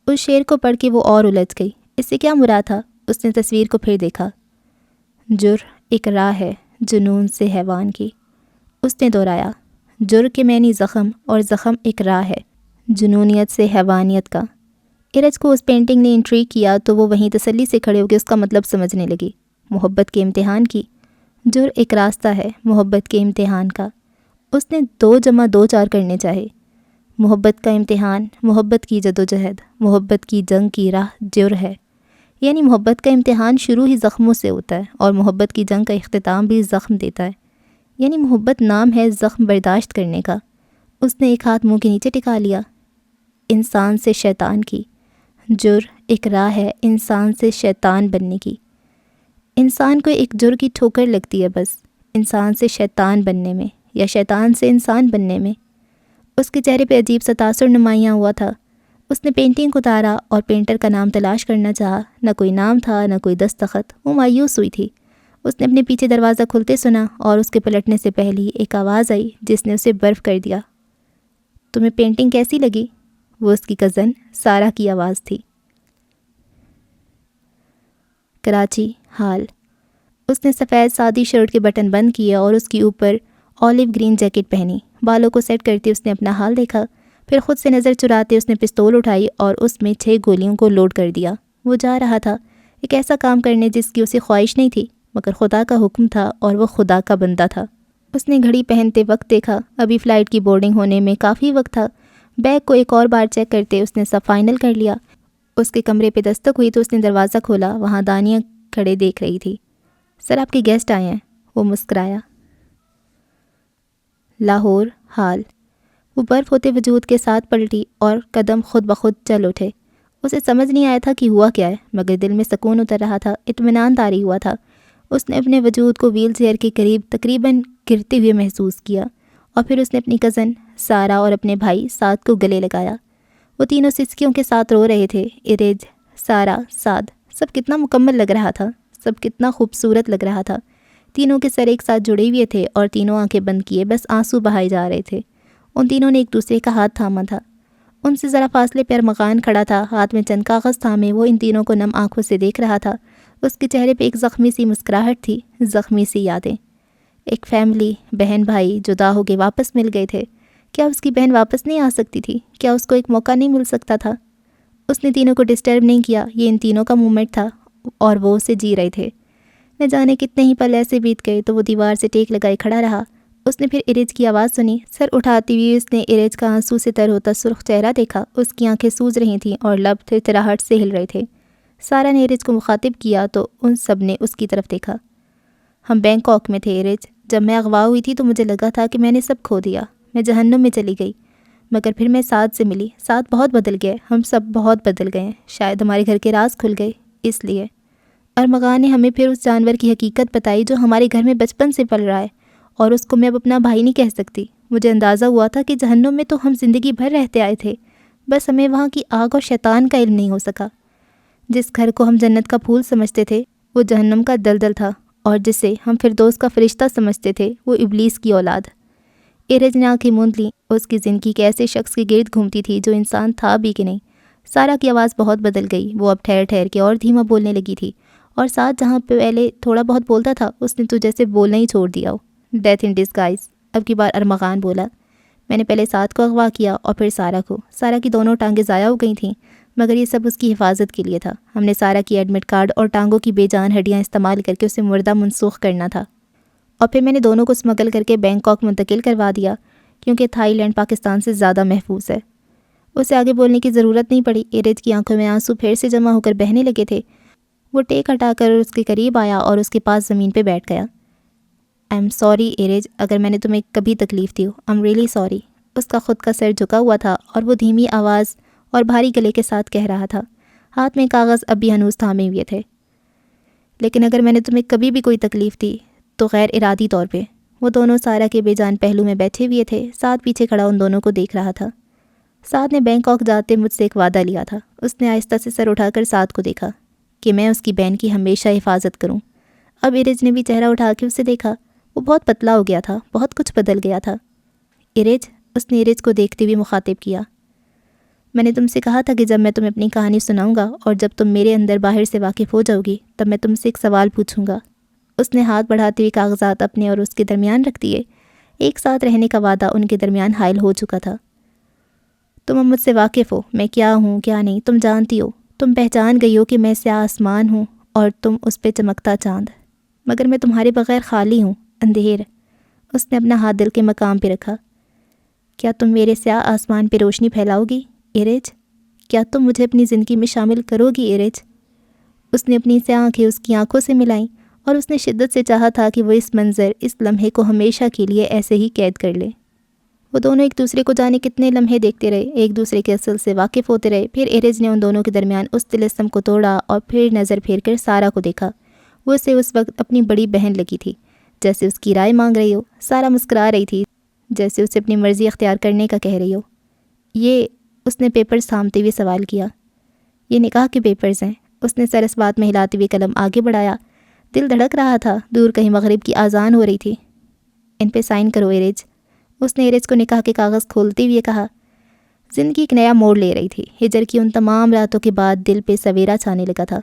اس شعر کو پڑھ کے وہ اور الجھ گئی۔ اس سے کیا مراد تھا؟ اس نے تصویر کو پھر دیکھا۔ جر ایک راہ ہے، جنون سے حیوان کی۔ اس نے دہرایا، جر کے معنی زخم اور زخم ایک راہ ہے، جنونیت سے حیوانیت کا۔ ایرج کو اس پینٹنگ نے انٹریگ کیا تو وہ وہیں تسلی سے کھڑے ہو کے اس کا مطلب سمجھنے لگی۔ محبت کے امتحان کی، جر ایک راستہ ہے محبت کے امتحان کا۔ اس نے 2 + 2 4 کرنے چاہے۔ محبت کا امتحان، محبت کی جدوجہد، محبت کی جنگ کی راہ جر ہے۔ یعنی محبت کا امتحان شروع ہی زخموں سے ہوتا ہے اور محبت کی جنگ کا اختتام بھی زخم دیتا ہے۔ یعنی محبت نام ہے زخم برداشت کرنے کا۔ اس نے ایک ہاتھ منہ کے نیچے ٹکا لیا۔ انسان سے شیطان کی، جر ایک راہ ہے انسان سے شیطان بننے کی۔ انسان کو ایک جر کی ٹھوکر لگتی ہے بس، انسان سے شیطان بننے میں یا شیطان سے انسان بننے میں۔ اس کے چہرے پہ عجیب سا تاثر نمایاں ہوا تھا۔ اس نے پینٹنگ کو اتارا اور پینٹر کا نام تلاش کرنا چاہا۔ نہ کوئی نام تھا، نہ کوئی دستخط۔ وہ مایوس ہوئی تھی۔ اس نے اپنے پیچھے دروازہ کھلتے سنا اور اس کے پلٹنے سے پہلے ہی ایک آواز آئی جس نے اسے برف کر دیا۔ تمہیں پینٹنگ کیسی لگی؟ وہ اس کی کزن سارہ کی آواز تھی۔ کراچی، حال۔ اس نے سفید سادی شرٹ کے بٹن بند کیے اور اس کے اوپر اولیو گرین جیکٹ پہنی۔ بالوں کو سیٹ کرتے اس نے اپنا حال دیکھا، پھر خود سے نظر چراتے اس نے پستول اٹھائی اور اس میں 6 گولیوں کو لوڈ کر دیا۔ وہ جا رہا تھا ایک ایسا کام کرنے جس کی اسے خواہش نہیں تھی، مگر خدا کا حکم تھا اور وہ خدا کا بندہ تھا۔ اس نے گھڑی پہنتے وقت دیکھا، ابھی فلائٹ کی بورڈنگ ہونے میں کافی وقت تھا۔ بیگ کو ایک اور بار چیک کرتے اس نے سب فائنل کر لیا۔ اس کے کمرے پہ دستک ہوئی تو اس نے دروازہ کھولا۔ وہاں دانیہ کھڑے دیکھ رہی تھی۔ سر آپ کے گیسٹ آئے ہیں، وہ مسکرایا۔ لاہور، حال۔ وہ برف ہوتے وجود کے ساتھ پلٹی اور قدم خود بخود چل اٹھے۔ اسے سمجھ نہیں آیا تھا کہ ہوا کیا ہے، مگر دل میں سکون اتر رہا تھا، اطمینان طاری ہوا تھا۔ اس نے اپنے وجود کو ویل چیئر کے قریب تقریباً گرتے ہوئے محسوس کیا، اور پھر اس نے اپنی کزن سارہ اور اپنے بھائی سعد کو گلے لگایا۔ وہ تینوں سسکیوں کے ساتھ رو رہے تھے۔ ایرج، سارہ، سعد، سب کتنا مکمل لگ رہا تھا، سب کتنا خوبصورت لگ رہا تھا۔ تینوں کے سر ایک ساتھ جڑے ہوئے تھے اور تینوں آنکھیں بند کیے بس آنسو بہائے جا رہے تھے۔ ان تینوں نے ایک دوسرے کا ہاتھ تھاما تھا۔ ان سے ذرا فاصلے پر ارمغان کھڑا تھا، ہاتھ میں چند کاغذ تھامے وہ ان تینوں کو نم آنکھوں سے دیکھ رہا تھا۔ اس کے چہرے پہ ایک زخمی سی مسکراہٹ تھی، زخمی سی یادیں۔ ایک فیملی، بہن بھائی جدا ہو کے واپس مل گئے تھے۔ کیا اس کی بہن واپس نہیں آ سکتی تھی؟ کیا اس کو ایک موقع نہیں مل سکتا تھا؟ اس نے تینوں کو ڈسٹرب نہیں کیا، یہ ان تینوں کا مومنٹ تھا اور وہ اسے جی رہے تھے۔ نہ جانے کتنے ہی پل ایسے بیت گئے تو وہ دیوار سے ٹیک لگائے کھڑا رہا۔ اس نے پھر ارج کی آواز سنی۔ سر اٹھاتی ہوئی اس نے ارج کا آنسو سے تر ہوتا سرخ چہرہ دیکھا۔ اس کی آنکھیں سوج رہی تھیں اور لب تھرتھراہٹ سے ہل رہے تھے۔ سارا نے ارج کو مخاطب کیا تو ان سب نے اس کی طرف دیکھا۔ ہم بینکاک میں تھے ارج، جب میں اغوا ہوئی تھی تو مجھے لگا تھا کہ میں نے سب کھو دیا، میں جہنم میں چلی گئی، مگر پھر میں سعد سے ملی۔ سعد بہت بدل گئے، ہم سب بہت بدل گئے ہیں، شاید ہمارے گھر کے راز کھل گئے اس لیے۔ ارمغان نے ہمیں پھر اس جانور کی حقیقت بتائی جو ہمارے گھر میں بچپن سے پل رہا ہے، اور اس کو میں اب اپنا بھائی نہیں کہہ سکتی۔ مجھے اندازہ ہوا تھا کہ جہنم میں تو ہم زندگی بھر رہتے آئے تھے، بس ہمیں وہاں کی آگ اور شیطان کا علم نہیں ہو سکا۔ جس گھر کو ہم جنت کا پھول سمجھتے تھے وہ جہنم کا دلدل تھا، اور جسے ہم فردوس کا فرشتہ سمجھتے تھے وہ ابلیس کی اولاد۔ ارج نے آنکھیں موند لیں۔ اس کی زندگی ایک ایسے شخص کے گرد گھومتی تھی جو انسان تھا بھی کہ نہیں۔ سارا کی آواز بہت بدل گئی، وہ اب ٹھہر ٹھہر کے اور دھیما بولنے لگی تھی، اور ساتھ جہاں پہلے تھوڑا بہت بولتا تھا اس نے تو جیسے بولنا ہی چھوڑ دیا ہو۔ Death in disguise. اب کی بار ارمغان بولا، میں نے پہلے سعد کو اغوا کیا اور پھر سارا کو۔ سارا کی دونوں ٹانگیں ضائع ہو گئی تھیں، مگر یہ سب اس کی حفاظت کے لیے تھا۔ ہم نے سارا کی ایڈمٹ کارڈ اور ٹانگوں کی بے جان ہڈیاں استعمال کر کے اسے مردہ منسوخ کرنا تھا، اور پھر میں نے دونوں کو اسمگل کر کے بینکاک منتقل کروا دیا، کیونکہ تھائی لینڈ پاکستان سے زیادہ محفوظ ہے۔ اسے آگے بولنے کی ضرورت نہیں پڑی۔ ارج کی آنکھوں میں آنسو پھر سے جمع ہو کر بہنے لگے تھے۔ وہ ٹیک ہٹا کر اس کے قریب آیا اور اس کے پاس زمین پہ بیٹھ گیا۔ آئی ایم سوری ارج، اگر میں نے تمہیں کبھی تکلیف دی ہو، آئی ایم ریئلی سوری۔ اس کا خود کا سر جھکا ہوا تھا اور وہ دھیمی آواز اور بھاری گلے کے ساتھ کہہ رہا تھا، ہاتھ میں کاغذ اب بھی ہنوز تھامے ہوئے تھے۔ لیکن اگر میں نے تمہیں کبھی بھی کوئی تکلیف دی تو غیر ارادی طور پہ۔ وہ دونوں سارا کے بے جان پہلو میں بیٹھے ہوئے تھے، سعد پیچھے کھڑا ان دونوں کو دیکھ رہا تھا۔ سعد نے بینکاک جاتے مجھ سے ایک وعدہ لیا تھا۔ اس نے آہستہ سے سر اٹھا کر سعد کو دیکھا کہ میں اس کی بہن کی ہمیشہ حفاظت کروں۔ اب ارج نے بھی چہرہ اٹھا کے اسے دیکھا۔ وہ بہت پتلا ہو گیا تھا، بہت کچھ بدل گیا تھا۔ ارج، اس نے ارج کو دیکھتے ہوئے مخاطب کیا، میں نے تم سے کہا تھا کہ جب میں تمہیں اپنی کہانی سناؤں گا اور جب تم میرے اندر باہر سے واقف ہو جاؤ گی تب میں تم سے ایک سوال پوچھوں گا۔ اس نے ہاتھ بڑھاتے ہوئے کاغذات اپنے اور اس کے درمیان رکھ دیے۔ ایک ساتھ رہنے کا وعدہ ان کے درمیان حائل ہو چکا تھا۔ تم اب مجھ سے واقف ہو، میں کیا ہوں کیا نہیں تم جانتی ہو۔ تم پہچان گئی ہو کہ میں سیاہ آسمان ہوں اور تم اس پہ چمکتا چاند، مگر میں تمہارے بغیر خالی ہوں، اندھیر۔ اس نے اپنا ہاتھ دل کے مقام پہ رکھا۔ کیا تم میرے سیاہ آسمان پہ روشنی پھیلاؤ گی ارج؟ کیا تم مجھے اپنی زندگی میں شامل کرو گی ارج؟ اس نے اپنی سیاہ آنکھیں اس کی آنکھوں سے ملائیں اور اس نے شدت سے چاہا تھا کہ وہ اس منظر، اس لمحے کو ہمیشہ کے لیے ایسے ہی قید کر لے۔ وہ دونوں ایک دوسرے کو جانے کتنے لمحے دیکھتے رہے، ایک دوسرے کے اصل سے واقف ہوتے رہے۔ پھر ارج نے ان دونوں کے درمیان اس طلسم کو توڑا اور پھر نظر پھیر کر سارا کو دیکھا۔ وہ اسے اس وقت اپنی بڑی بہن لگی تھی، جیسے اس کی رائے مانگ رہی ہو۔ سارا مسکرا رہی تھی، جیسے اسے اپنی مرضی اختیار کرنے کا کہہ رہی ہو۔ یہ، اس نے پیپرز تھامتے ہوئے سوال کیا۔ یہ نکاح کے پیپرز ہیں۔ اس نے سر اس بات میں ہلاتے ہوئے قلم آگے بڑھایا۔ دل دھڑک رہا تھا، دور کہیں مغرب کی اذان ہو رہی تھی۔ ان پہ سائن کرو ارج۔ اس نے ارج کو نکاح کے کاغذ کھولتے ہوئے کہا۔ زندگی ایک نیا موڑ لے رہی تھی۔ ہجر کی ان تمام راتوں کے بعد دل پہ سویرا چھانے لگا تھا۔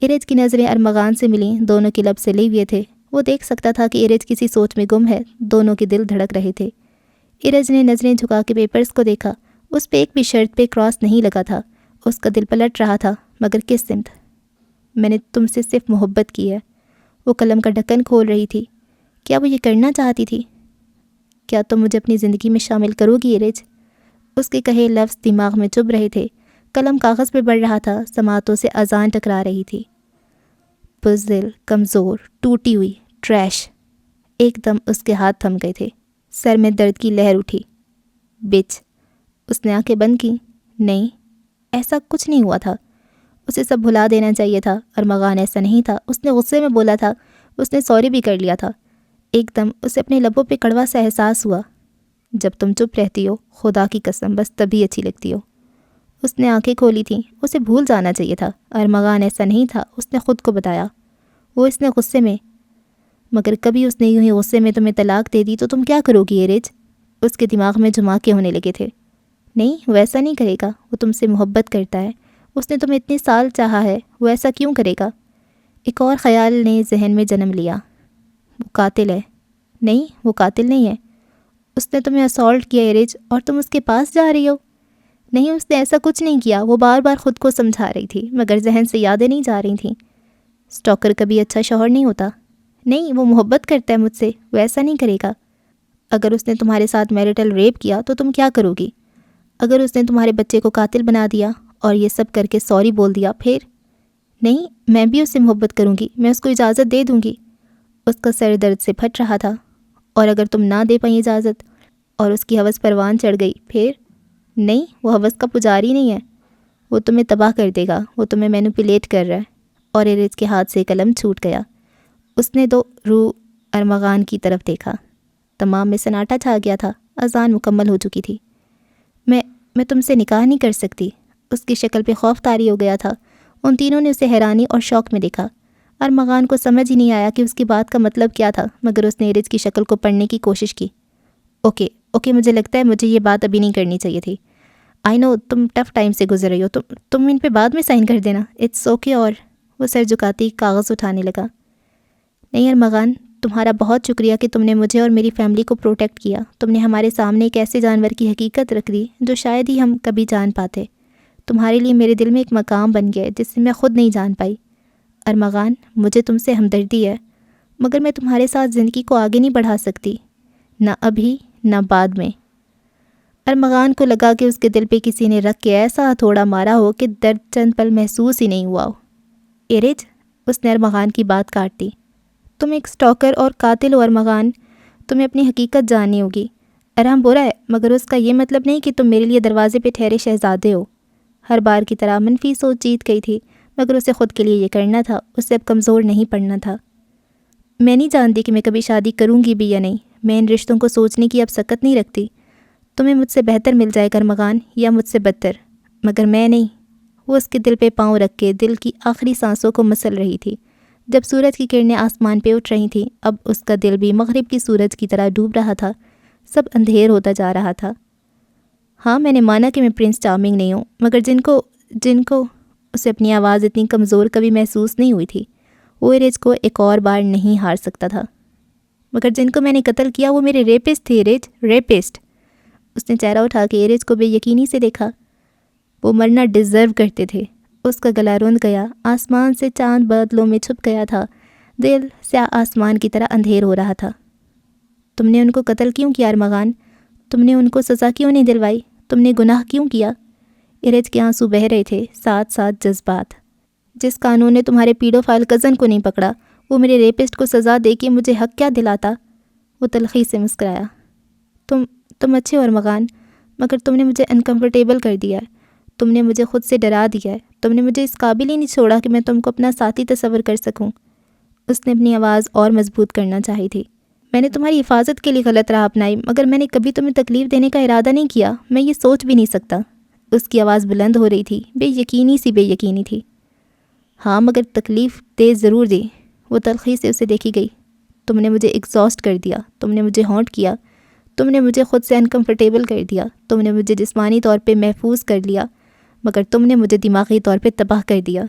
ارج کی نظریں ارمغان سے ملیں، دونوں کے لب سے لے ہوئے تھے۔ وہ دیکھ سکتا تھا کہ ارج کسی سوچ میں گم ہے، دونوں کے دل دھڑک رہے تھے۔ ارج نے نظریں جھکا کے پیپرز کو دیکھا۔ اس پہ ایک بھی شرط پہ کراس نہیں لگا تھا۔ اس کا دل پلٹ رہا تھا، مگر کس سمت؟ میں نے تم سے صرف محبت کی ہے۔ وہ قلم کا ڈھکن کھول رہی تھی۔ کیا وہ یہ کرنا چاہتی تھی؟ کیا تم مجھے اپنی زندگی میں شامل کرو گی ارج؟ اس کے کہے لفظ دماغ میں چبھ رہے تھے۔ قلم کاغذ پہ بڑھ رہا تھا، سماعتوں سے اذان ٹکرا رہی تھی۔ بزدل، کمزور، ٹوٹی ہوئی، ٹریش۔ ایک دم اس کے ہاتھ تھم گئے تھے، سر میں درد کی لہر اٹھی۔ بچ۔ اس نے آنکھیں بند کیں۔ نہیں، ایسا کچھ نہیں ہوا تھا۔ اسے سب بھلا دینا چاہیے تھا۔ ارمغان ایسا نہیں تھا۔ اس نے غصے میں بولا تھا، اس نے سوری بھی کر لیا تھا۔ ایک دم اسے اپنے لبوں پہ کڑوا سا احساس ہوا۔ جب تم چپ رہتی ہو، خدا کی قسم بس تبھی اچھی لگتی ہو۔ اس نے آنکھیں کھولی تھیں۔ اسے بھول جانا چاہیے تھا۔ ارمغان ایسا نہیں تھا، اس نے خود کو بتایا۔ وہ اس نے غصے میں، مگر کبھی اس نے یوں ہی غصے میں تمہیں طلاق دے دی تو تم کیا کرو گی ایرج؟ اس کے دماغ میں جھماکے ہونے لگے تھے۔ نہیں، وہ ایسا نہیں کرے گا، وہ تم سے محبت کرتا ہے، اس نے تمہیں اتنے سال چاہا ہے، وہ ایسا کیوں کرے گا؟ ایک اور خیال نے ذہن میں جنم لیا، وہ قاتل ہے۔ نہیں، وہ قاتل نہیں ہے، اس نے تمہیں اسالٹ کیا ایرج، اور تم اس کے پاس جا رہی ہو۔ نہیں، اس نے ایسا کچھ نہیں کیا، وہ بار بار خود کو سمجھا رہی تھی مگر ذہن سے یادیں نہیں جا رہی تھیں۔ سٹاکر کبھی اچھا شوہر نہیں ہوتا۔ نہیں، وہ محبت کرتا ہے مجھ سے، وہ ایسا نہیں کرے گا۔ اگر اس نے تمہارے ساتھ میریٹل ریپ کیا تو تم کیا کرو گی؟ اگر اس نے تمہارے بچے کو قاتل بنا دیا اور یہ سب کر کے سوری بول دیا پھر؟ نہیں، میں بھی اس سے محبت کروں گی، میں اس کو اجازت دے دوں گی۔ اس کا سر درد سے پھٹ رہا تھا۔ اور اگر تم نہ دے پائیں اجازت اور اس کی ہوس پروان چڑھ گئی پھر؟ نہیں، وہ ہوس کا پجاری نہیں ہے، وہ تمہیں تباہ کر دے گا، وہ تمہیں مینوپولیٹ کر رہا ہے۔ اور ایرج کے ہاتھ سے قلم چھوٹ گیا۔ اس نے دو رو ارمغان کی طرف دیکھا۔ تمام میں سناٹا چھا گیا تھا، اذان مکمل ہو چکی تھی۔ میں تم سے نکاح نہیں کر سکتی۔ اس کی شکل پہ خوف طاری ہو گیا تھا۔ ان تینوں نے اسے حیرانی اور شوق میں دیکھا۔ ارمغان کو سمجھ ہی نہیں آیا کہ اس کی بات کا مطلب کیا تھا، مگر اس نے ایرج کی شکل کو پڑھنے کی کوشش کی۔ اوکے، مجھے لگتا ہے مجھے یہ بات ابھی نہیں کرنی چاہیے تھی۔ آئی نو تم ٹف ٹائم سے گزر رہی ہو، تم ان پہ بعد میں سائن کر دینا، اٹس اوکے۔ اور وہ سر جھکاتی کاغذ اٹھانے لگا۔ نہیں ارمغان، تمہارا بہت شکریہ کہ تم نے مجھے اور میری فیملی کو پروٹیکٹ کیا۔ تم نے ہمارے سامنے ایک ایسے جانور کی حقیقت رکھ دی جو شاید ہی ہم کبھی جان پاتے۔ تمہارے لیے میرے دل میں ایک مقام بن گیا ہے جسے میں خود نہیں جان پائی۔ ارمغان، مجھے تم سے ہمدردی ہے، مگر میں تمہارے ساتھ زندگی کو آگے نہیں بڑھا سکتی، نہ ابھی نہ بعد میں۔ ارمغان کو لگا کہ اس کے دل پہ کسی نے رکھ کے ایسا ہتھوڑا مارا ہو کہ درد چند پل محسوس ہی نہیں ہوا ہو۔ ایرج، اس نے ارمغان کی بات کاٹ دی، تم ایک سٹاکر اور قاتل ہو ارمغان، تمہیں اپنی حقیقت جاننی ہوگی۔ ارہم برا ہے، مگر اس کا یہ مطلب نہیں کہ تم میرے لیے دروازے پہ ٹھہرے شہزادے ہو۔ ہر بار کی طرح منفی سوچ جیت گئی تھی، مگر اسے خود کے لیے یہ کرنا تھا، اسے اب کمزور نہیں پڑنا تھا۔ میں نہیں جانتی کہ میں کبھی شادی کروں گی بھی یا نہیں، میں ان رشتوں کو سوچنے کی اب سکت نہیں رکھتی۔ تمہیں مجھ سے بہتر مل جائے ارمغان، یا مجھ سے بدتر، مگر میں نہیں۔ وہ اس کے دل پہ پاؤں رکھ کے دل کی آخری سانسوں کو مسل رہی تھی۔ جب سورج کی کرنیں آسمان پہ اٹھ رہی تھیں، اب اس کا دل بھی مغرب کی سورج کی طرح ڈوب رہا تھا، سب اندھیر ہوتا جا رہا تھا۔ ہاں، میں نے مانا کہ میں پرنس چارمنگ نہیں ہوں، مگر جن کو اسے اپنی آواز اتنی کمزور کبھی محسوس نہیں ہوئی تھی۔ وہ ایرج کو ایک اور بار نہیں ہار سکتا تھا۔ مگر جن کو میں نے قتل کیا وہ میرے ریپسٹ تھے ایرج، ریپسٹ۔ اس نے چہرہ اٹھا کے ایرج کو بے یقینی سے دیکھا۔ وہ مرنا ڈیزرو کرتے تھے۔ اس کا گلا رند گیا، آسمان سے چاند بادلوں میں چھپ گیا تھا، دل سیاہ آسمان کی طرح اندھیر ہو رہا تھا۔ تم نے ان کو قتل کیوں کیا ارمغان؟ تم نے ان کو سزا کیوں نہیں دلوائی؟ تم نے گناہ کیوں کیا؟ ایرج کے آنسو بہہ رہے تھے، ساتھ ساتھ جذبات۔ جس قانون نے تمہارے پیڈو فائل کزن کو نہیں پکڑا، وہ میرے ریپسٹ کو سزا دے کے مجھے حق کیا دلاتا؟ وہ تلخی سے مسکرایا۔ تم اچھے ہو ارمغان، مگر تم نے مجھے انکمفرٹیبل کر دیا ہے، تم نے مجھے خود سے ڈرا دیا ہے، تم نے مجھے اس قابل ہی نہیں چھوڑا کہ میں تم کو اپنا ساتھی تصور کر سکوں۔ اس نے اپنی آواز اور مضبوط کرنا چاہی تھی۔ میں نے تمہاری حفاظت کے لیے غلط راہ اپنائی، مگر میں نے کبھی تمہیں تکلیف دینے کا ارادہ نہیں کیا، میں یہ سوچ بھی نہیں سکتا۔ اس کی آواز بلند ہو رہی تھی، بے یقینی تھی۔ ہاں، مگر تکلیف دے ضرور دی۔ وہ تلخی سے اسے دیکھی گئی۔ تم نے مجھے ایگزاسٹ کر دیا، تم نے مجھے ہانٹ کیا، تم نے مجھے خود سے انکمفرٹیبل کر دیا، تم نے مجھے جسمانی طور پہ محفوظ کر لیا، مگر تم نے مجھے دماغی طور پہ تباہ کر دیا۔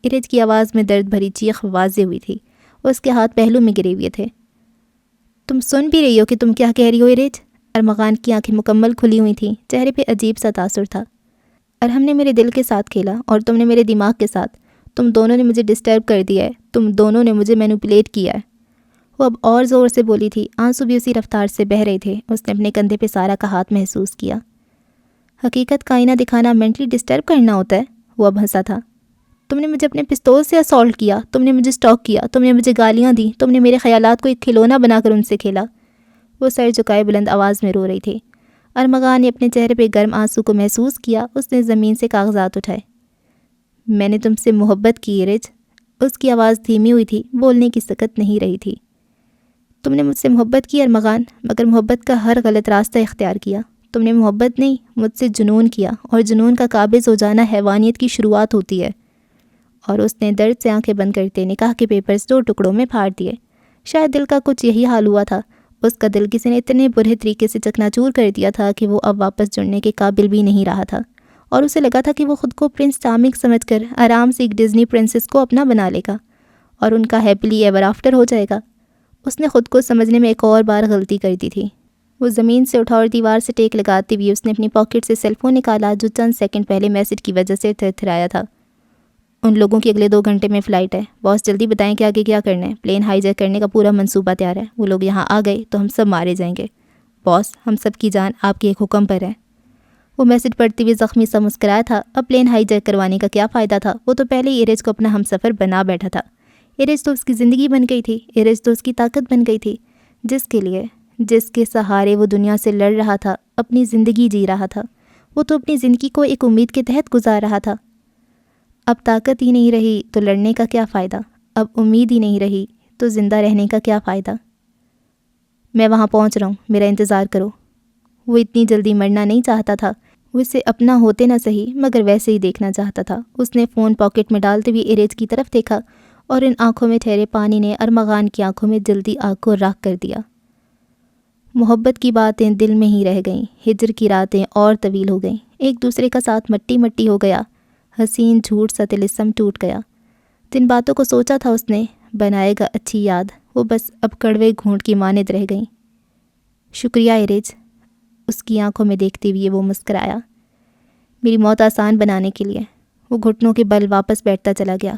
ایرج کی آواز میں درد بھری چیخ واضح ہوئی تھی، اس کے ہاتھ پہلو میں گرے ہوئے تھے۔ تم سن بھی رہی ہو کہ تم کیا کہہ رہی ہو ایرج؟ ارمغان کی آنکھیں مکمل کھلی ہوئی تھیں، چہرے پہ عجیب سا تاثر تھا۔ ارہم نے میرے دل کے ساتھ کھیلا اور تم نے میرے دماغ کے ساتھ، تم دونوں نے مجھے ڈسٹرب کر دیا ہے، تم دونوں نے مجھے مینوپولیٹ کیا ہے۔ وہ اب اور زور سے بولی تھی، آنسو بھی اسی رفتار سے بہہ رہے تھے۔ اس نے اپنے کندھے پہ سارا کا ہاتھ محسوس کیا۔ حقیقت کا آئینہ دکھانا مینٹلی ڈسٹرب کرنا ہوتا ہے؟ وہ اب ہنسا تھا۔ تم نے مجھے اپنے پستول سے اسالٹ کیا، تم نے مجھے سٹاک کیا، تم نے مجھے گالیاں دی، تم نے میرے خیالات کو ایک کھلونا بنا کر ان سے کھیلا۔ وہ سر جھکائے بلند آواز میں رو رہی تھی۔ ارمغان نے اپنے چہرے پہ گرم آنسو کو محسوس کیا۔ اس نے زمین سے کاغذات اٹھائے۔ میں نے تم سے محبت کی ایرج۔ اس کی آواز دھیمی ہوئی تھی، بولنے کی سکت نہیں رہی تھی۔ تم نے مجھ سے محبت کی ارمغان، مگر محبت کا ہر غلط راستہ اختیار کیا۔ تم نے محبت نہیں، مجھ سے جنون کیا، اور جنون کا قابض ہو جانا حیوانیت کی شروعات ہوتی ہے۔ اور اس نے درد سے آنکھیں بند کرتے نکاح کے پیپرز 2 ٹکڑوں میں پھاڑ دیے۔ شاید دل کا کچھ یہی حال ہوا تھا. اس کا دل کسی نے اتنے برے طریقے سے چکناچور کر دیا تھا کہ وہ اب واپس جڑنے کے قابل بھی نہیں رہا تھا، اور اسے لگا تھا کہ وہ خود کو پرنس چارمنگ سمجھ کر آرام سے ایک ڈزنی پرنسس کو اپنا بنا لے گا اور ان کا ہیپیلی ایور آفٹر ہو جائے گا. اس نے خود کو سمجھنے میں ایک اور بار غلطی کر دی تھی. وہ زمین سے اٹھا اور دیوار سے ٹیک لگاتے ہوئے اس نے اپنی پاکٹ سے سیل فون نکالا جو چند سیکنڈ پہلے میسج کی وجہ سے تھرتھرایا تھا. ان لوگوں کی اگلے 2 گھنٹے میں فلائٹ ہے. باس جلدی بتائیں کہ آگے کیا کرنا ہے. پلین ہائی جیک کرنے کا پورا منصوبہ تیار ہے. وہ لوگ یہاں آ گئے تو ہم سب مارے جائیں گے. باس ہم سب کی جان آپ کے ایک حکم پر ہے. وہ میسج پڑھتے ہوئے زخمی سا مسکرایا تھا. اب پلین ہائی جیک کروانے کا کیا فائدہ تھا؟ وہ تو پہلے ہی ایرج کو اپنا ہم سفر بنا بیٹھا تھا. ایرج تو اس کی زندگی بن گئی تھی. ایرج تو اس کی طاقت بن گئی تھی، جس کے سہارے وہ دنیا سے لڑ رہا تھا، اپنی زندگی جی رہا تھا. وہ تو اپنی زندگی کو ایک امید کے تحت گزار رہا تھا. اب طاقت ہی نہیں رہی تو لڑنے کا کیا فائدہ؟ اب امید ہی نہیں رہی تو زندہ رہنے کا کیا فائدہ؟ میں وہاں پہنچ رہا ہوں، میرا انتظار کرو. وہ اتنی جلدی مرنا نہیں چاہتا تھا. وہ اسے اپنا ہوتے نہ صحیح مگر ویسے ہی دیکھنا چاہتا تھا. اس نے فون پاکٹ میں ڈالتے ہوئے ایرج کی طرف دیکھا اور ان آنکھوں میں ٹھہرے پانی نے ارمغان کی آنکھوں میں جلدی آگ کو راکھ کر دیا. محبت کی باتیں دل میں ہی رہ گئیں. ہجر کی راتیں اور طویل ہو گئیں. ایک دوسرے کا ساتھ مٹی مٹی ہو گیا. حسین جھوٹ سا طلسم ٹوٹ گیا. جن باتوں کو سوچا تھا اس نے بنائے گا اچھی یاد، وہ بس اب کڑوے گھونٹ کی مانند رہ گئیں. شکریہ ایرج. اس کی آنکھوں میں دیکھتے ہوئے وہ مسکرایا. میری موت آسان بنانے کے لیے. وہ گھٹنوں کے بل واپس بیٹھتا چلا گیا.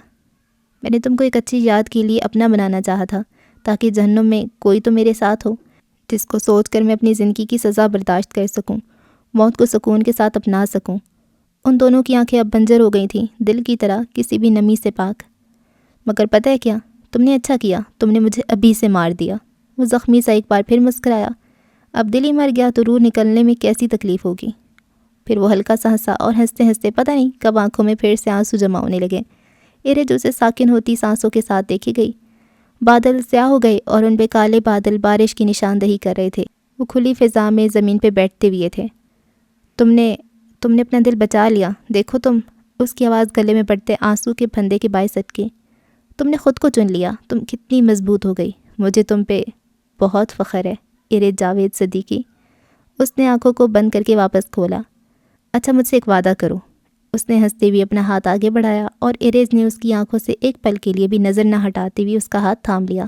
میں نے تم کو ایک اچھی یاد کے لیے اپنا بنانا چاہا تھا تاکہ جہنم میں کوئی تو میرے ساتھ ہو جس کو سوچ کر میں اپنی زندگی کی سزا برداشت کر سکوں، موت کو سکون کے ساتھ اپنا سکوں. ان دونوں کی آنکھیں اب بنجر ہو گئی تھیں، دل کی طرح کسی بھی نمی سے پاک. مگر پتہ ہے کیا؟ تم نے اچھا کیا، تم نے مجھے ابھی سے مار دیا. وہ زخمی سا ایک بار پھر مسکرایا. اب دل ہی مر گیا تو روح نکلنے میں کیسی تکلیف ہوگی. پھر وہ ہلکا سا ہنسا اور ہنستے ہنستے پتہ نہیں کب آنکھوں میں پھر سے آنسو جمع ہونے لگے. ایرج اسے ساکن ہوتی سانسوں کے ساتھ دیکھی گئی. بادل سیاہ ہو گئے اور ان پہ کالے بادل بارش کی نشاندہی کر رہے تھے. وہ کھلی فضا میں زمین پہ بیٹھتے ہوئے تھے. تم نے اپنا دل بچا لیا. دیکھو تم. اس کی آواز گلے میں پڑتے آنسو کے پھندے کے باعث اٹکی. تم نے خود کو چن لیا. تم کتنی مضبوط ہو گئی. مجھے تم پہ بہت فخر ہے ایرج جاوید صدیقی. اس نے آنکھوں کو بند کر کے واپس کھولا. اچھا مجھ سے ایک وعدہ کرو. اس نے ہنستے ہوئے اپنا ہاتھ آگے بڑھایا اور ایرج نے اس کی آنکھوں سے ایک پل کے لیے بھی نظر نہ ہٹاتے ہوئے اس کا ہاتھ تھام لیا.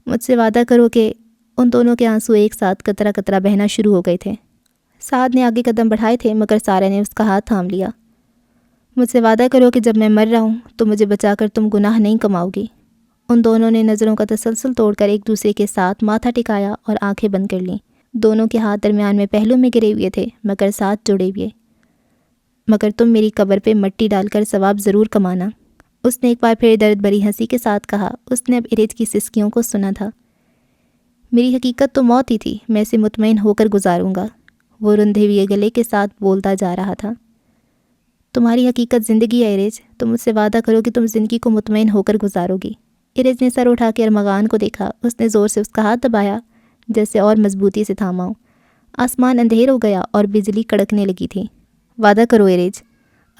مجھ سے وعدہ کرو کہ ان دونوں کے آنسو ایک ساتھ قطرہ قطرہ بہنا شروع ہو گئے تھے. سعد نے آگے قدم بڑھائے تھے مگر سارہ نے اس کا ہاتھ تھام لیا. مجھ سے وعدہ کرو کہ جب میں مر رہا ہوں تو مجھے بچا کر تم گناہ نہیں کماؤ گی. ان دونوں نے نظروں کا تسلسل توڑ کر ایک دوسرے کے ساتھ ماتھا ٹکایا اور آنکھیں بند کر لیں. دونوں کے ہاتھ درمیان میں پہلو میں گرے ہوئے تھے مگر ساتھ جڑے ہوئے. مگر تم میری قبر پہ مٹی ڈال کر ثواب ضرور کمانا. اس نے ایک بار پھر درد بھری ہنسی کے ساتھ کہا. اس نے اب ایرج کی سسکیوں کو سنا تھا. میری حقیقت تو موت ہی تھی، میں اسے مطمئن ہو کر گزاروں گا. وہ رندھے ہوئے گلے کے ساتھ بولتا جا رہا تھا. تمہاری حقیقت زندگی ہے ایرج. تم مجھ سے وعدہ کرو کہ تم زندگی کو مطمئن ہو کر گزارو گی. ایرج نے سر اٹھا کے ارمغان کو دیکھا. اس نے زور سے اس کا ہاتھ دبایا جیسے اور مضبوطی سے تھاما ہو. آسمان اندھیر ہو گیا اور بجلی کڑکنے لگی تھی. وعدہ کرو ایرج.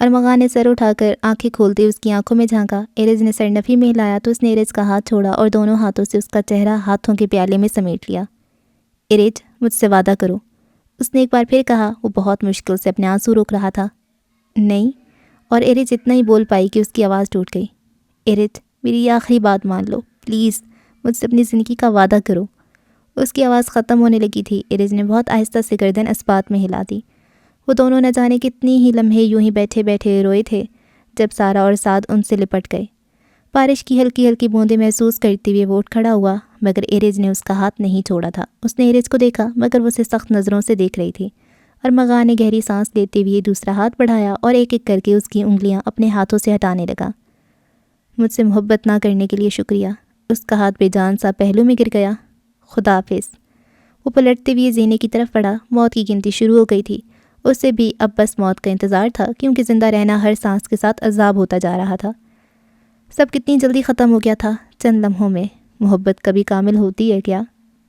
ارمغان نے سر اٹھا کر آنکھیں کھولتے اس کی آنکھوں میں جھانکا. ایرج نے سر نفی میں ہلایا تو اس نے ایرج کا ہاتھ چھوڑا اور دونوں ہاتھوں سے اس کا چہرہ ہاتھوں کے پیالے میں سمیٹ لیا. ایرج مجھ سے وعدہ کرو. اس نے ایک بار پھر کہا. وہ بہت مشکل سے اپنے آنسو روک رہا تھا. نہیں. اور ایرج اتنا ہی بول پائی کہ اس کی آواز ٹوٹ گئی. ایرج میری یہ آخری بات مان لو پلیز. مجھ سے اپنی زندگی کا وعدہ کرو. اس کی آواز ختم ہونے لگی تھی. ایرج نے بہت آہستہ سے گردن اسبات میں ہلا دی. وہ دونوں نہ جانے کتنی ہی لمحے یوں ہی بیٹھے بیٹھے روئے تھے جب سارہ اور سعد ان سے لپٹ گئے. بارش کی ہلکی ہلکی بوندیں محسوس کرتے ہوئے وہ اٹھ کھڑا ہوا مگر ایرج نے اس کا ہاتھ نہیں چھوڑا تھا. اس نے ایرج کو دیکھا مگر وہ اسے سخت نظروں سے دیکھ رہی تھی. ارمغان نے گہری سانس لیتے ہوئے دوسرا ہاتھ بڑھایا اور ایک ایک کر کے اس کی انگلیاں اپنے ہاتھوں سے ہٹانے لگا. مجھ سے محبت نہ کرنے کے لیے شکریہ. اس کا ہاتھ بے جان سا پہلو میں گر گیا. خدا حافظ. وہ پلٹتے ہوئے زینے کی طرف بڑھا. موت کی گنتی شروع ہو گئی تھی. اسے بھی اب بس موت کا انتظار تھا کیونکہ زندہ رہنا ہر سانس کے ساتھ عذاب ہوتا جا رہا تھا. سب کتنی جلدی ختم ہو گیا تھا چند لمحوں میں. محبت کبھی کامل ہوتی ہے کیا؟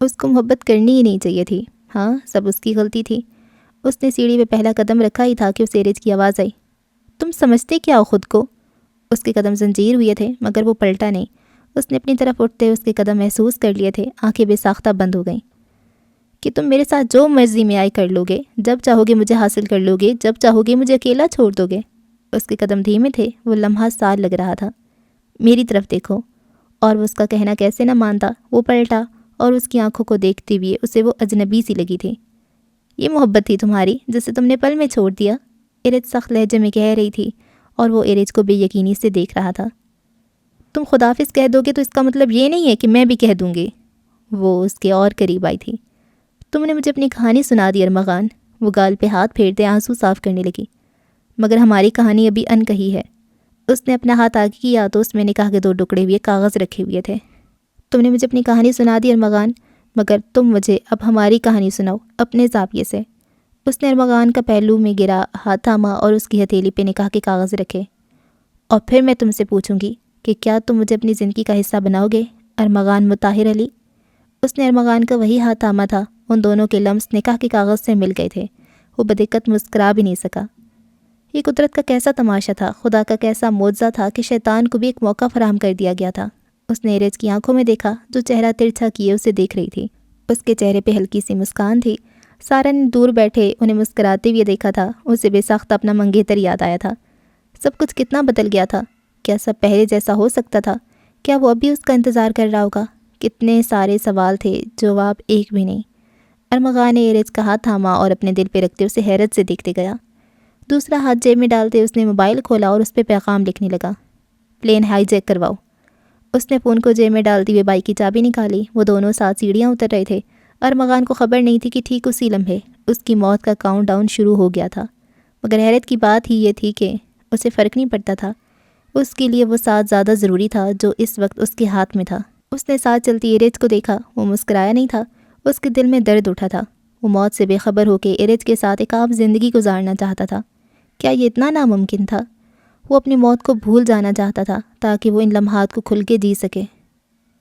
اس کو محبت کرنی ہی نہیں چاہیے تھی. ہاں سب اس کی غلطی تھی. اس نے سیڑھی پہ پہلا قدم رکھا ہی تھا کہ اس ایرج کی آواز آئی. تم سمجھتے کیا ہو خود کو؟ اس کے قدم زنجیر ہوئے تھے مگر وہ پلٹا نہیں. اس نے اپنی طرف اٹھتے اس کے قدم محسوس کر لیے تھے، آنکھیں بے ساختہ بند ہو گئیں۔ کہ تم میرے ساتھ جو مرضی میں آئی کر لو گے، جب چاہو گے مجھے حاصل کر لو گے، جب چاہو گے مجھے اکیلا چھوڑ دو گے۔ اس کے قدم دھیمے تھے، وہ لمحہ سال لگ رہا تھا۔ میری طرف دیکھو۔ اور وہ اس کا کہنا کیسے نہ مانتا۔ وہ پلٹا اور اس کی آنکھوں کو دیکھتے ہوئے اسے وہ اجنبی سی لگی تھی۔ یہ محبت تھی تمہاری جسے تم نے پل میں چھوڑ دیا، ارج سخت لہجے میں کہہ رہی تھی، اور وہ ارج کو بے یقینی سے دیکھ رہا تھا۔ تم خداحافظ کہہ دو گے تو اس کا مطلب یہ نہیں ہے کہ میں بھی کہہ دوں گی۔ وہ اس کے اور قریب آئی تھی۔ تم نے مجھے اپنی کہانی سنا دی ارمغان۔ وہ گال پہ ہاتھ پھیرتے آنسو صاف کرنے لگی۔ مگر ہماری کہانی ابھی ان کہی ہے۔ اس نے اپنا ہاتھ آگے کیا تو اس میں نے کہا کہ 2 ٹکڑے ہوئے کاغذ رکھے ہوئے تھے۔ تم نے مجھے اپنی کہانی سنا دی ارمغان، مگر تم مجھے اب ہماری کہانی سناؤ اپنے زاویے سے۔ اس نے ارمغان کا پہلو میں گرا ہاتھ تھاما اور اس کی ہتھیلی پہ نکاح کے کاغذ رکھے۔ اور پھر میں تم سے پوچھوں گی کہ کیا تم مجھے اپنی زندگی کا حصہ بناؤ گے ارمغان مطہر علی؟ اس نے ارمغان کا وہی ہاتھ تھاما تھا۔ ان دونوں کے لمس نکاح کے کاغذ سے مل گئے تھے۔ وہ بدقت مسکرا بھی نہیں سکا۔ یہ قدرت کا کیسا تماشا تھا، خدا کا کیسا معجزہ تھا کہ شیطان کو بھی ایک موقع فراہم کر دیا گیا تھا۔ اس نے ارج کی آنکھوں میں دیکھا جو چہرہ ترچھا کیے اسے دیکھ رہی تھی۔ اس کے چہرے پہ ہلکی سی مسکان تھی۔ سارا نے دور بیٹھے انہیں مسکراتے ہوئے دیکھا تھا۔ اسے بے ساختہ اپنا منگیتر یاد آیا تھا۔ سب کچھ کتنا بدل گیا تھا۔ کیا سب پہلے جیسا ہو سکتا تھا؟ کیا وہ ابھی اس کا انتظار کر رہا ہوگا؟ کتنے سارے سوال تھے، جواب ایک بھی نہیں۔ ارمغان نے ارج کا ہاتھ تھاما اور اپنے دل پہ رکھتے اسے حیرت سے دیکھتے گیا۔ دوسرا ہاتھ جیب میں ڈالتے اس نے موبائل کھولا اور اس پہ پیغام لکھنے لگا، پلین ہائی جیک کرواؤ۔ اس نے فون کو جیب میں ڈالتے ہوئے بائک کی چابی نکالی۔ وہ دونوں ساتھ سیڑھیاں اتر رہے تھے۔ ارمغان کو خبر نہیں تھی کہ ٹھیک اسی لمحے اس کی موت کا کاؤنٹ ڈاؤن شروع ہو گیا تھا۔ مگر حیرت کی بات ہی یہ تھی کہ اسے فرق نہیں پڑتا تھا۔ اس کے لیے وہ ساتھ زیادہ ضروری تھا جو اس وقت اس کے ہاتھ میں تھا۔ اس نے ساتھ چلتی ارج کو دیکھا۔ وہ مسکرایا نہیں تھا۔ اس کے دل میں درد اٹھا تھا۔ وہ موت سے بے خبر ہو کے ارج کے ساتھ ایک عام زندگی گزارنا چاہتا تھا۔ کیا یہ اتنا ناممکن تھا؟ وہ اپنی موت کو بھول جانا چاہتا تھا تاکہ وہ ان لمحات کو کھل کے جی سکے۔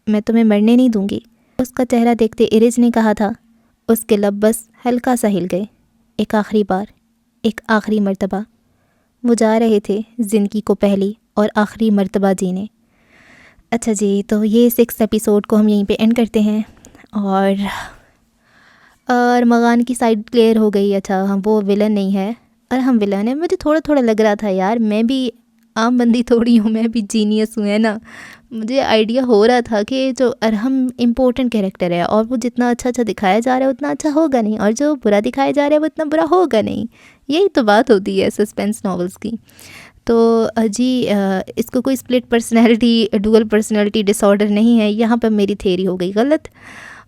میں تمہیں مرنے نہیں دوں گی، اس کا چہرہ دیکھتے ارج نے کہا تھا۔ اس کے لب بس ہلکا سا ہل گئے۔ ایک آخری بار، ایک آخری مرتبہ۔ وہ جا رہے تھے زندگی کو پہلی اور آخری مرتبہ جینے۔ اچھا جی، تو یہ 6 ایپیسوڈ کو ہم یہیں پہ اینڈ کرتے ہیں۔ اور ارمغان کی سائڈ کلیئر ہو گئی۔ اچھا ہم وہ ولن نہیں ہے اور ہم ولن ہیں۔ مجھے تھوڑا تھوڑا لگ رہا تھا یار میں بھی عام بندی تھوڑی ہوں، میں بھی جینیس ہوں، ہے نا۔ مجھے آئیڈیا ہو رہا تھا کہ جو ارحم امپورٹنٹ کیریکٹر ہے اور وہ جتنا اچھا دکھایا جا رہا ہے اتنا اچھا ہوگا نہیں، اور جو برا دکھایا جا رہا ہے وہ اتنا برا ہوگا نہیں۔ یہی تو بات ہوتی ہے سسپینس ناولز کی۔ تو جی اس کو کوئی اسپلٹ پرسنالٹی، ڈوئل پرسنالٹی ڈس آرڈر نہیں ہے۔ یہاں پہ میری تھیوری ہو گئی غلط،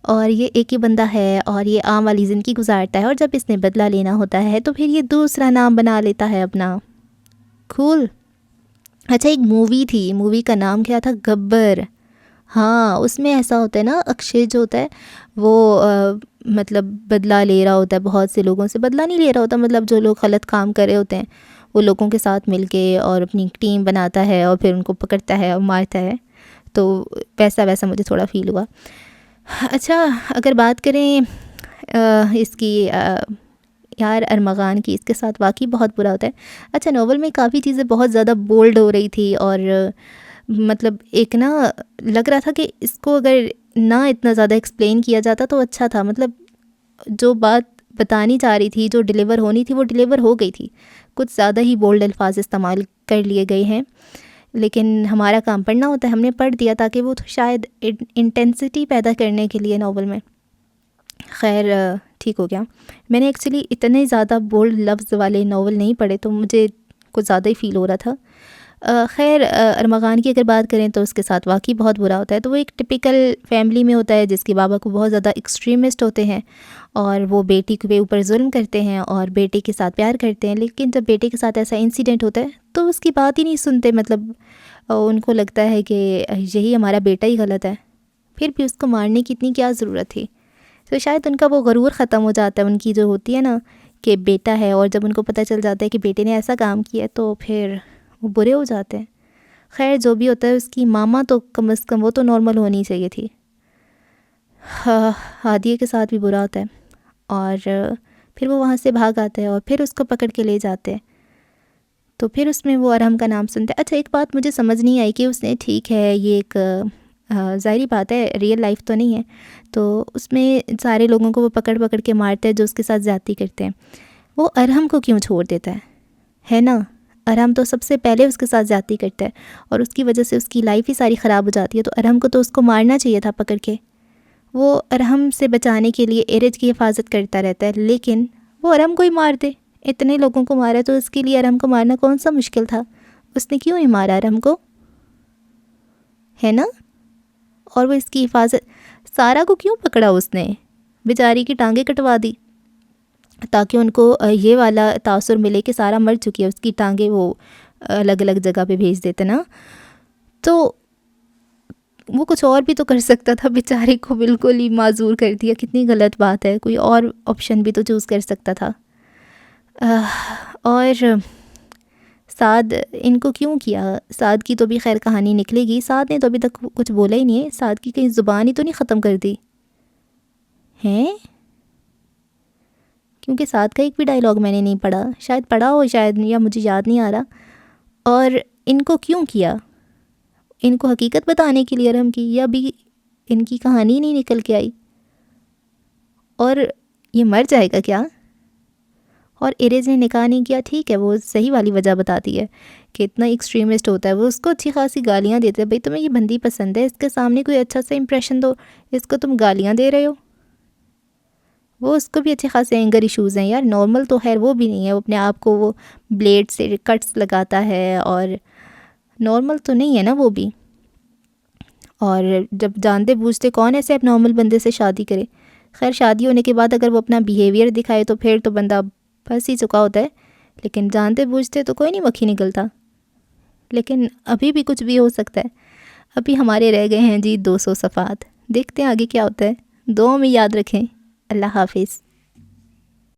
اور یہ ایک ہی بندہ ہے اور یہ عام والی زندگی گزارتا ہے، اور جب اس نے بدلہ لینا ہوتا ہے تو پھر یہ دوسرا نام بنا لیتا ہے اپنا۔ کول۔ اچھا ایک مووی تھی، مووی کا نام کیا تھا؟ گبر۔ ہاں اس میں ایسا ہوتا ہے نا، اکشے جو ہوتا ہے وہ مطلب بدلہ لے رہا ہوتا ہے بہت سے لوگوں سے۔ بدلہ نہیں لے رہا ہوتا، مطلب جو لوگ غلط کام کر رہے ہوتے ہیں وہ لوگوں کے ساتھ مل کے اور اپنی ٹیم بناتا ہے اور پھر ان کو پکڑتا ہے اور مارتا ہے۔ تو ویسا مجھے تھوڑا فیل ہوا۔ اچھا اگر بات کریں اس کی یار ارمغان کی، اس کے ساتھ واقعی بہت برا ہوتا ہے۔ اچھا ناول میں کافی چیزیں بہت زیادہ بولڈ ہو رہی تھی، اور مطلب ایک نا لگ رہا تھا کہ اس کو اگر نہ اتنا زیادہ ایکسپلین کیا جاتا تو اچھا تھا۔ مطلب جو بات بتانی چاہ رہی تھی، جو ڈیلیور ہونی تھی وہ ڈیلیور ہو گئی تھی۔ کچھ زیادہ ہی بولڈ الفاظ استعمال کر لیے گئے ہیں، لیکن ہمارا کام پڑھنا ہوتا ہے، ہم نے پڑھ دیا تاکہ وہ شاید انٹینسٹی پیدا کرنے کے لیے ناول میں۔ خیر ٹھیک ہو گیا۔ میں نے ایکچولی اتنے زیادہ بولڈ لفظ والے ناول نہیں پڑھے تو مجھے کچھ زیادہ ہی فیل ہو رہا تھا۔ خیر ارمغان کی اگر بات کریں تو اس کے ساتھ واقعی بہت برا ہوتا ہے۔ تو وہ ایک ٹپیکل فیملی میں ہوتا ہے جس کے بابا کو بہت زیادہ ایکسٹریمسٹ ہوتے ہیں اور وہ بیٹی کے اوپر ظلم کرتے ہیں اور بیٹے کے ساتھ پیار کرتے ہیں، لیکن جب بیٹے کے ساتھ ایسا انسیڈنٹ ہوتا ہے تو اس کی بات ہی نہیں سنتے۔ مطلب ان کو لگتا ہے کہ یہی ہمارا بیٹا ہی غلط ہے، پھر بھی اس کو مارنے کی اتنی کیا ضرورت تھی۔ تو شاید ان کا وہ غرور ختم ہو جاتا ہے، ان کی جو ہوتی ہے نا کہ بیٹا ہے، اور جب ان کو پتہ چل جاتا ہے کہ بیٹے نے ایسا کام کیا تو پھر وہ برے ہو جاتے ہیں۔ خیر جو بھی ہوتا ہے، اس کی ماما تو کم از کم وہ تو نارمل ہونی چاہیے تھی۔ ہادیہ کے ساتھ بھی برا ہوتا ہے، اور پھر وہ وہاں سے بھاگ آتا ہے اور پھر اس کو پکڑ کے لے جاتے ہیں، تو پھر اس میں وہ ارحم کا نام سنتے ہیں۔ اچھا ایک بات مجھے سمجھ نہیں آئی کہ اس نے ٹھیک ہے یہ ایک ظاہری بات ہے ریئل لائف تو نہیں ہے، تو اس میں سارے لوگوں کو وہ پکڑ پکڑ کے مارتا ہے جو اس کے ساتھ زیادتی کرتے ہیں۔ وہ ارحم کو کیوں چھوڑ دیتا ہے نا؟ ارحم تو سب سے پہلے اس کے ساتھ زیادتی کرتا ہے اور اس کی وجہ سے اس کی لائف ہی ساری خراب ہو جاتی ہے، تو ارحم کو تو اس کو مارنا چاہیے تھا پکڑ کے۔ وہ ارحم سے بچانے کے لیے ارج کی حفاظت کرتا رہتا ہے، لیکن وہ ارحم کو ہی مار دے۔ اتنے لوگوں کو مارا تو اس کے لیے ارحم کو مارنا کون سا مشکل تھا؟ اس نے کیوں نہیں مارا ارحم کو، ہے نا؟ اور وہ اس کی حفاظت، سارا کو کیوں پکڑا اس نے؟ بیچاری کی ٹانگیں کٹوا دی تاکہ ان کو یہ والا تاثر ملے کہ سارا مر چکی ہے، اس کی ٹانگیں وہ الگ الگ جگہ پہ بھیج دیتے نا۔ تو وہ کچھ اور بھی تو کر سکتا تھا، بیچارے کو بالکل ہی معذور کر دیا، کتنی غلط بات ہے۔ کوئی اور آپشن بھی تو چوز کر سکتا تھا۔ اور سعد ان کو کیوں کیا؟ سعد کی تو بھی خیر کہانی نکلے گی، سعد نے تو ابھی تک کچھ بولا ہی نہیں ہے، سعد کی کہیں زبان ہی تو نہیں ختم کر دی ہیں؟ کیونکہ سعد کا ایک بھی ڈائلاگ میں نے نہیں پڑھا، شاید پڑھا ہو شاید، یا مجھے یاد نہیں آ رہا۔ اور ان کو کیوں کیا؟ ان کو حقیقت بتانے کے لیے ارحم کی، یا بھی ان کی کہانی نہیں نکل کے آئی؟ اور یہ مر جائے گا کیا؟ اور ارج نے نکاح نہیں کیا، ٹھیک ہے وہ صحیح والی وجہ بتاتی ہے کہ اتنا ایکسٹریمسٹ ہوتا ہے، وہ اس کو اچھی خاصی گالیاں دیتے ہیں، بھئی تمہیں یہ بندی پسند ہے، اس کے سامنے کوئی اچھا سا امپریشن دو، اس کو تم گالیاں دے رہے ہو۔ وہ اس کو بھی اچھے خاصے اینگر ایشوز ہیں یار، نارمل تو خیر وہ بھی نہیں ہے، وہ اپنے آپ کو وہ بلیڈ سے کٹس لگاتا ہے، اور نارمل تو نہیں ہے نا وہ بھی۔ اور جب جانتے بوجھتے کون ایسے اب نارمل بندے سے شادی کرے؟ خیر شادی ہونے کے بعد اگر وہ اپنا بیہیویئر دکھائے تو پھر تو بندہ پھنس ہی چکا ہوتا ہے، لیکن جانتے بوجھتے تو کوئی نہیں مکھی نکلتا۔ لیکن ابھی بھی کچھ بھی ہو سکتا ہے، ابھی ہمارے رہ گئے ہیں جی 200 صفحات، دیکھتے ہیں آگے کیا ہوتا ہے۔ دعاؤں میں یاد رکھیں۔ اللہ حافظ۔